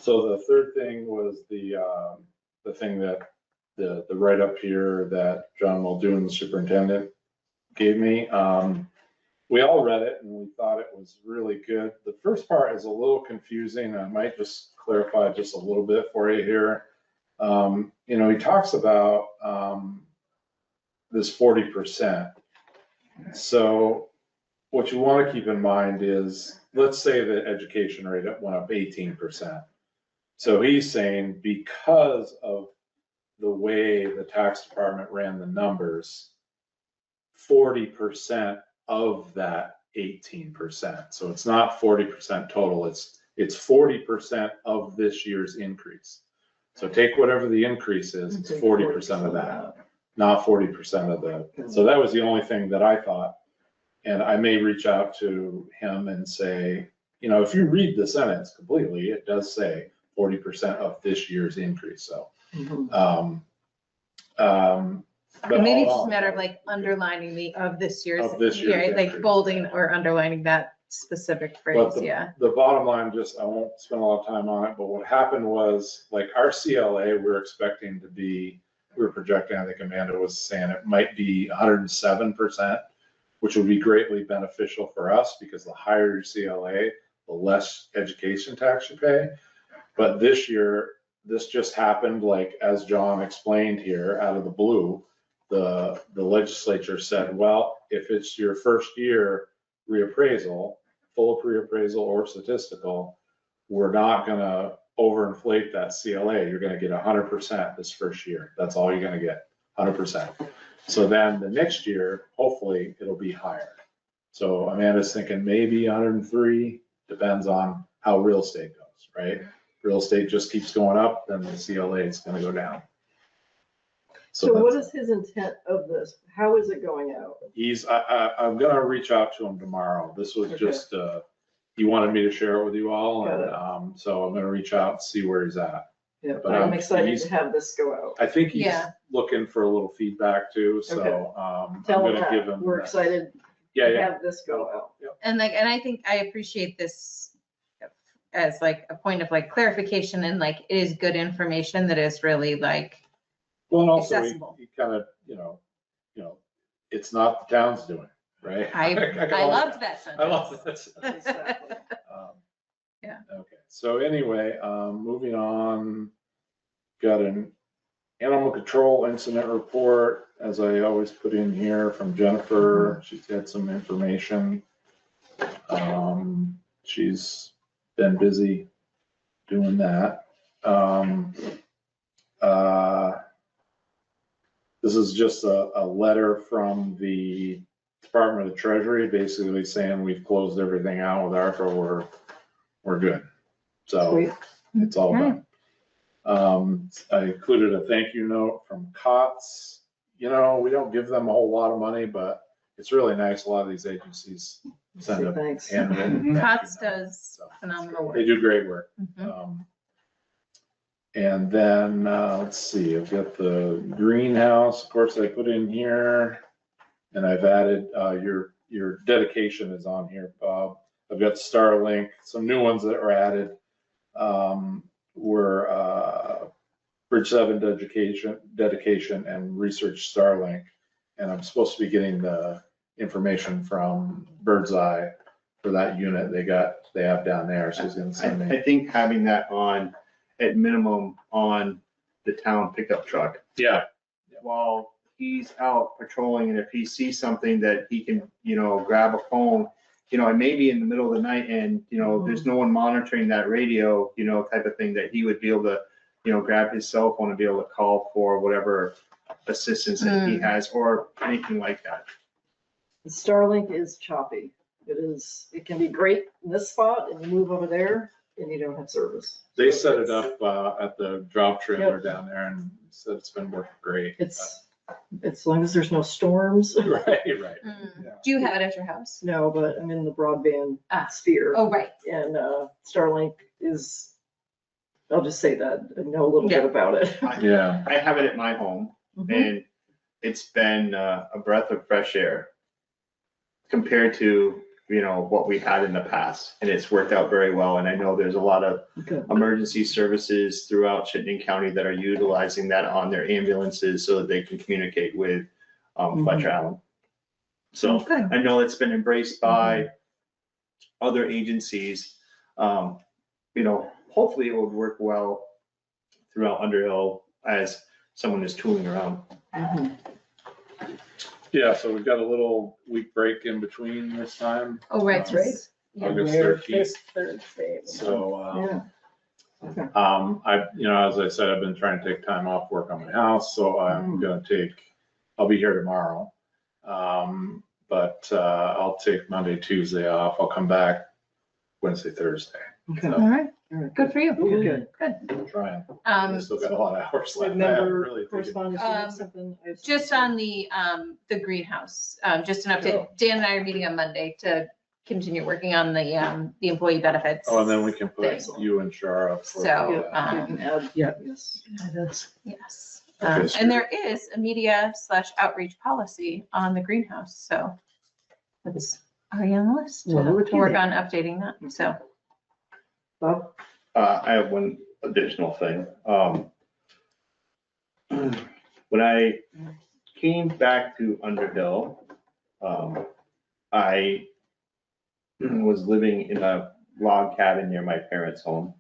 So the third thing was the thing that, the write-up here that John Muldoon, the superintendent, gave me. We all read it and we thought it was really good. The first part is a little confusing. I might just clarify just a little bit for you here. He talks about this 40%. So what you want to keep in mind is, let's say the education rate went up 18%. So he's saying because of the way the tax department ran the numbers, 40% of that 18%. So it's not 40% total, it's 40% of this year's increase. So take whatever the increase is, it's 40% of that, not 40% of the, so that was the only thing that I thought. And I may reach out to him and say, if you read the sentence completely, it does say 40% of this year's increase, so. Mhm. But Maybe it's all just a in matter all, of like underlining the of this year's, Of this year's like increase. bolding or underlining that specific phrase, But yeah. the bottom line, I won't spend a lot of time on it, but what happened was, like, our CLA, we're expecting to be, we were projecting, I think Amanda was saying it might be 107%, which would be greatly beneficial for us, because the higher your CLA, the less education tax you pay. But this year, this just happened, like, as John explained here, out of the blue, the legislature said, well, if it's your first year reappraisal, full reappraisal or statistical, we're not gonna overinflate that CLA. You're gonna get 100% this first year. That's all you're gonna get, 100%. So then the next year, hopefully, it'll be higher. So Amanda's thinking maybe 103, depends on how real estate goes, right? Real estate just keeps going up, then the CLA is gonna go down. So what that's- is his intent of this? How is it going out? I'm gonna reach out to him tomorrow. This was Okay. just, he wanted me to share it with you all, Got and, so I'm gonna reach out and see where he's at. Yeah, But, I'm excited he's- to have this go out. I think he's Yeah. looking for a little feedback too, so, Okay. I'm Tell him gonna give that. him. We're excited Yeah, to yeah. have this go out. And I think I appreciate this as like a point of like clarification and like it is good information that is really like, Well, and also accessible. he kind of, it's not the town's doing, right? I like loved that I love sentence. that. Exactly. Yeah. Okay, so anyway, moving on, got an animal control incident report, as I always put in here from Jennifer. She's got some information. She's been busy doing that. This is just a letter from the Department of the Treasury, basically saying we've closed everything out with ARPA, we're good. So Sweet. it's all Okay. done. I included a thank you note from COTS. We don't give them a whole lot of money, but it's really nice. A lot of these agencies send a Thanks. handwritten. thank you COTS note. does So phenomenal work. They do great work. Mhm. And then, let's see, I've got the greenhouse, of course, I put in here. And I've added, your dedication is on here, Bob. I've got Starlink, some new ones that were added. Were Bridge 7 dedication and research Starlink. And I'm supposed to be getting the information from Birdseye for that unit they have down there, so he's gonna send me. I think having that on, at minimum, on the town pickup truck, Yeah, while he's out patrolling, and if he sees something that he can, grab a phone, it may be in the middle of the night and, there's no one monitoring that radio, type of thing, that he would be able to, grab his cell phone and be able to call for whatever assistance that he has or anything like that. The Starlink is choppy. It can be great in this spot and you move over there and you don't have service. they So set it it's- up at the drop trailer down there and said it's been working great. It's, as long as there's no storms. Right, right. Mm. Do you have it at your house? No, but I'm in the broadband Ah. sphere. Oh, right. And Starlink is, I'll just say that, I know a little bit Yeah. about it. Yeah. I have it at my home, Mhm. and it's been a breath of fresh air compared to, what we had in the past, and it's worked out very well. And I know there's a lot of Good. emergency services throughout Chittenden County that are utilizing that on their ambulances so that they can communicate with Fletcher Allen. So Good. I know it's been embraced by other agencies. Hopefully it would work well throughout Underhill as someone is tooling around. Mhm. Yeah, so we've got a little week break in between this time. Oh, right. That's right. Yeah. August We're 13th. fifth Thursday. So, Yeah. Okay. as I said, I've been trying to take time off work on my house, so I'm gonna I'll be here tomorrow. But I'll take Monday, Tuesday off. I'll come back Wednesday, Thursday. Okay. All right. All right. Good for you. Good. Good. I'm trying. I still got a lot of hours left. I haven't Remember really taken- correspondence, you had something? Just on the greenhouse, just an update. Dan and I are meeting on Monday to continue working on the employee benefits. Oh, and then we can put Excellent. you and Shara. for So, the, You can add, Yeah. yes. Yes. Okay, so- And there is a media/outreach policy on the greenhouse, so that's already on the list Well, to look work at on updating that, so. Bob? I have one additional thing. When I came back to Underhill, I was living in a log cabin near my parents' home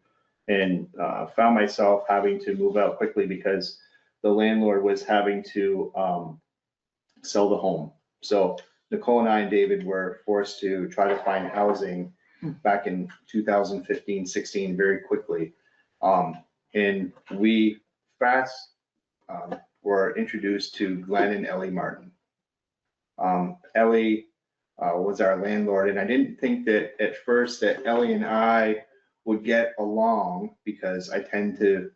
and found myself having to move out quickly because the landlord was having to sell the home. So Nicole and I and David were forced to try to find housing back in 2015, 16 very quickly. And we fast were introduced to Glenn and Ellie Martin. Ellie was our landlord. And I didn't think that at first that Ellie and I would get along because I tend to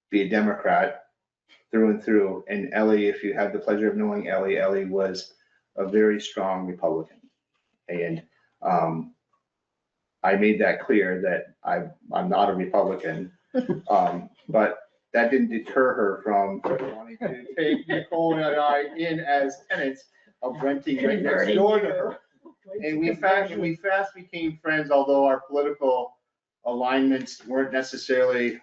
be a Democrat through and through. And Ellie, if you had the pleasure of knowing Ellie, Ellie was a very strong Republican. And I made that clear that I'm not a Republican. But that didn't deter her from wanting to take Nicole and I in as tenants of renting right next door to her. And we fast became friends, although our political alignments weren't necessarily,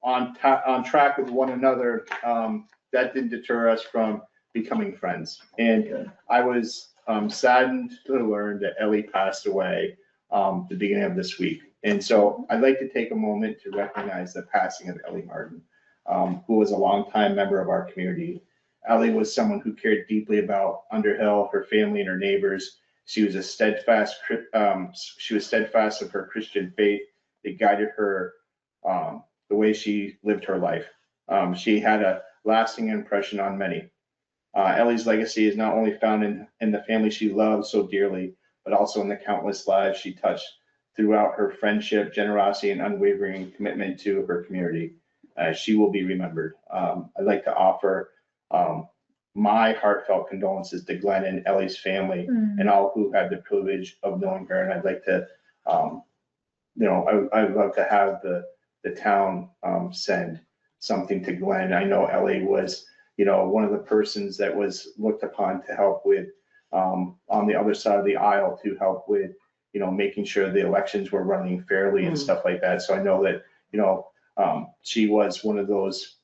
on track with one another. That didn't deter us from becoming friends. And I was saddened to learn that Ellie passed away the beginning of this week. And so I'd like to take a moment to recognize the passing of Ellie Martin, who was a longtime member of our community. Ellie was someone who cared deeply about Underhill, her family, and her neighbors. She was steadfast of her Christian faith that guided her the way she lived her life. She had a lasting impression on many. Ellie's legacy is not only found in the family she loved so dearly, but also in the countless lives she touched throughout her friendship, generosity, and unwavering commitment to her community. She will be remembered. I'd like to offer my heartfelt condolences to Glenn and Ellie's family and all who had the privilege of knowing her. And I'd like to, I'd love to have the town send something to Glenn. I know Ellie was, one of the persons that was looked upon to help with, on the other side of the aisle, to help with, making sure the elections were running fairly and stuff like that. So I know that, she was one of those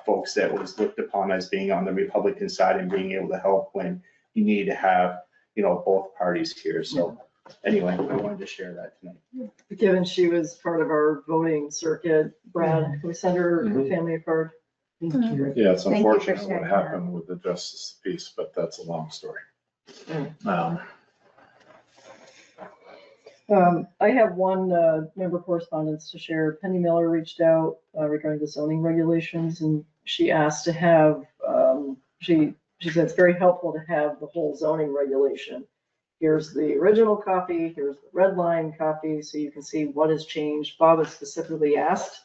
folks that was looked upon as being on the Republican side and being able to help when you need to have, both parties here. So anyway, I wanted to share that tonight. Given she was part of our voting circuit, Brad, can we send her family a card? Thank you. Yeah, it's Thank you for unfortunate what sharing happened with the justice piece, but that's a long story. I have one member correspondence to share. Penny Miller reached out regarding the zoning regulations, and she asked to have, she said it's very helpful to have the whole zoning regulation. Here's the original copy, here's the red line copy, so you can see what has changed. Bob has specifically asked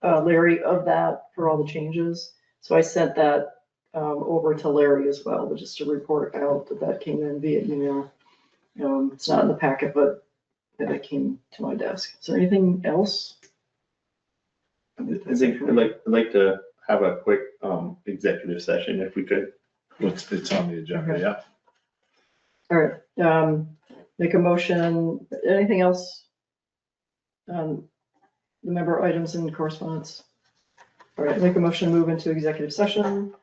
Larry of that for all the changes. So I sent that over to Larry as well, but just to report out that came in via email. It's not in the packet, but that came to my desk. Is there anything else? I think I'd like to have a quick executive session if we could. It's on the agenda, Okay. yeah. All right, make a motion. Anything else? The member items and correspondence. All right, make a motion, move into executive session.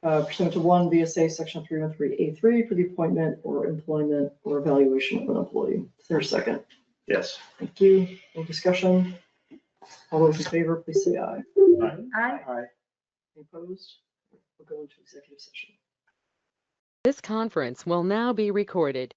Pursuant to 1 VSA section 313A3 for the appointment or employment or evaluation of an employee. Is there a second? Yes. Thank you. Any discussion? All those in favor, please say aye. Aye. Any opposed? We'll go into executive session. This conference will now be recorded.